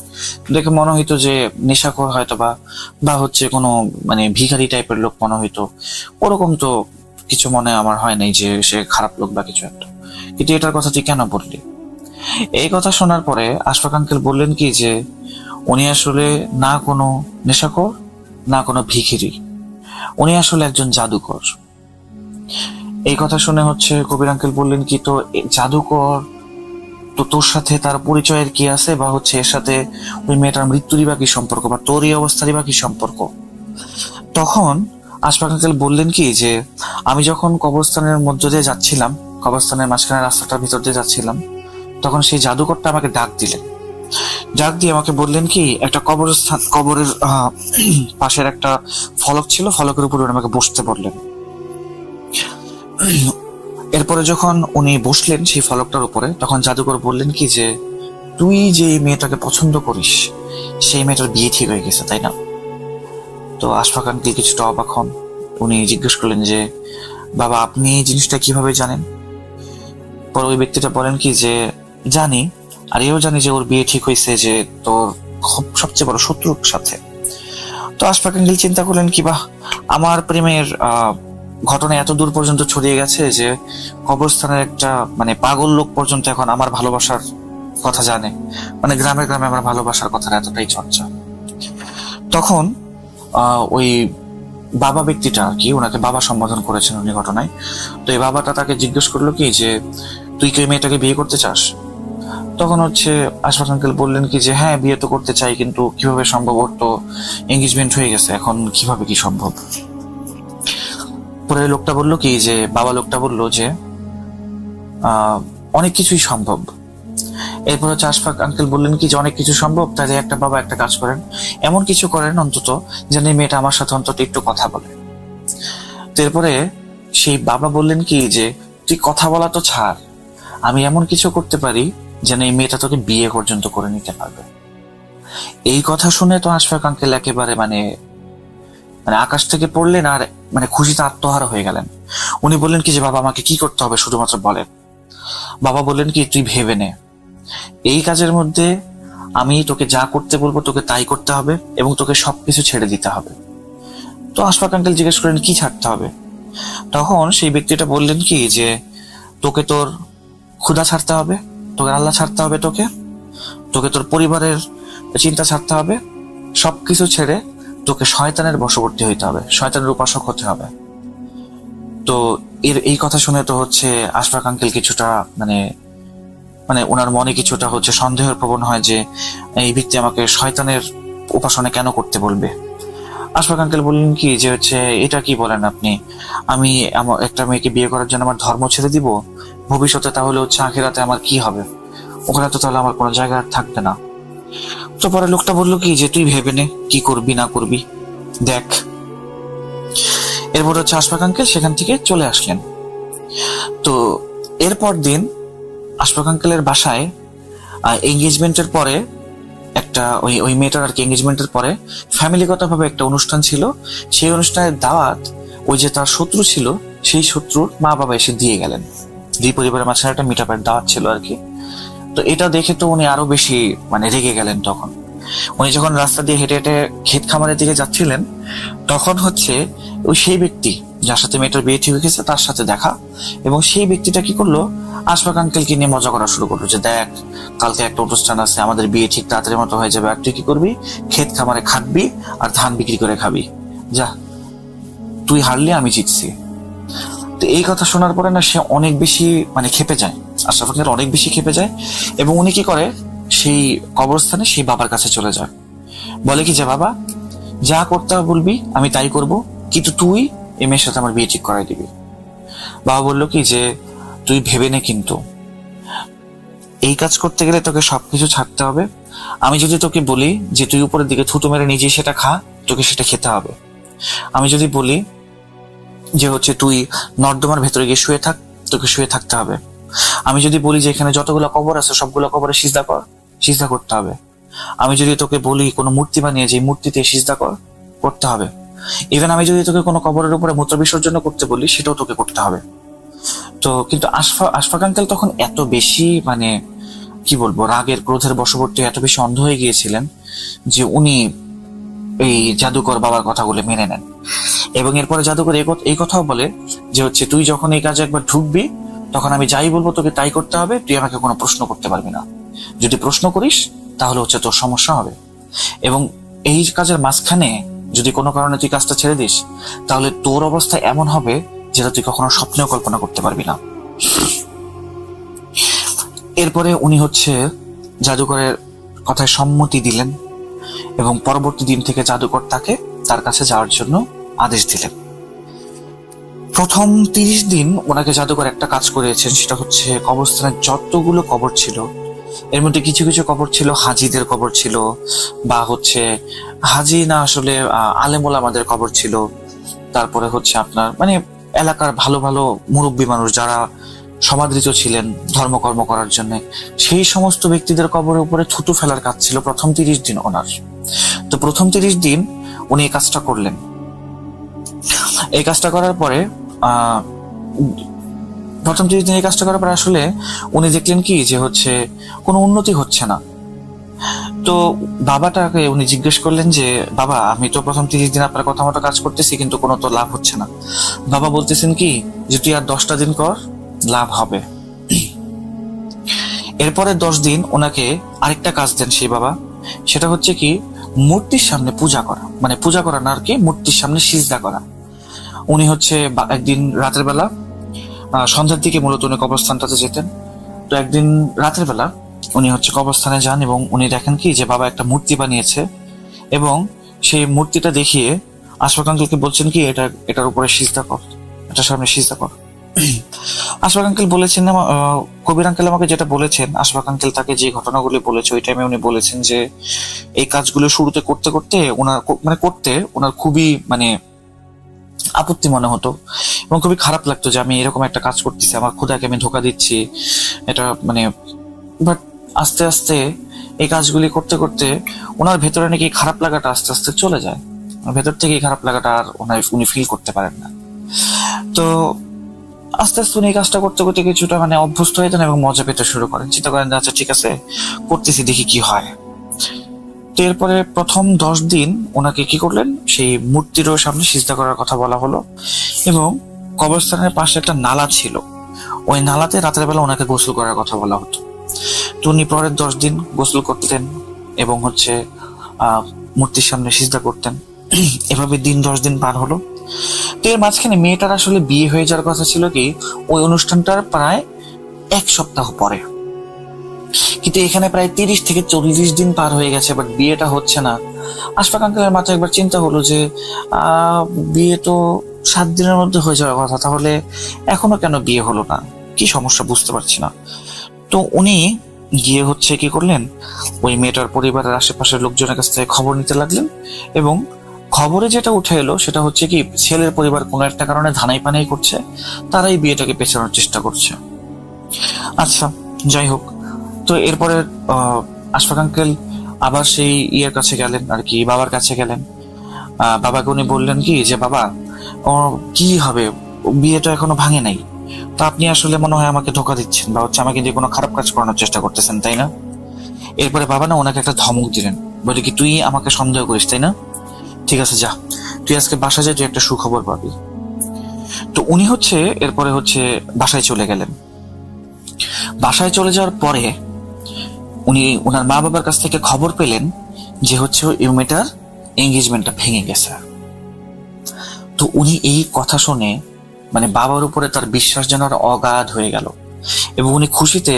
দেখে মনে হইতো যে নেশাখোর হয়তো বা কোনো ভিখারি টাইপের লোক মনে হইতো, ওরকম তো কিছু মনে আমার হয় নাই যে সে খারাপ লোক বা কিছু একটা, কিন্তু এটার কথা তুই কেন বললি? এই কথা শোনার পরে আশফাক আঙ্কেল বললেন কি যে, উনি আসলে না কোনো নেশাখোর না কোনো ভিখিরি, উনি আসলে একজন জাদুকর। এই কথা শুনে কবির আঙ্কেল বললেন কি, তো জাদুকর তো তোর সাথে তার পরিচয়ের কি আছে, বা এর সাথে ওই মেয়েটার মৃত্যুরই বা কি সম্পর্ক, বা তোর এই অবস্থারই বা কি সম্পর্ক? তখন আশফাক আঙ্কেল বললেন কি যে, আমি যখন কবরস্থানের মধ্য দিয়ে যাচ্ছিলাম, কবরস্থানের মাঝখানে রাস্তাটার ভিতর দিয়ে যাচ্ছিলাম, তখন সেই জাদুকরটা আমাকে ডাক দিলেন। ডাক দিয়ে আমাকে বললেন কি, একটা কবরের পাশের একটা ফলক ছিল, ফলকের উপরে আমাকে বসতে বললেন। এরপরে যখন উনি বসলেন সেই ফলকটার উপরে, তখন জাদুকর বললেন কি যে, তুই যে মেয়েটাকে পছন্দ করিস সেই মেয়েটার বিয়ে ঠিক হয়ে গেছে, তাই না? তো আশফাক আঙ্কেল কিছুটা অবাক হন। উনি জিজ্ঞেস করলেন যে, বাবা আপনি এই জিনিসটা কিভাবে জানেন? পরে ওই ব্যক্তিটা বলেন কি যে, জানি, আর এও জানি যে ওর বিয়ে ঠিক হয়েছে যে তোর সবচেয়ে বড় শত্রুর সাথে। তো আশফাক আঙ্কেল চিন্তা করলেন কি, বাহ, আমার প্রেমের ঘটনা এত দূর পর্যন্ত ছড়িয়ে গেছে যে কবরস্থানের একটা পাগল লোক পর্যন্ত এখন আমার ভালোবাসার কথা জানে, গ্রামে গ্রামে আমার ভালোবাসার কথা এতটাই চর্চা। তখন ওই বাবা ব্যক্তিটা আর কি, ওনাকে বাবা সম্বোধন করেছেন উনি ঘটনায়। তো এই বাবাটা তাকে জিজ্ঞেস করলো কি যে তুই কি মেয়েটাকে বিয়ে করতে চাস? তখন হচ্ছে আশফাক আঙ্কেল বললেন কি যে হ্যাঁ বিয়ে তো করতে চাই, কিন্তু কিভাবে সম্ভব, ওর তো এঙ্গেজমেন্ট হয়ে গেছে, এখন কিভাবে কি সম্ভব? পরে লোকটা বললো কি যে বাবা লোকটা বললো যে অনেক কিছুই সম্ভব। এরপর হচ্ছে আশফাক আঙ্কেল বললেন কি যে অনেক কিছু সম্ভব, তাহলে একটা বাবা একটা কাজ করেন, এমন কিছু করেন অন্তত যেন এই মেয়েটা আমার সাথে অন্তত একটু কথা বলে। তো এরপরে সেই বাবা বললেন কি যে তুই কথা বলা তো ছাড়, আমি এমন কিছু করতে পারি যেন এই মেয়েটা তোকে বিয়ে পর্যন্ত করে নিতে পারবে। এই কথা শুনে তো আশফাক আঙ্কেল একেবারে মানে আকাশ থেকে পড়লেন আর খুশিতে আত্মহারা হয়ে গেলেন। উনি বললেন কি যে বাবা আমাকে কি করতে হবে শুধুমাত্র বলেন। বাবা বললেন কি তুই ভেবে নে, এই কাজের মধ্যে আমি তোকে যা করতে বলবো তোকে তাই করতে হবে এবং তোকে সবকিছু ছেড়ে দিতে হবে। তো আশফাক আঙ্কেল জিজ্ঞেস করলেন কি ছাড়তে হবে? তখন সেই ব্যক্তিটা বললেন কি যে তোকে তোর ক্ষুধা ছাড়তে হবে, তোকে আল্লাহ ছাড়তে হবে, তোকে তোর পরিবারের চিন্তা ছাড়তে হবে, সবকিছু ছেড়ে তোকে শয়তানের বশবর্তী হইতে হবে, শয়তানের উপাসক হতে হবে। তো এই কথা শুনে তো হচ্ছে আশফাক আঙ্কেল কিছুটা ওনার মনে কিছুটা হচ্ছে সন্দেহের প্রবণ হয় যে এই ব্যক্তি আমাকে শয়তানের উপাসনা কেন করতে বলবে। আশফাক আঙ্কেল বললেন কি যে হচ্ছে এটা কি বলেন আপনি, আমি আমার একটা মেয়েকে বিয়ে করার জন্য আমার ধর্ম ছেড়ে দিব ভবিষ্যতে, তাহলে হচ্ছে আখিরাতে আমার কি হবে? ওখানে তো তাহলে আমার কোনো জায়গা থাকবে না। তো পরে লোকটা বললো কি যে তুই ভেবে নে কি করবি না করবি, দেখ। এরপর হচ্ছে আশফাক আঙ্কেল সেখান থেকে চলে আসলেন। তো এরপর দিন আশফাক আঙ্কেলের বাসায় এঙ্গেজমেন্টের পরে একটা ওই মেয়েটার আর কি এঙ্গেজমেন্টের পরে ফ্যামিলিগতভাবে একটা অনুষ্ঠান ছিল। সেই অনুষ্ঠানের দাওয়াত ওই যে তার শত্রু ছিল সেই শত্রুর মা বাবা এসে দিয়ে গেলেন। দুই পরিবারের মাঝখানে একটা মিট আপের দাওয়াত ছিল আর কি। তো এটা দেখে তো উনি আরো বেশি রেগে গেলেন। তখন উনি যখন রাস্তা দিয়ে হেঁটে হেঁটে ক্ষেত খামারের দিকে যাচ্ছিলেন, তখন হচ্ছে ওই সেই ব্যক্তি যার সাথে মেয়েটার বিয়ে ঠিক হয়ে গেছে তার সাথে দেখা, এবং সেই ব্যক্তিটা কি করলো আশফাক আঙ্কেলকে নিয়ে মজা করা শুরু করলো যে দেখ কালকে একটা অনুষ্ঠান আছে, আমাদের বিয়ে ঠিক তাড়াতাড়ি মতো হয়ে যাবে, আর তুই কি করবি, ক্ষেত খামারে খাটবি আর ধান বিক্রি করে খাবি, যা তুই হারলি আমি জিতছি। তো এই কথা শোনার পরে না সে অনেক বেশি খেপে যায়, আশরাফ আঙ্কেল অনেক বেশি খেপে যায়, এবং উনি কি করে সেই কবরস্থানে সেই বাবার কাছে চলে যায়। বলে কি যে বাবা যা করতে হবে বলবি আমি তাই করব, কিন্তু তুই এই মেয়ের সাথে আমার বিয়ে ঠিক করাই দিবি। বাবা বললো কি যে তুই ভেবে নে, কিন্তু এই কাজ করতে গেলে তোকে সবকিছু ছাড়তে হবে। আমি যদি তোকে বলি যে তুই উপরের দিকে থুতু মেরে নিজে সেটা খা, তোকে সেটা খেতে হবে। আমি যদি বলি যে হচ্ছে তুই নর্দমার ভেতরে গিয়ে শুয়ে থাক, তোকে শুয়ে থাকতে হবে। আমি যদি বলি যে এখানে যতগুলো কবর আছে সবগুলো কবরে সিজদা কর, সিজদা করতে হবে। আমি যদি তোকে বলি কোনো মূর্তি বানিয়ে যে মূর্তিতে সিজদা কর, করতে হবে। ইভেন আমি যদি তোকে কোনো কবরের উপরে মূত্র বিসর্জন করতে বলি সেটাও তোকে করতে হবে। তো কিন্তু আশফাক আঙ্কেল তখন এত বেশি কি বলবো রাগের ক্রোধের বশবর্তী এত বেশি অন্ধ হয়ে গিয়েছিলেন যে উনি এই জাদুকর বাবার কথাগুলো মেনে নেন, এবং এরপরে জাদুকর এই কথাও বলে যে হচ্ছে তুই যখন এই কাজে একবার ঢুকবি তখন আমি যাই বলবো তোকে তাই করতে হবে, তুই আমাকে কোনো প্রশ্ন করতে পারবি না। যদি প্রশ্ন করিস তাহলে হচ্ছে তোর সমস্যা হবে, এবং এই কাজের মাঝখানে যদি কোনো কারণে তুই কাজটা ছেড়ে দিস তাহলে তোর অবস্থা এমন হবে যেটা তুই কখনো স্বপ্নেও কল্পনা করতে পারবি না। এরপরে উনি হচ্ছে জাদুকরের কথায় সম্মতি দিলেন, এবং পরবর্তী দিন থেকে জাদুকর তাকে তার কাছে যাওয়ার জন্য আদেশ দিলেন। প্রথম 30 দিন ওনাকে জাদুকর একটা কাজ করিয়েছেন, সেটা হচ্ছে কবরস্থানের যতগুলো কবর ছিল এর মধ্যে কিছু কিছু কবর ছিল হাজিদের কবর ছিল, বা হচ্ছে হাজি না আসলে আলেম ওলামাদের কবর ছিল। তারপরে হচ্ছে আপনার এলাকার ভালো ভালো মুরব্বী মানুষ যারা সমাদৃত ছিলেন ধর্মকর্ম করার জন্য, সেই সমস্ত ব্যক্তিদের কবরের উপরে থুতু ফেলার কাজ ছিল প্রথম 30 দিন ওনার। তো প্রথম 30 দিন উনি এই কাজটা করলেন। এই কাজটা করার পরে প্রথম 30 দিন এই কাজটা করার পরে আসলে উনি দেখলেন কি যে হচ্ছে কোনো উন্নতি হচ্ছে না। তো বাবাটাকে উনি জিজ্ঞেস করলেন যে বাবা আমি তো প্রথম 30 দিন আপনার কথা মতো কাজ করতেছি কিন্তু কোনো তো লাভ হচ্ছে না। বাবা বলতেছেন কি যে তুই আর 10টা দিন কর, লাভ হবে। এরপরে 10 দিন ওনাকে আরেকটা কাজ দেন সেই বাবা, সেটা হচ্ছে কি মূর্তির সামনে পূজা করা, মানে পূজা করা না আর কি, মূর্তির সামনে সিজদা করা। উনি হচ্ছে একদিন রাতের বেলা, সন্ধ্যার দিকে মূলত উনি কবরস্থানটাতে যেতেন। তো একদিন রাতের বেলা উনি হচ্ছে কবরস্থানে যান এবং উনি দেখেন কি যে বাবা একটা মূর্তি বানিয়েছে এবং সেই মূর্তিটা দেখিয়ে আশফাক আঙ্কেলকে বলছেন কি এটার উপরে সিজদা কর, এটার সামনে সিজদা কর। আশফাক আঙ্কেল বলেছেন, কবির আঙ্কেল আমাকে যেটা বলেছেন, আশফাক আঙ্কেল তাকে যে ঘটনাগুলি বলেছে ওই টাইমে উনি বলেছেন যে এই কাজগুলো শুরুতে করতে করতে ওনার খুবই মানে আপত্তি মনে হতো এবং খুবই খারাপ লাগতো যে আমি এরকম একটা কাজ করতেছি, আমার খোদাকে আমি ধোকা দিচ্ছি, এটা মানে। বাট আস্তে আস্তে এই কাজগুলি করতে করতে ওনার ভেতরে নাকি খারাপ লাগাটা আস্তে আস্তে চলে যায়, ভেতর থেকে খারাপ লাগাটা আর উনি ফিল করতে পারেন না। তো আস্তে আস্তে উনি এই কাজটা করতে করতে কিছুটা মানে অভ্যস্ত হয়ে যান এবং মজা পেতে শুরু করেন। চিন্তা করেন যে আচ্ছা ঠিক আছে, করতেছি, দেখি কি হয়। তো এরপরে প্রথম 10 দিন ওনাকে কি করলেন, সেই মূর্তিরও সামনে সিজদা করার কথা বলা হলো এবং কবরস্থানের পাশে একটা নালা ছিল, ওই নালাতে রাতের বেলা ওনাকে গোসল করার কথা বলা হতো। তো উনি পরের 10 দিন গোসল করতেন এবং হচ্ছে মূর্তির সামনে সিজদা করতেন। এভাবে 10 দিন পার হলো। তো এর মাঝখানে মেয়েটার আসলে বিয়ে হয়ে যাওয়ার কথা ছিল কি ওই অনুষ্ঠানটার প্রায় 1 সপ্তাহ পরে, কিন্তু এখানে প্রায় 30 থেকে 40 দিন পার হয়ে গেছে, বাট বিয়েটা হচ্ছে না। আশফাক আঙ্কেলের মাথায় একবার চিন্তা হলো যে বিয়ে তো 7 দিনের মধ্যে হয়ে যাওয়ার কথা, তাহলে এখনো কেন বিয়ে হলো না, কি সমস্যা বুঝতে পারছি না। তো উনি গিয়ে হচ্ছে কি করলেন, ওই মেয়েটার পরিবারের আশেপাশের লোকজনের কাছ থেকে খবর নিতে লাগলেন এবং খবরে যেটা উঠে এলো সেটা হচ্ছে কি ছেলের পরিবার কোনো একটা কারণে ধানাই পানাই করছে, তারাই বিয়েটাকে পেছানোর চেষ্টা করছে। আচ্ছা যাই হোক, তো এরপরে আশফাক আঙ্কেল আবার সেই ইয়ের কাছে গেলেন আর কি, বাবার কাছে গেলেন। বাবাকে উনি বললেন কি যে বাবা কি হবে, বিয়ে তো এখনো ভাঙে নাই, তো আপনি আসলে মনে হয় আমাকে ধোকা দিচ্ছেন বা হচ্ছে আমাকে দিয়ে কোনো খারাপ কাজ করানোর চেষ্টা করতেছেন, তাই না? এরপরে বাবা না ওনাকে একটা ধমক দিলেন, বলে কি তুই আমাকে সন্দেহ করিস তাই না, ঠিক আছে যা, তুই আজকে বাসায় যা, তুই একটা সুখবর পাবি। তো উনি হচ্ছে এরপরে হচ্ছে বাসায় চলে গেলেন। বাসায় চলে যাওয়ার পরে উনি ওনার মা বাবার কাছ থেকে খবর পেলেন যে হচ্ছে এই মেয়েটার এঙ্গেজমেন্টটা ভেঙে গেছে। তো উনি এই কথা শুনে মানে বাবার উপরে তার বিশ্বাস যেন আর অগাধ হয়ে গেল এবং উনি খুশিতে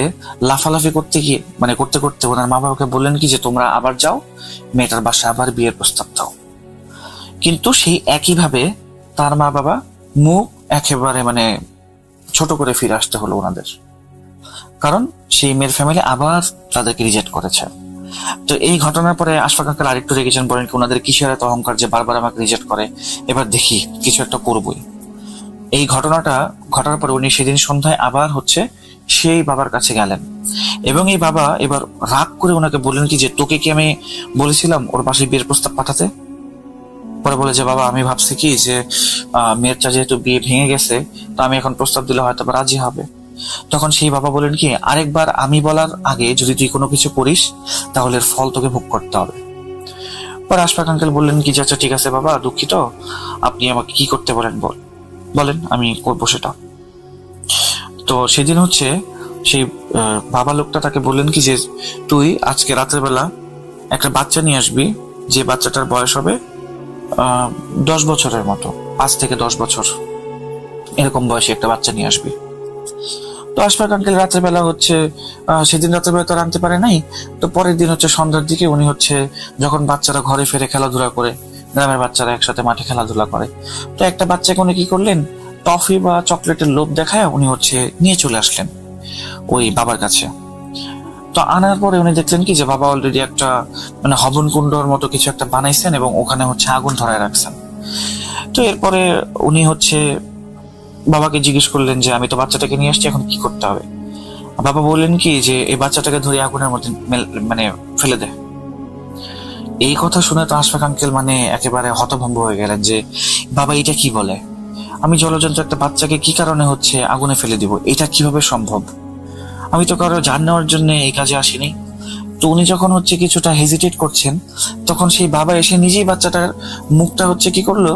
লাফালাফি করতে করতে ওনার মা বাবাকে বললেন কি যে তোমরা আবার যাও, মেয়েটার বাসায় আবার বিয়ের প্রস্তাব দাও। কিন্তু সেই একইভাবে তার মা বাবা মুখ একেবারে মানে ছোট করে ফিরে আসতে হলো ওনাদের, কারণ সেই মেয়ের ফ্যামিলি আবার তাদেরকে রিজেক্ট করেছে। তো এই ঘটনার পরে আশফাক আঙ্কেল আরেকটু রেগেছেন, বলেন কি ওনাদের কিসের এত অহংকার যে বারবার আমাকে রিজেক্ট করে, এবার দেখি কিছু একটা করবই। এই ঘটনাটা ঘটার পরে উনি সেদিন সন্ধ্যায় আবার হচ্ছে সেই বাবার কাছে গেলেন এবং এই বাবা এবার রাগ করে ওনাকে বললেন কি যে তোকে কি আমি বলেছিলাম ওর বাসায় বিয়ের প্রস্তাব পাঠাতে? পরে বলে যে বাবা আমি ভাবছি কি যে মেয়েরটা যেহেতু বিয়ে ভেঙে গেছে, তো আমি এখন প্রস্তাব দিলে হয়তো রাজি হবে। তখন সেই বাবা বলেন কি আরেকবার আমি বলার আগে যদি তুই কোনো কিছু করিস তাহলে এর ফল তোকে ভোগ করতে হবে। পরে আশফাক আঙ্কেল বললেন কি আচ্ছা ঠিক আছে বাবা, দুঃখিত, আপনি আমাকে কি করতে বলেন আমি করবো সেটা। তো সেদিন হচ্ছে সেই বাবা লোকটা তাকে বললেন কি যে তুই আজকে রাতের বেলা একটা বাচ্চা নিয়ে আসবি, যে বাচ্চাটার বয়স হবে 10 বছরের মতো, 5 থেকে 10 বছর এরকম বয়সী একটা বাচ্চা নিয়ে আসবি। তো আশফাক আঙ্কেল রাতের বেলা হচ্ছে সেদিন রাতের বেলা তো আনতে পারে নাই। তো পরের দিন হচ্ছে সন্ধ্যার দিকে উনি হচ্ছে যখন বাচ্চারা ঘরে ফিরে খেলাধুলা করে, গ্রামের বাচ্চারা একসাথে মাঠে খেলাধুলা করে, তো একটা বাচ্চাকে উনি কি করলেন, টফি বা চকলেটের লোভ দেখায় উনি হচ্ছে নিয়ে চলে আসলেন ওই বাবার কাছে। তো আনার পরে উনি দেখলেন কি যে বাবা অলরেডি একটা মানে হবন কুণ্ডর মতো কিছু একটা বানাইছেন এবং ওখানে হচ্ছে আগুন ধরায় রাখছেন। তো এরপরে উনি হচ্ছে বাবাকে জিজ্ঞেস করলেন যে আমি তো বাচ্চাটাকে নিয়ে আসছি, এখন কি করতে হবে? বাবা বললেন কি যে এই বাচ্চাটাকে ধরে আগুনের মধ্যে মানে ফেলে দে। এই কথা শুনে তো আশফাক আঙ্কেল মানে একেবারে হতভম্ব হয়ে গেলেন যে বাবা এটা কি বলে, আমি জলজন্ত একটা বাচ্চাকে কি কারণে হচ্ছে আগুনে ফেলে দিব, এটা কিভাবে সম্ভব? আমি তো কারো জান নেওয়ার জন্য এই কাজে আসিনি। তো উনি যখন হচ্ছে কিছুটা হেজিটেট করছেন তখন সেই বাবা এসে নিজেই বাচ্চাটার মুখটা হচ্ছে কি করলো,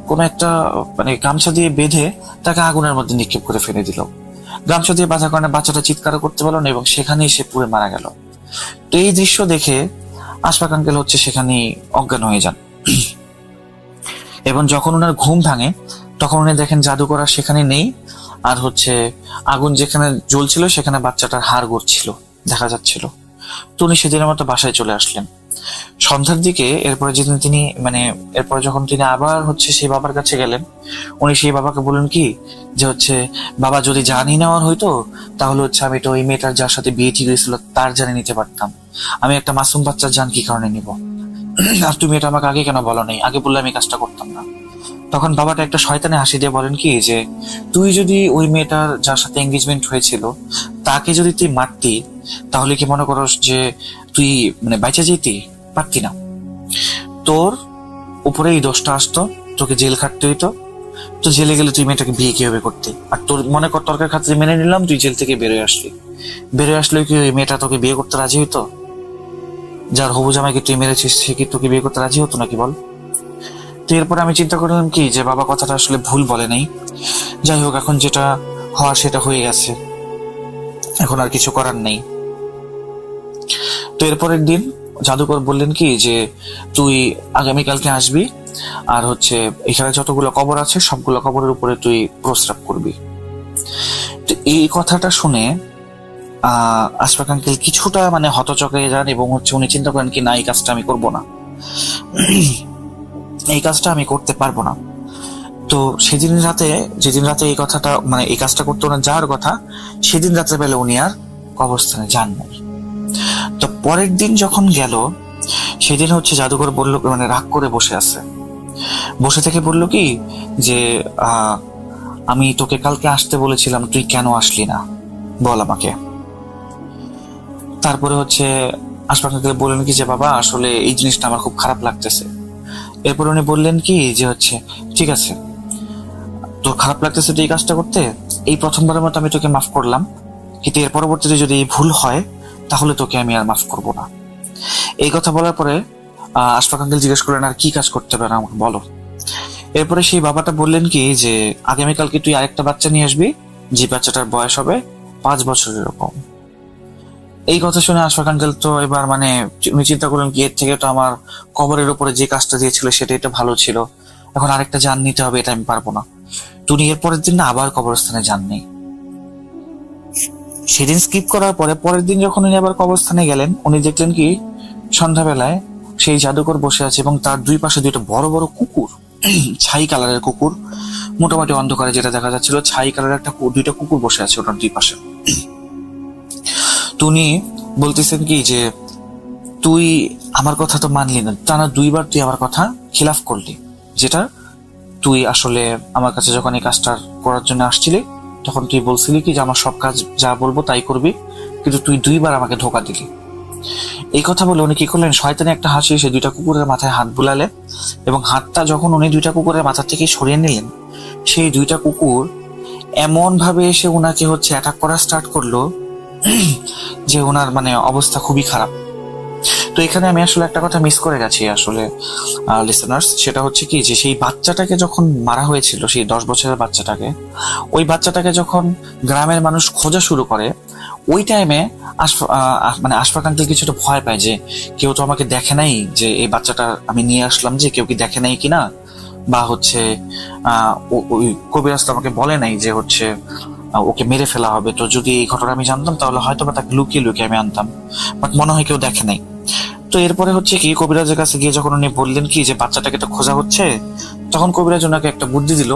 কোনো একটা মানে গামছা দিয়ে বেঁধে তাকে আগুনের মধ্যে নিক্ষেপ করে ফেলে দিল। গামছা দিয়ে বাঁধার কারণে বাচ্চাটা চিৎকার করতে পারলো না এবং সেখানেই সে পুড়ে মারা গেল। তো এই দৃশ্য দেখে আশফাক আঙ্কেল হচ্ছে সেখানে অজ্ঞান হয়ে যান। এবং যখন ওনার ঘুম ভাঙে তখন উনি দেখেন জাদুকর আর সেখানে নেই, আর হচ্ছে আগুন যেখানে জ্বলছিল সেখানে বাচ্চাটার হাড় গড়ছিল দেখা যাচ্ছিল। তো উনি সেদিনের মতো বাসায় চলে আসলেন। সন্ধ্যার দিকে এরপরে যেদিন তিনি এরপরে যখন তিনি আবার হচ্ছে সেই বাবার কাছে গেলেন, উনি সেই বাবাকে বললেন কি যে হচ্ছে বাবা, যদি জানি নেওয়ার হইতো তাহলে হচ্ছে আমি তো ওই মেয়েটার যার সাথে বিয়ে ঠিক হয়েছিল তার জানে নিতে পারতাম, আমি একটা মাসুম বাচ্চার জান কি কারণে নিব? আর তুমি এটা আমাকে আগে কেন বলো নাই? আগে বললে আমি কাজটা করতাম না। তখন বাবাটা একটা শয়তানে হাসি দিয়ে বলেন কি যে তুই যদি ওই মেয়েটার যার সাথে এঙ্গেজমেন্ট হয়েছিল তাকে যদি তুই মারতি তাহলে কি মনে করস যে তুই বাইচা যেতি? পারতি না। তোর উপরে এই দোষটা আসতো, তোকে জেল খাটতে হইতো। তো জেলে গেলে তুই মেয়েটাকে বিয়ে কিভাবে করতে? আর তোর মনে কর তর্কের খাতিরে মেনে নিলাম তুই জেল থেকে বেরোয় আসলি, বেরোয় আসলে কি ওই মেয়েটা তোকে বিয়ে করতে রাজি হইতো? যার হবু জামাইকে তুই মেরেছিস সে কি তোকে বিয়ে করতে রাজি হতো নাকি বল? তো এরপরে আমি চিন্তা করলাম কি যে বাবা কথাটা আসলে ভুল বলে নাই। যাই হোক, এখন যেটা হওয়ার সেটা হয়ে গেছে, এখন আর কিছু করার নেই। তো এরপরের দিন জাদুকর বললেন কি যে তুই আগামীকালকে আসবি, আর হচ্ছে এখানে যতগুলো কবর আছে সবগুলো কবরের উপরে তুই প্রস্রাব করবি। তো এই কথাটা শুনে আশফাক আঙ্কেল কিছুটা হতচকিত যান এবং হচ্ছে উনি চিন্তা করেন কি না, এই কাজটা আমি করবো না, এই কাজটা আমি করতে পারবো না। তো যেদিন রাতে এই কথাটা এই কাজটা করতে ওনার যাওয়ার কথা, সেদিন রাতে বেলা উনি আর কবরস্থানে যান নাই। তো পরের দিন যখন গেল সেদিন হচ্ছে জাদুকর বলল রাগ করে বসে আছে, বসে থেকে বলল কি যে আমি তোকে কালকে আসতে বলেছিলাম, তুই কেন আসলি না বল আমাকে। তারপরে হচ্ছে আশফাক আঙ্কেল বললেন কি যে বাবা, আসলে এই জিনিসটা আমার খুব খারাপ লাগতেছে। এরপর উনি বললেন কি যে হচ্ছে ঠিক আছে, তোর খারাপ লাগতেছে তুই এই কাজটা করতে, এই প্রথমবারের মতো আমি তোকে মাফ করলাম, কিন্তু এর পরবর্তীতে যদি এই ভুল হয় তাহলে তোকে আমি আর মাফ করবো না। এই কথা বলার পরে আশফাক আঙ্কেল জিজ্ঞেস করলেন আর কি কাজ করতে পারে আমাকে বলো। এরপরে সেই বাবাটা বললেন কি যে আগামীকালকে তুই আরেকটা বাচ্চা নিয়ে আসবি, যে বাচ্চাটার বয়স হবে 5 বছর এরকম। এই কথা শুনে আশফাক আঙ্কেল তো এবার উনি চিন্তা করলেন কি এর থেকে তো আমার কবরের উপরে যে কাজটা দিয়েছিল সেটা এটা ভালো ছিল, এখন আরেকটা জান নিতে হবে, এটা আমি পারবো না। তো উনি এর পরের দিন না আবার কবরস্থানে যাননি। সেদিন স্কিপ করার পরে পরের দিন যখন উনি আবার কবরস্থানে গেলেন, উনি দেখলেন কি সন্ধ্যাবেলায় সেই জাদুকর বসে আছে এবং তার দুই পাশে দুইটা বড় বড় কুকুর, ছাই কালারের কুকুর, মোটামুটি অন্ধকারে যেটা দেখা যাচ্ছিল ছাই কালারের দুইটা কুকুর বসে আছে ওনার দুই পাশে। উনি বলতেছেন কি যে তুই আমার কথা তো মানলি না, টানা 2 বার তুই আমার কথা খিলাফ করলি, যেটা তুই আসলে আমার কাছে যখন এই কাজটা করার জন্য আসছিলি তখন তুই বলছিলি কি যে আমার সব কাজ যা বলবো তাই করবি, কিন্তু তুই 2 বার আমাকে ধোকা দিলি। এই কথা বলে উনি কি করলেন, শয়তানি একটা হাসি এসে 2টা কুকুরের মাথায় হাত বুলালেন এবং হাতটা যখন উনি 2টা কুকুরের মাথা থেকে সরিয়ে নিলেন, সেই 2টা কুকুর এমন ভাবে এসে উনাকে হচ্ছে অ্যাটাক করা স্টার্ট করলো যে ওনার অবস্থা খুবই খারাপ। তো এখানে আমি আসলে একটা কথা মিস করে গেছি আসলে লিসেনার্স, সেটা হচ্ছে কি যে সেই বাচ্চাটাকে যখন মারা হয়েছিল, সেই 10 বছরের বাচ্চাটাকে, ওই বাচ্চাটাকে যখন গ্রামের মানুষ খোঁজা শুরু করে, ওই টাইমে আশফাক আঙ্কেল কিছুটা ভয় পায় যে কেউ তো আমাকে দেখে নাই, যে এই বাচ্চাটা আমি নিয়ে আসলাম যে কেউ কি দেখে নাই কিনা, বা হচ্ছে ওই কবিরাজ তো আমাকে বলে নাই যে হচ্ছে ওকে মেরে ফেলা হবে, তো যদি এই ঘটনা আমি জানতাম তাহলে হয়তো বা তাকে লুকিয়ে লুকিয়ে আমি আনতাম, বাট মনে হয় কেউ দেখে নাই। তো এরপরে হচ্ছে কি কবিরাজের কাছে গিয়ে যখন উনি বললেন কি যে বাচ্চাটাকে তো খোঁজা হচ্ছে, তখন কবিরাজ ওনাকে একটা বুদ্ধি দিল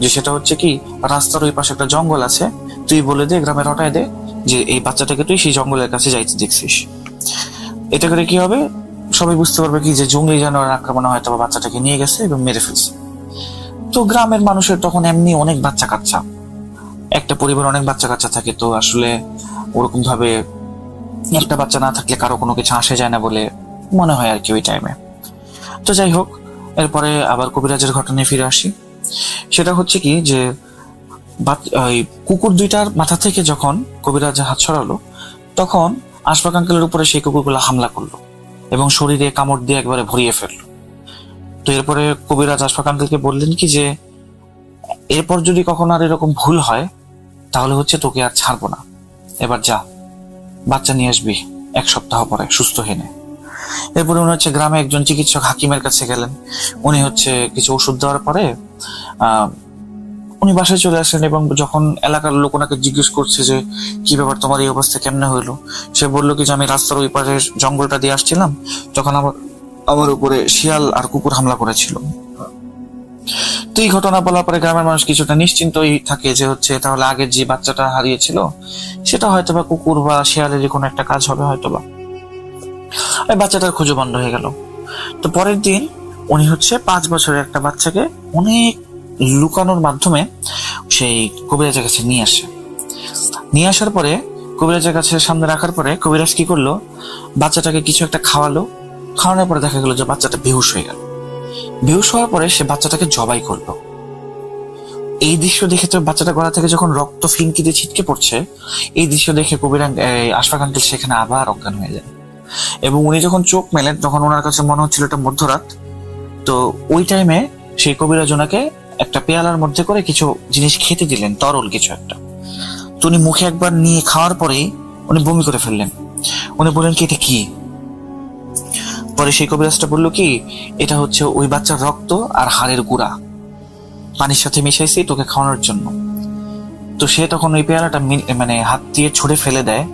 যে সেটা হচ্ছে কি রাস্তার ওই পাশে একটা জঙ্গল আছে, তুই বলে দে, গ্রামে রটায় দে যে এই বাচ্চাটাকে তুই সেই জঙ্গলের কাছে যাইতে দেখছিস। এটা করে কি হবে, সবাই বুঝতে পারবে কি যে জঙ্গলি জানোয়ার আক্রমণে হয়তো বাচ্চাটাকে নিয়ে গেছে এবং মেরে ফেলছে। তো গ্রামের মানুষের তখন এমনি অনেক বাচ্চা কাচ্চা, একটা পরিবার অনেক বাচ্চা কাচ্চা থাকে, তো আসলে ওরকম ভাবে একটা বাচ্চা না থাকলে কারো কোনো কিছু আসে যায় না বলে মনে হয় আর কি ওই টাইমে। তো যাই হোক, এরপরে আবার কবিরাজের ঘটনায় ফিরে আসি। সেটা হচ্ছে কি যে কুকুর 2টার মাথা থেকে যখন কবিরাজ হাত সরালো, তখন আশফাক আঙ্কেলের উপরে সেই কুকুরগুলো হামলা করলো এবং শরীরে কামড় দিয়ে একবারে ভরিয়ে ফেললো। তো এরপরে কবিরাজ আশফাক আঙ্কেলকে বললেন কি যে এরপর যদি কখনো আর এরকম ভুল হয় তাহলে হচ্ছে তোকে আর ছাড়বো না, এবার যা বাচ্চা নিয়ে আসবি 1 সপ্তাহ পরে সুস্থ হয়ে নে। এরপরে উনি হচ্ছে গ্রামে একজন চিকিৎসক হাকিমের কাছে গেলেন। উনি হচ্ছে কিছু ওষুধ দেওয়ার পরে উনি বাসায় চলে আসেন, এবং যখন এলাকার লোক ওনাকে জিজ্ঞেস করছে যে কি ব্যাপার, তোমার এই অবস্থা কেমনে হইলো, সে বললো কি যে আমি রাস্তার ওই পাশে জঙ্গলটা দিয়ে আসছিলাম, তখন আমার উপরে শিয়াল আর কুকুর হামলা করেছিল। তো এই ঘটনা বলার পরে গ্রামের মানুষ কিছুটা নিশ্চিন্তই থাকে যে হচ্ছে তাহলে আগের যে বাচ্চাটা হারিয়েছিল সেটা হয়তোবা কুকুর বা শিয়ালেরই কোনো একটা কাজ হবে হয়তোবা। ওই বাচ্চাটার খুঁজে বন্ধ হয়ে গেল। তো পরের দিন উনি হচ্ছে 5 বছরের একটা বাচ্চাকে অনেক লুকানোর মাধ্যমে সেই কবিরাজের কাছে নিয়ে আসে। নিয়ে আসার পরে কবিরাজের কাছে সামনে রাখার পরে কবিরাজ কি করলো, বাচ্চাটাকে কিছু একটা খাওয়ালো। খাওয়ানোর পরে দেখা গেল যে বাচ্চাটা বেহুশ হয়ে গেল। বেহুশ হওয়ার পরে সে বাচ্চাটাকে জবাই করলো। এই দৃশ্য দেখে তো বাচ্চাটা গলা থেকে যখন রক্ত ফিনকিতে ছিটকে পড়ছে, এই দৃশ্য দেখে আশফাক আঙ্কেল সেখানে আবার অজ্ঞান হয়ে যায়। এবং উনি যখন চোখ মেলেন তখন ওনার কাছে মনে হচ্ছিল এটা মধ্যরাত। তো ওই টাইমে সেই কবিরাজ ওনাকে একটা পেয়ালার মধ্যে করে কিছু জিনিস খেতে দিলেন, তরল কিছু একটা। তো উনি মুখে একবার নিয়ে খাওয়ার পরেই উনি বমি করে ফেললেন। উনি বললেন কি এটা কি? পরে সেই কবিরাজটা বললো কি এটা হচ্ছে ওই বাচ্চার রক্ত আর হাড়ের গুঁড়া পানির সাথে মিশাইছি তোকে খাওয়ানোর জন্য। তো সে তখন ওই পেয়ালাটা মানে হাত দিয়ে ছুঁড়ে ফেলে দেয়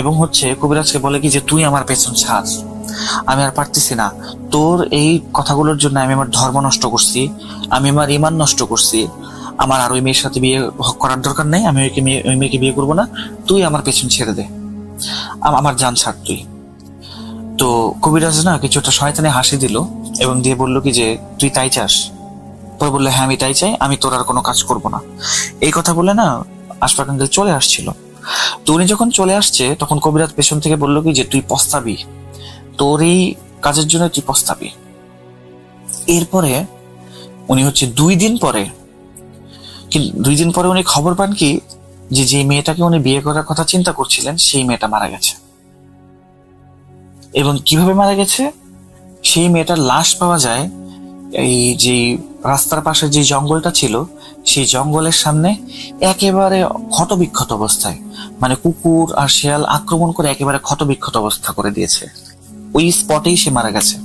এবং হচ্ছে কবিরাজকে বলে কি যে তুই আমার পেছন ছাড়, আমি আর পারতেছি না, তোর এই কথাগুলোর জন্য আমি আমার ধর্ম নষ্ট করছি, আমি আমার ইমান নষ্ট করছি, আমার আর ওই মেয়ের সাথে বিয়ে করার দরকার নেই, আমি ওই মেয়েকে বিয়ে করবো না, তুই আমার পেছন ছেড়ে দে, আমার জান ছাড় তুই। তো কবিরাজ না কিছুটা শয়তানে হাসি দিল এবং দিয়ে বললো কি যে তুই তাই চাস? পরে বললো হ্যাঁ আমি তাই চাই, আমি তোর আর কোনো কাজ করবো না। এই কথা বলে না আশফাক আঙ্কেল চলে আসছিল। তো উনি যখন চলে আসছে তখন কবিরাজ পেছন থেকে বললো কি যে তুই পস্তাবি, তোর এই কাজের জন্য তুই পস্তাবি। এরপরে উনি হচ্ছে 2 দিন পরে উনি খবর পান কি যে মেয়েটাকে উনি বিয়ে করার কথা চিন্তা করছিলেন সেই মেয়েটা মারা গেছে। এবং কিভাবে মারা গেছে, সেই মেয়েটার লাশ পাওয়া যায় এই যে রাস্তার পাশে যে জঙ্গলটা ছিল সেই জঙ্গলের সামনে একেবারে ক্ষতবিক্ষত অবস্থায়, মানে কুকুর আর শিয়াল আক্রমণ করে একেবারে ক্ষতবিক্ষত অবস্থা করে দিয়েছে। ওই স্পটেই সে মারা গেছে।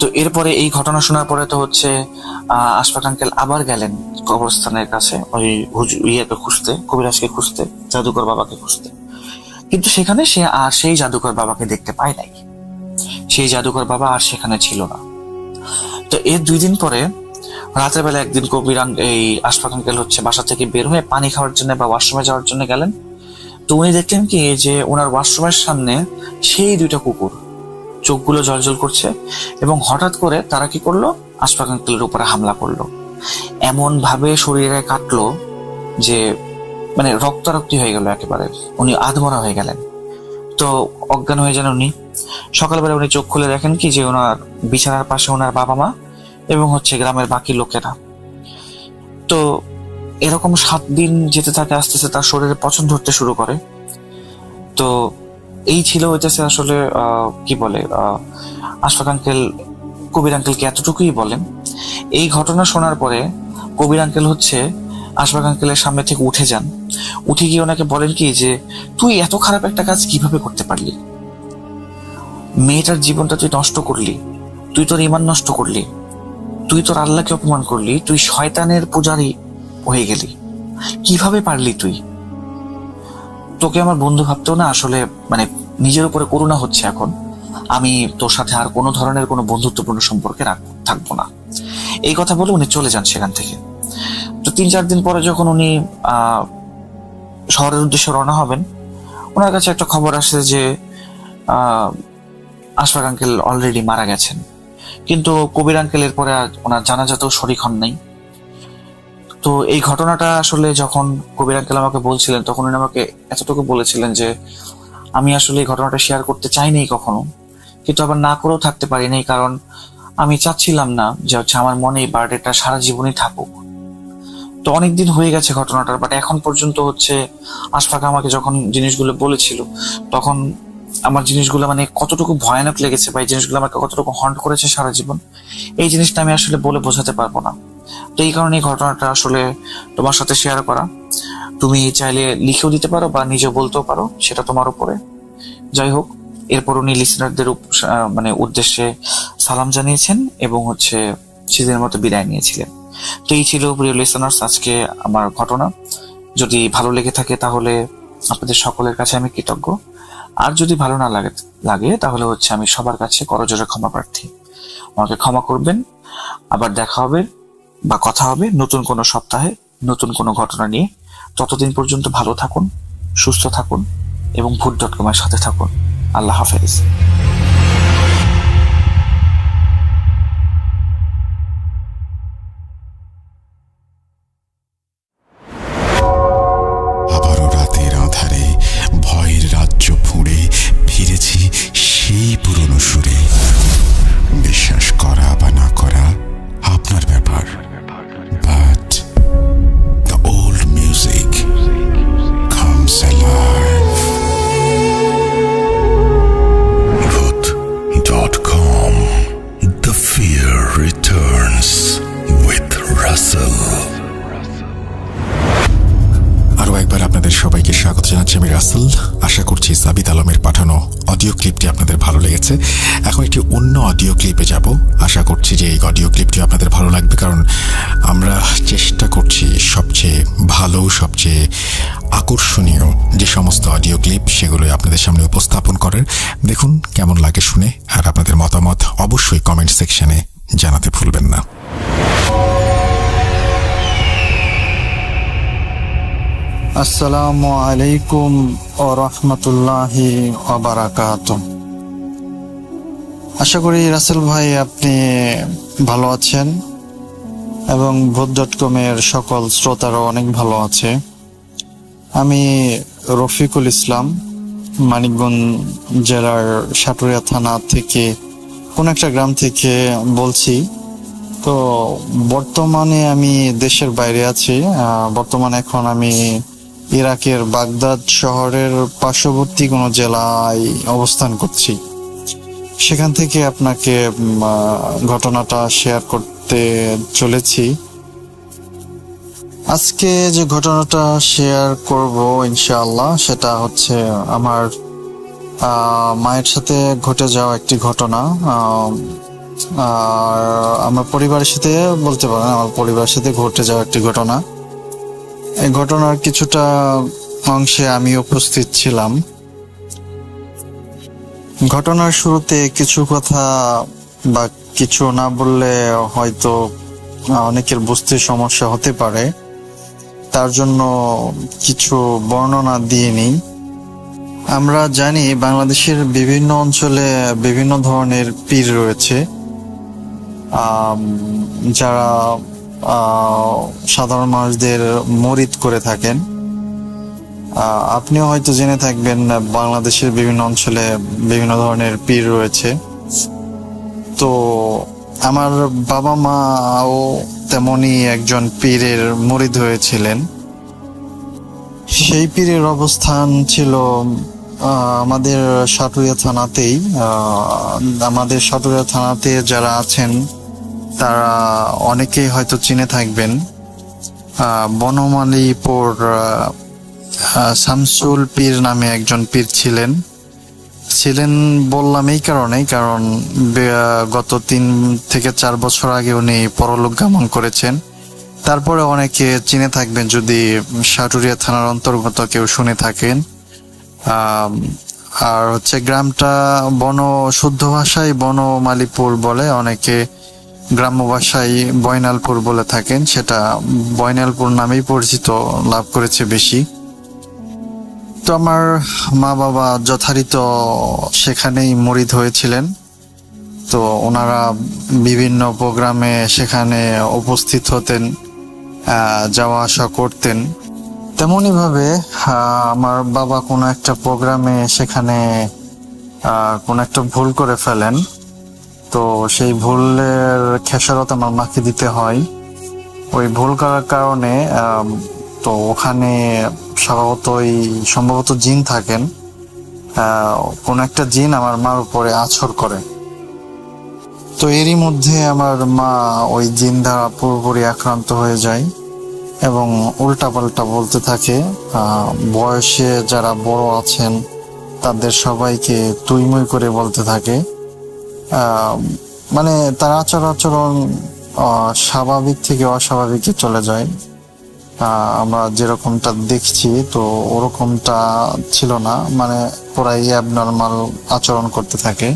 তো এরপরে এই ঘটনা শোনার পরে তো হচ্ছে আশফাক আঙ্কেল আবার গেলেন কবরস্থানের কাছে ওই ইয়েকে খুঁজতে, কবিরাজকে খুঁজতে, জাদুকর বাবাকে খুঁজতে। কিন্তু সেখানে সে আর সেই জাদুকর বাবাকে দেখতে পায় নাই। সেই জাদুকর বাবা আর সেখানে ছিল না। তো এর 2 দিন পরে রাতের বেলা একদিন এই আশফাক আঙ্কেল হচ্ছে বাসা থেকে বের হয়ে পানি খাওয়ার জন্য বা ওয়াশরুমে যাওয়ার জন্য গেলেন। তো উনি দেখলেন কি যে ওনার ওয়াশরুমের সামনে সেই 2টা কুকুর চোখগুলো জলজল করছে এবং হঠাৎ করে তারা কি করলো, আশফাক আঙ্কেলের উপরে হামলা করলো। এমন ভাবে শরীরে কাটলো যে মানে রক্তারক্তি হয়ে গেল একেবারে, উনি আধমরা হয়ে গেলেন। তো অজ্ঞান হয়ে যান উনি। সকালবেলা উনি চোখ খুলে দেখেন কি যে ওনার বিছানার পাশে ওনার বাবা মা এবং হচ্ছে গ্রামের বাকি লোকেরা। তো এরকম 7 দিন যেতে থাকে, আস্তে আস্তে তার শরীরে পচন ধরতে শুরু করে। তো এই ছিল হইতেছে আসলে কি বলে আশফাক আঙ্কেল কবির আঙ্কেলকে এতটুকুই বলেন। এই ঘটনা শোনার পরে কবির আঙ্কেল হচ্ছে আশফাক আঙ্কেলের সামনে থেকে উঠে যান। উঠে গিয়ে ওনাকে বলেন কি যে তুই এত খারাপ একটা কাজ কিভাবে করতে পারলি, মেয়েটার জীবনটা তুই নষ্ট করলি, তুই তোর ইমান নষ্ট করলি, তুই তোর আল্লাহকে অপমান করলি, তুই শয়তানের পূজারী হয়ে গেলি, কিভাবে পারলি তুই? তোকে আমার বন্ধু ভাবতেও না আসলে মানে নিজের উপরে করুণা হচ্ছে এখন। আমি তোর সাথে আর কোনো ধরনের কোনো বন্ধুত্বপূর্ণ সম্পর্কে থাকবো না। এই কথা বলে উনি চলে যান সেখান থেকে। তো 3-4 দিন পরে যখন উনি শহরের উদ্দেশ্যে রওনা হবেন, ওনার কাছে একটা খবর আসে যে আশফাক আঙ্কেল অলরেডি মারা গেছেন। কিন্তু কবির আঙ্কেলের পরে ওনার জানাজাতেও শরীক হন নাই। তো এই ঘটনাটা আসলে যখন কবির আঙ্কেল আমাকে বলছিলেন তখন উনি আমাকে এতটুকু বলেছিলেন যে আমি আসলে এই ঘটনাটা শেয়ার করতে চাইনি কখনো, কিন্তু আবার না করেও থাকতে পারিনি, কারণ আমি চাচ্ছিলাম না যে হচ্ছে আমার মনে এই বার্থডেটা সারা জীবনই থাকুক। তো অনেকদিন হয়ে গেছে ঘটনাটার, বাট এখন পর্যন্ত হচ্ছে আশফাক আমাকে যখন জিনিসগুলো বলেছিল তখন আমার জিনিসগুলো মানে কতটুকু ভয়ানক লেগেছে বা এই জিনিসগুলো আমাকে কতটুকু হন্ট করেছে সারা জীবন, এই জিনিসটা আমি আসলে বলে বোঝাতে পারবো না। তো এই কারণে এই ঘটনাটা আসলে তোমার সাথে শেয়ার করা। তুমি চাইলে লিখেও দিতে পারো বা নিজে বলতেও পারো, সেটা তোমার উপরে। যাই হোক, এরপর উনি লিসনারদের মানে উদ্দেশ্যে সালাম জানিয়েছেন এবং সেদিনের মতো বিদায় নিয়েছিলেন। তো এই ছিল প্রিয় লিসনার্স আজকে আমার ঘটনা। যদি ভালো লেগে থাকে তাহলে আপনাদের সকলের কাছে আমি কৃতজ্ঞ, আর যদি ভালো না লাগে তাহলে আমি সবার কাছে করজোড়ে ক্ষমা প্রার্থী। আমাকে ক্ষমা করবেন। আবার দেখা হবে বা কথা হবে নতুন কোনো সপ্তাহে নতুন কোনো ঘটনা নিয়ে। ততদিন পর্যন্ত ভালো থাকুন, সুস্থ থাকুন এবং ভূত.com এর সাথে থাকুন। আল্লাহ হাফেজ। আবারও রাতের আঁধারে ভয়ের রাজ্য ফুঁড়ে ফিরেছি সেই পুরনো সুরে। বিশ্বাস করা বা না করা আপনার ব্যাপার, but the old music comes alive. Bhoot.com. The fear returns with Russell. আরও একবার আপনাদের সবাইকে স্বাগত জানাচ্ছি আমি রাসেল। আশা করছি সাবিত আলমের পাঠানো অডিও ক্লিপটি আপনাদের ভালো লেগেছে। এখন একটি অন্য অডিও ক্লিপে যাব। আশা করছি যে এই অডিও ক্লিপটি আপনাদের ভালো লাগবে, কারণ আমরা চেষ্টা করছি সবচেয়ে ভালো, সবচেয়ে আকর্ষণীয় যে সমস্ত অডিও ক্লিপ সেগুলো আপনাদের সামনে উপস্থাপন করার। দেখুন কেমন লাগে শুনে, আর আপনাদের মতামত অবশ্যই কমেন্ট সেকশনে জানাতে ভুলবেন না। আসসালামু আলাইকুম ওয়া রাহমাতুল্লাহি ওয়া বারাকাতুহু। আশা করি রাসেল ভাই আপনি ভালো আছেন এবং ভূত.com এর সকল শ্রোতারাও অনেক ভালো আছে। আমি রফিকুল ইসলাম, মানিকগঞ্জ জেলার সাটুরিয়া থানা থেকে কোন একটা গ্রাম থেকে বলছি। তো বর্তমানে আমি দেশের বাইরে আছি। বর্তমানে এখন আমি ইরাকের বাগদাদ শহরের পার্শ্ববর্তী কোনো জেলায় অবস্থান করছি। সেখান থেকে আপনাকে ঘটনাটা শেয়ার করতে চলেছি। আজকে যে ঘটনাটা শেয়ার করব ইনশাআল্লাহ সেটা আমার মায়ের সাথে ঘটে যাওয়া একটি ঘটনা। আর আমার পরিবারের সাথে বলতে পারেন আমার পরিবারের সাথে ঘটে যাওয়া একটি ঘটনা। এই ঘটনার কিছুটা অংশে আমি উপস্থিত ছিলাম। ঘটনার শুরুতে কিছু কথা বা কিছু না বললে হয়তো অনেকের বুঝতে সমস্যা হতে পারে, তার জন্য কিছু বর্ণনা দিয়ে নিই। আমরা জানি বাংলাদেশের বিভিন্ন অঞ্চলে বিভিন্ন ধরনের পীর রয়েছে যারা সাধারণ মানুষদের মুরিদ করে থাকেন। আপনিও হয়তো জেনে থাকবেন বাংলাদেশের বিভিন্ন অঞ্চলে বিভিন্ন ধরনের পীর রয়েছে। তো আমার বাবা মাও তেমনি একজন পীরের মুরিদ হয়েছিলেন। সেই পীরের অবস্থান ছিল আমাদের সাটুরিয়া থানাতেই। আমাদের সাটুরিয়া থানাতে যারা আছেন তারা অনেকেই হয়তো চিনে থাকবেন। বনমালীপুর শামসুল পীর নামে একজন পীর ছিলেন বললাম এই কারণেই, কারণ গত 3 থেকে 4 বছর আগে উনি পরলোক গমন করেছেন। তারপরে অনেকে চিনে থাকবেন যদি সাটুরিয়া থানার অন্তর্গত কেউ শুনে থাকেন। আর গ্রামটা শুদ্ধ ভাষায় বনমালীপুর বলে, অনেকে গ্রাম্য ভাষায় বয়নালপুর বলে থাকেন। সেটা বয়নালপুর নামেই পরিচিত লাভ করেছে বেশি। তো আমার মা বাবা যথারীত সেখানেই মুরিদ হয়েছিলেন। তো ওনারা বিভিন্ন প্রোগ্রামে সেখানে উপস্থিত হতেন, যাওয়া আসা করতেন। তেমনই ভাবে আমার বাবা কোনো একটা প্রোগ্রামে সেখানে কোনো একটা ভুল করে ফেলেন। তো সেই ভুলের খেসারত আমার মাকে দিতে হয়। ওই ভুল করার কারণে তো ওখানে সম্ভবত জিন থাকেন। কোন একটা জিন আমার মার উপরে আছর করে। তো এরই মধ্যে আমার মা ওই জিন দ্বারা পুরোপুরি আক্রান্ত হয়ে যায় এবং উল্টাপাল্টা বলতে থাকে। বয়সে যারা বড় আছেন তাদের সবাইকে তুই মুই করে বলতে থাকে। মানে তার আচরণ স্বাভাবিক থেকে অস্বাভাবিকে চলে যায়। আমরা যেরকমটা দেখছি তো ওরকমটা ছিল না, মানে পুরাই অ্যাবনর্মাল আচরণ করতে থাকে।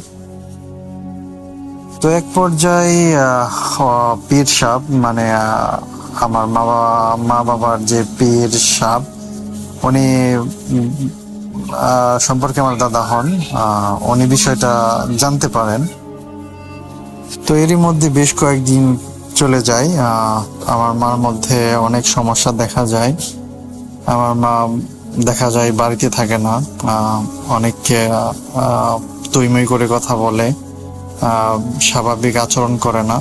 তো এক পর্যায়ে পীর সাহেব, মানে আমার মা বাবার যে পীর সাহেব, উনি সম্পর্কে আমার দাদা হন, উনি বিষয়টা জানতে পারেন। তো এরই মধ্যে বেশ কয়েকদিন চলে যায়। আমার মার মধ্যে অনেক সমস্যা দেখা যায়। আমার মা দেখা যায় বাড়িতে থাকে না, অনেককে তুইমুই করে কথা বলে, স্বাভাবিক আচরণ করে না,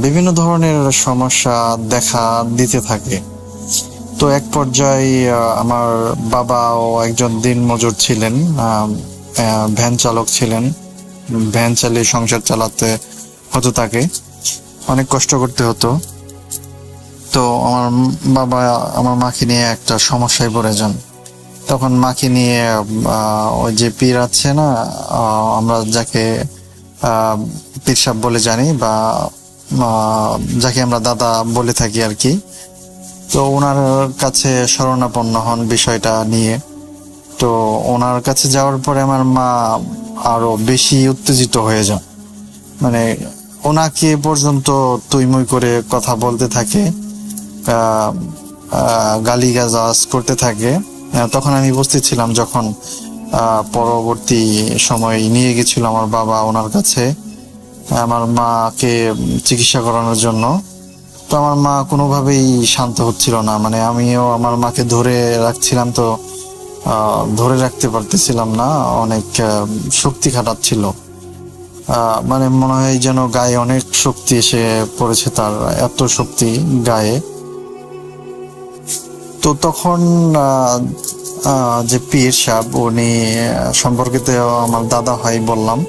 বিভিন্ন ধরনের সমস্যা দেখা দিতে থাকে। তো এক পর্যায়ে আমার বাবাও একজন দিনমজুর ছিলেন, ভ্যান চালক ছিলেন। ভ্যান চালিয়ে সংসার চালাতে হতো, তাকে অনেক কষ্ট করতে হতো। তো আমার বাবা আমার মাকে নিয়ে একটা সমস্যায় পড়ে যান। তখন মাকে নিয়ে ওই যে পীর আছে না, আমরা যাকে পীর সাহেব বলে জানি, বা যাকে আমরা দাদা বলে থাকি আর কি, তো ওনার কাছে শরণাপন্ন হন বিষয়টা নিয়ে। তো ওনার কাছে যাওয়ার পরে আমার মা আরো বেশি উত্তেজিত হয়ে যান, মানে ওনাকে পর্যন্ত তুইমুই করে কথা বলতে থাকে, গালিগালাজ করতে থাকে। তখন আমি উপস্থিত ছিলাম যখন পরবর্তী সময় নিয়ে গেছিল আমার বাবা ওনার কাছে আমার মাকে চিকিৎসা করানোর জন্য। তো আমার মা কোনোভাবেই শান্ত হচ্ছিল না, মানে আমিও আমার মাকে ধরে রাখছিলাম, তো ধরে রাখতে পারতেছিলাম না, অনেক শক্তি খাটাচ্ছিল। মানে মনে হয় যেন গায়ে অনেক শক্তি এসে পড়েছে, তার এত শক্তি গায়ে। তো তখন যে পীর সাহেব, উনি সম্পর্কে তো আমার দাদা হয় বললাম,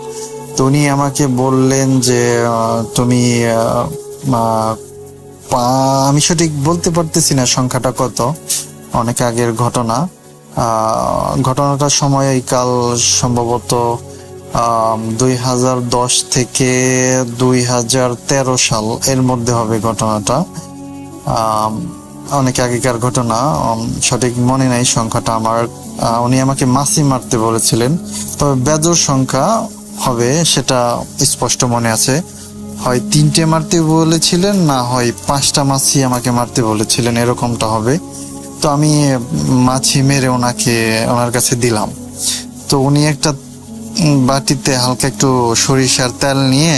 তো উনি আমাকে বললেন যে তুমি আমি সঠিক বলতে পারতেছি না সংখ্যাটা কত, অনেক আগের ঘটনা। ঘটনাটার সময়কাল সম্ভবত 2010 থেকে 2013 সাল এর মধ্যে হবে ঘটনাটা। অনেক আগেকার ঘটনা, সঠিক মনে নাই সংখ্যাটা আমার। উনি আমাকে মাছি মারতে বলেছিলেন, তবে বেজোড় সংখ্যা হবে সেটা স্পষ্ট মনে আছে। হয় 3টে মারতে বলেছিলেন, না হয় 5টা মাছি আমাকে মারতে বলেছিলেন, এরকমটা হবে। তো আমি মাছি মেরে ওনার কাছে দিলাম। তো উনি একটা বাটিতে হালকা একটু সরিষার তেল নিয়ে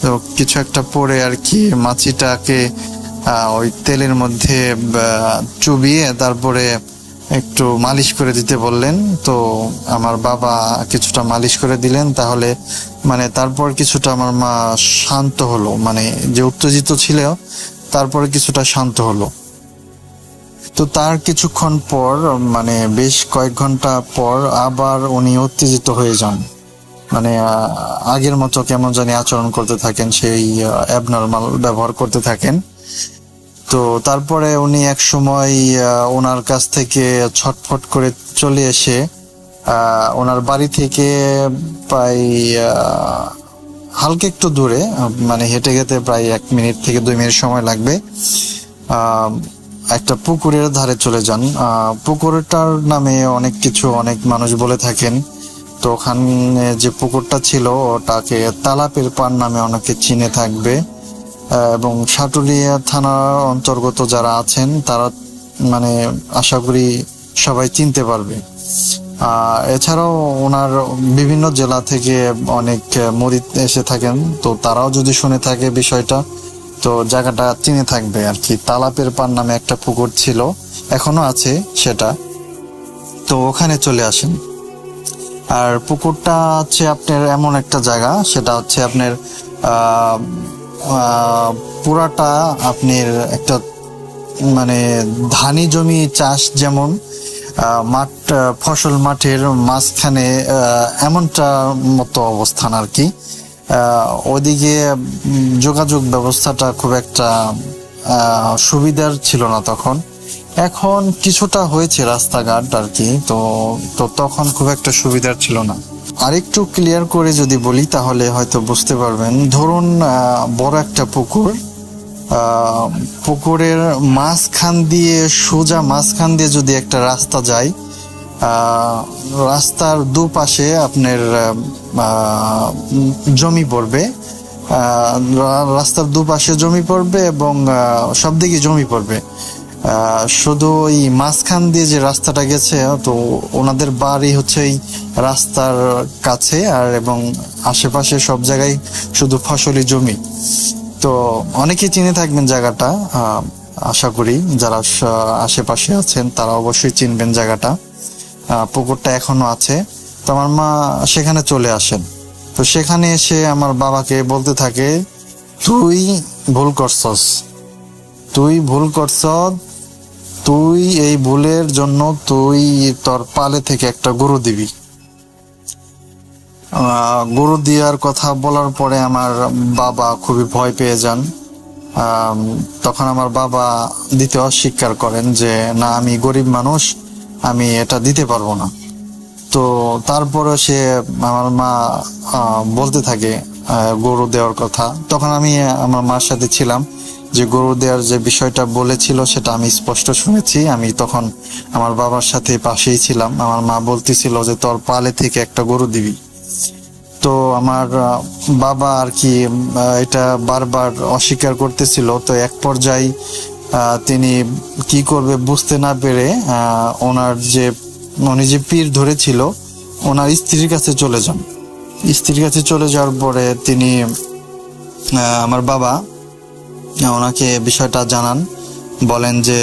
তো কিছু একটা পরে আর কি মাছিটাকে ওই তেলের মধ্যে চুবিয়ে তারপরে একটু মালিশ করে দিতে বললেন। তো আমার বাবা কিছুটা মালিশ করে দিলেন, তাহলে মানে তারপর কিছুটা আমার মা শান্ত হলো, মানে যে উত্তেজিত ছিল তারপরে কিছুটা শান্ত হলো। তো তার কিছুক্ষণ পর, মানে বেশ কয়েক ঘন্টা পর আবার উনি উত্তেজিত হয়ে যান, মানে আগের মতো কেমন জানি আচরণ করতে থাকেন, সেই অ্যাবনর্মাল ব্যবহার করতে থাকেন। তো তারপরে উনি এক সময় ওনার কাছ থেকে ছটফট করে চলে এসে ওনার বাড়ি থেকে প্রায় হালকা একটু দূরে, মানে হেঁটে যেতে প্রায় 1 মিনিট থেকে 2 মিনিট সময় লাগবে, একটা পুকুরের ধারে চলে যান। পুকুরটার নামে অনেক মানুষ বলে থাকেন। তো ওখানে যে পুকুরটা ছিল ওটাকে তালাপের পাড় নামে অনেকে চিনে থাকবে, এবং সাটুলিয়া থানার অন্তর্গত যারা আছেন তারা মানে আশা করি সবাই চিনতে পারবে। এছাড়াও ওনার বিভিন্ন জেলা থেকে অনেক মুরিদ এসে থাকেন, তো তারাও যদি শুনে থাকে বিষয়টা, তো জায়গাটা চিনে থাকবে আর কি। তালাপের পাড় নামে একটা পুকুর ছিল, এখনো আছে সেটা। তো ওখানে চলে আসেন। আর পুকুরটা হচ্ছে আপনার এমন একটা জায়গা, সেটা হচ্ছে আপনার পুরাটা আপনার একটা মানে ধানি জমি চাষ, যেমন মাঠ ফসল মাঠের মাঝখানে এমনটা মতো অবস্থান আর কি। ওদিকে যোগাযোগ ব্যবস্থাটা খুব একটা সুবিধার ছিল না তখন, এখন কিছুটা হয়েছে রাস্তাঘাট আর কি, তো তো তখন খুব একটা সুবিধার ছিল না। আরেকটু ক্লিয়ার করে যদি বলি তাহলে হয়তো বুঝতে পারবেন। ধরুন বড় একটা পুকুর, পুকুরের মাঝখান দিয়ে, সোজা মাঝখান দিয়ে যদি একটা রাস্তা যায়, রাস্তার দুপাশে আপনার জমি পড়বে, রাস্তার দুপাশে জমি পড়বে এবং সব দিকে জমি পড়বে। শুধু ওই মাঝখান দিয়ে যে রাস্তাটা গেছে, তো ওনাদের বাড়ি হচ্ছে এই রাস্তার কাছে, আর এবং আশেপাশে সব জায়গায় শুধু ফসলি জমি। তো অনেকেই চিনে থাকবেন জায়গাটা, আশা করি যারা আশেপাশে আছেন তারা অবশ্যই চিনবেন জায়গাটা। পুকুরটা এখনো আছে। তো আমার মা সেখানে চলে আসেন। তো সেখানে এসে আমার বাবাকে বলতে থাকে, তুই ভুল করছস, তুই ভুল করছ, তুই এই ভুলের জন্য তুই তোর পালে থেকে একটা গরু দিবি। গরু দেওয়ার কথা বলার পরে আমার বাবা খুবই ভয় পেয়ে যান। তখন আমার বাবা দিতে অস্বীকার করেন যে না, আমি গরিব মানুষ, আমি এটা দিতে পারবো না। তো তারপরে সে, আমার মা বলতে থাকে গরু দেওয়ার কথা। তখন আমি আমার মার সাথে ছিলাম, যে গরু দেওয়ার যে বিষয়টা বলেছিল সেটা আমি স্পষ্ট শুনেছি। আমি তখন আমার বাবার সাথে পাশেই ছিলাম। আমার মা বলতেছিল যে তোর পালে থেকে একটা গরু দিবি। তো আমার বাবা আর কি এটা বারবার অস্বীকার করতেছিল। তো এক পর্যায়ে তিনি কি করবে বুঝতে না পেরে উনি যে পীর ধরেছিল ওনার স্ত্রীর কাছে চলে যান। স্ত্রীর কাছে চলে যাওয়ার পরে তিনি, আমার বাবা ওনাকে বিষয়টা জানান, বলেন যে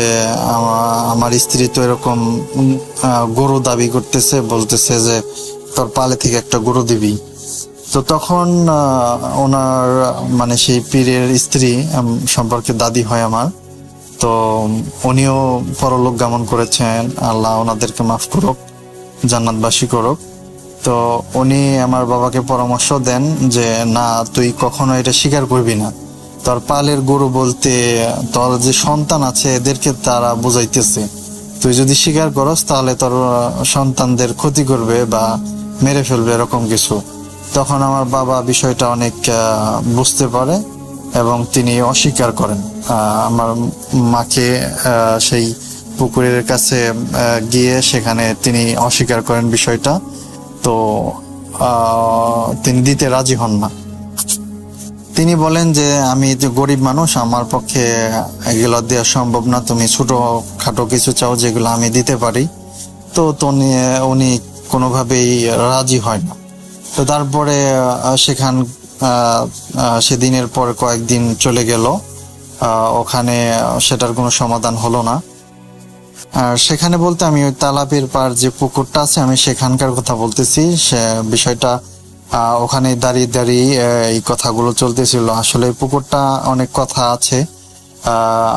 আমার স্ত্রী তো এরকম গরু দাবি করতেছে, বলতেছে যে তোর পালে থেকে একটা গরু দিবি। তো তখন ওনার মানে সেই পীরের স্ত্রী সম্পর্কে দাদি হয় আমার, তো উনিও পরলোক গমন করেছেন, আল্লাহ ওনাদেরকে মাফ করুক, জান্নাতবাসী করুক। তো উনি আমার বাবাকে পরামর্শ দেন যে না, তুই কখনো এটা স্বীকার করবি না। তোর পালের গরু বলতে তোর যে সন্তান আছে এদেরকে তারা বুঝাইতেছে, তুই যদি স্বীকার করস তাহলে তোর সন্তানদের ক্ষতি করবে বা মেরে ফেলবে, এরকম কিছু। তখন আমার বাবা বিষয়টা অনেক বুঝতে পারে এবং তিনি অস্বীকার করেন। আমার মাকে সেই পুকুরের কাছে গিয়ে সেখানে তিনি অস্বীকার করেন বিষয়টা। তো তিনি দিতে রাজি হন না। তিনি বলেন যে আমি যে গরিব মানুষ, আমার পক্ষে এগুলো দেওয়া সম্ভব না, তুমি ছোটখাটো কিছু চাও যেগুলো আমি দিতে পারি। তো উনি কোনোভাবেই রাজি হয় না। তো তারপরে সেদিনের পর কয়েকদিন চলে গেল, ওখানে সেটার কোনো সমাধান হলো না। আর সেখানে বলতে আমি ওই তালাবের পার যে পুকুরটা আছে আমি সেখানকার কথা বলতেছি। সে বিষয়টা ওখানে দাঁড়িয়ে দাঁড়িয়ে এই কথাগুলো চলতেছিল। আসলে পুকুরটা অনেক কথা আছে,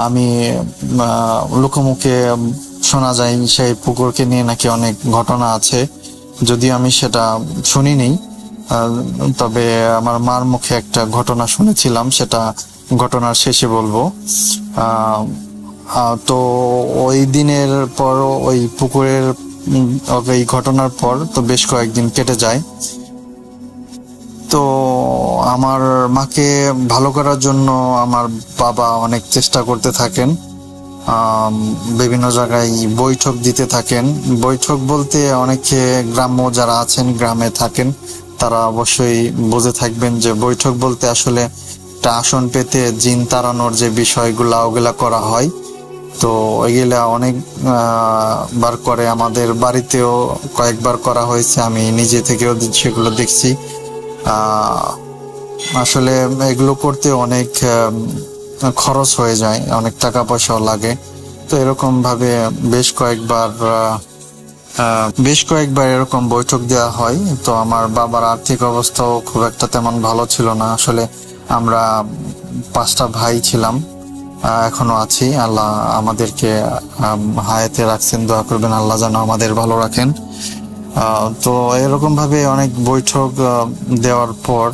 আমি লোকমুখে শোনা যায় সেই পুকুরকে নিয়ে নাকি অনেক ঘটনা আছে, যদিও আমি সেটা শুনিনি। তবে আমার মার মুখে একটা ঘটনা শুনেছিলাম, সেটা ঘটনার শেষে বলবো। তো ওই দিনের পর ওই পুকুরের এই ঘটনার পর তো বেশ কয়েকদিন কেটে যায়। তো আমার মাকে ভালো করার জন্য আমার বাবা অনেক চেষ্টা করতে থাকেন, বিভিন্ন জায়গায় বৈঠক দিতে থাকেন। বৈঠক বলতে অনেকে গ্রাম্য যারা আছেন, গ্রামে থাকেন, তারা অবশ্যই বুঝে থাকবেন যে বৈঠক বলতে আসলে একটা আসন পেতে জিন তাড়ানোর যে বিষয়গুলা ওগুলা করা হয়। তো ওইগুলা অনেক বার করে, আমাদের বাড়িতেও কয়েকবার করা হয়েছে, আমি নিজে থেকেও সেগুলো দেখছি। আসলে এগুলো করতে অনেক খরচ হয়ে যায়, অনেক টাকা পয়সাও লাগে। তো এরকম ভাবে বেশ কয়েকবার এরকম বৈঠক দেওয়া হয়। তো আমার বাবার আর্থিক অবস্থাও খুব একটা তেমন ভালো ছিল না। আসলে আমরা 5টা ভাই ছিলাম, এখনো আছি। আল্লাহ আমাদেরকে হায়াতে রাখছেন, দোয়া করবেন আল্লাহ যেন আমাদের ভালো রাখেন। তো এরকম ভাবে অনেক বৈঠক দেওয়ার পর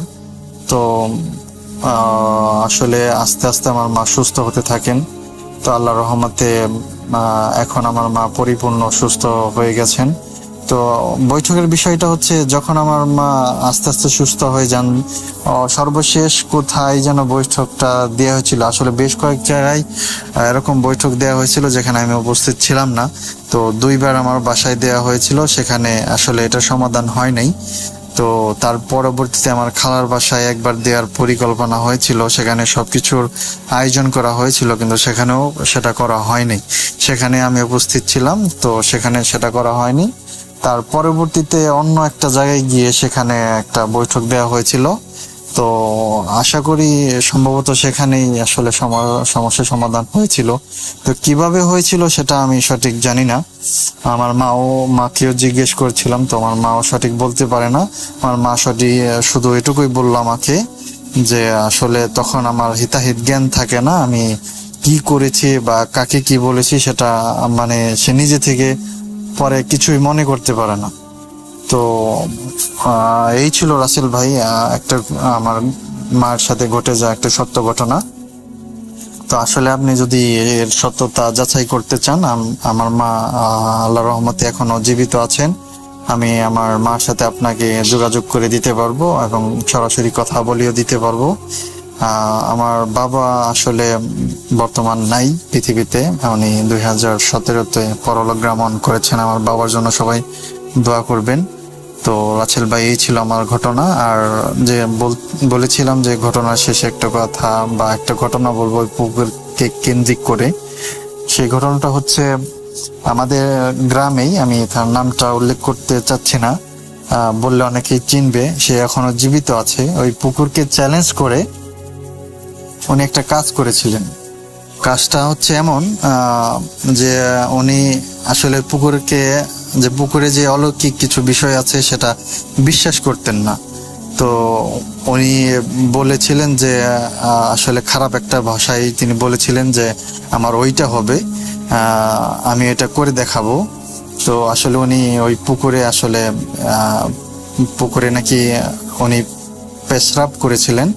তো আসলে আস্তে আস্তে আমার মা সুস্থ হতে থাকেন। তো আল্লাহর রহমতে এখন আমার মা পরিপূর্ণ সুস্থ হয়ে গেছেন। তো বৈঠকের বিষয়টা হচ্ছে, যখন আমার মা আস্তে আস্তে সুস্থ হয়ে যান, সর্বশেষ কোথায় যেন বৈঠকটা দেওয়া হয়েছিল, আসলে বেশ কয়েক জায়গায় এরকম বৈঠক দেওয়া হয়েছিল যেখানে আমি উপস্থিত ছিলাম না। তো 2বার আমার বাসায় দেওয়া হয়েছিল, সেখানে আসলে এটা সমাধান হয় নাই। তো তার পরবর্তীতে আমার খালার বাসায় একবার দেওয়ার পরিকল্পনা হয়েছিল, সেখানে সবকিছুর আয়োজন করা হয়েছিল, কিন্তু সেখানেও সেটা করা হয়নি। সেখানে আমি উপস্থিত ছিলাম, তো সেখানে সেটা করা হয়নি। তার পরবর্তীতে অন্য একটা জায়গায় গিয়ে সেখানে একটা বৈঠক দেওয়া হয়েছিল। তো আশা করি সম্ভবত সেখানেই আসলে সমস্যার সমাধান হয়েছিল। তো কিভাবে হয়েছিল সেটা আমি সঠিক জানি না। আমার মাকেও জিজ্ঞেস করছিলাম, তো আমার মাও সঠিক বলতে পারে না। আমার মা শুধু এটুকুই বললো আমাকে যে আসলে তখন আমার হিতাহিত জ্ঞান থাকে না, আমি কি করেছি বা কাকে কি বলেছি সেটা মানে সে নিজে থেকে পরে কিছুই মনে করতে পারে না। তো এই ছিল রাসেল ভাই একটা আমার মার সাথে ঘটে যাওয়া একটা সত্য ঘটনা। তো আসলে আপনি যদি এর সত্যতা যাচাই করতে চান, আমার মা আল্লাহর রহমতে এখনো জীবিত আছেন। আমি আমার মার সাথে আপনাকে যোগাযোগ করে দিতে পারবো এবং সরাসরি কথা বলিও দিতে পারবো। আমার বাবা আসলে বর্তমান নাই পৃথিবীতে, উনি 2017-তে পরলোক গমন করেছেন। আমার বাবার জন্য সবাই দোয়া করবেন। তো রাসেল ভাই, এই ছিল আমার ঘটনা। আর যে বলেছিলাম যে ঘটনার শেষে একটা কথা বা একটা ঘটনা বলবো ওই পুকুরকে কেন্দ্রিক করে, সেই ঘটনাটা হচ্ছে আমাদের গ্রামেই, আমি তার নামটা উল্লেখ করতে চাচ্ছি না, বললে অনেকেই চিনবে, সে এখনো জীবিত আছে। ওই পুকুরকে চ্যালেঞ্জ করে উনি একটা কাজ করেছিলেন। কাজটা হচ্ছে এমন যে উনি আসলে পুকুরে যে অলৌকিক কিছু বিষয় আছে সেটা বিশ্বাস করতেন না। তো উনি বলেছিলেন যে আসলে খারাপ একটা ভাষায় তিনি বলেছিলেন যে আমার ওইটা হবে, আমি এটা করে দেখাবো। তো আসলে উনি ওই পুকুরে নাকি উনি পেশরাব করেছিলেন।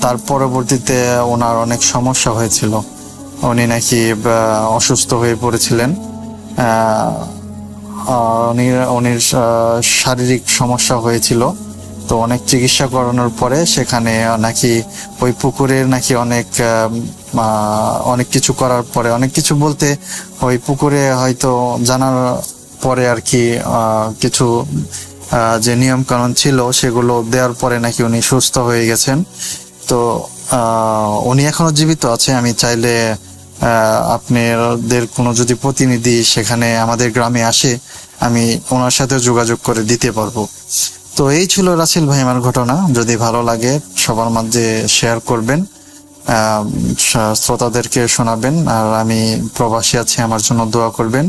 তার পরবর্তীতে ওনার অনেক সমস্যা হয়েছিল, উনি নাকি অসুস্থ হয়ে পড়েছিলেন। উনির শারীরিক সমস্যা হয়েছিল। তো অনেক চিকিৎসা করানোর পরে সেখানে নাকি ওই পুকুরের নাকি অনেক কিছু করার পরে, অনেক কিছু বলতে ওই পুকুরে হয়তো জানার পরে আর কি কিছু যে নিয়ম কানুন ছিল সেগুলো দেওয়ার পরে নাকি উনি সুস্থ হয়ে গেছেন। তো উনি এখনো জীবিত আছে। আমি চাইলে আপনাদের কোনো যদি প্রতিনিধি সেখানে আমাদের গ্রামে আসে, আমি ওনার সাথে যোগাযোগ করে দিতে পারবো। তো এই ছিল রাসেল ভাই আমার ঘটনা। যদি ভালো লাগে সবার মাঝে শেয়ার করবেন, শ্রোতাদেরকে শোনাবেন। আর আমি প্রবাসী আছি, আমার জন্য দোয়া করবেন।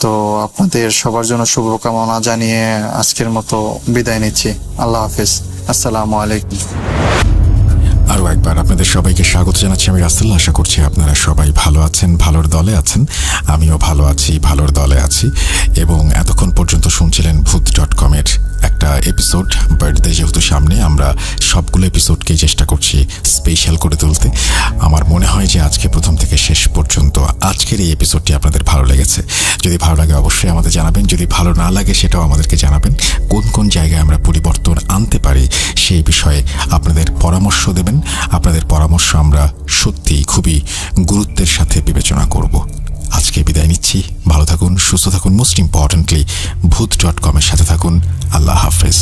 তো আপনাদের সবার জন্য শুভকামনা জানিয়ে আজকের মতো বিদায় নিচ্ছি। আল্লাহ হাফেজ, আসসালামু আলাইকুম। আরও একবার আপনাদের সবাইকে স্বাগত জানাচ্ছি আমি রাসেল। আশা করছি আপনারা সবাই ভালো আছেন, ভালোর দলে আছেন। আমিও ভালো আছি, ভালোর দলে আছি। এবং এতক্ষণ পর্যন্ত শুনছিলেন ভূত.com-এর একটা এপিসোড। বার্থডে যেহেতু সামনে, আমরা সবগুলো এপিসোডকেই চেষ্টা করছি স্পেশাল করে তুলতে। আমার মনে হয় যে আজকে প্রথম থেকে শেষ পর্যন্ত আজকের এই এপিসোডটি আপনাদের ভালো লেগেছে। যদি ভালো লাগে অবশ্যই আমাদের জানাবেন, যদি ভালো না লাগে সেটাও আমাদেরকে জানাবেন। কোন কোন জায়গায় আমরা পরিবর্তন আনতে পারি সেই বিষয়ে আপনাদের পরামর্শ দেবেন। আপনাদের পরামর্শ আমরা সত্যিই খুবই গুরুত্বের সাথে বিবেচনা করব। আজকে বিদায় নিচ্ছি। ভালো থাকুন, সুস্থ থাকুন, মোস্ট ইম্পর্টেন্টলি ভূত.com-এর সাথে থাকুন। আল্লাহ হাফেজ।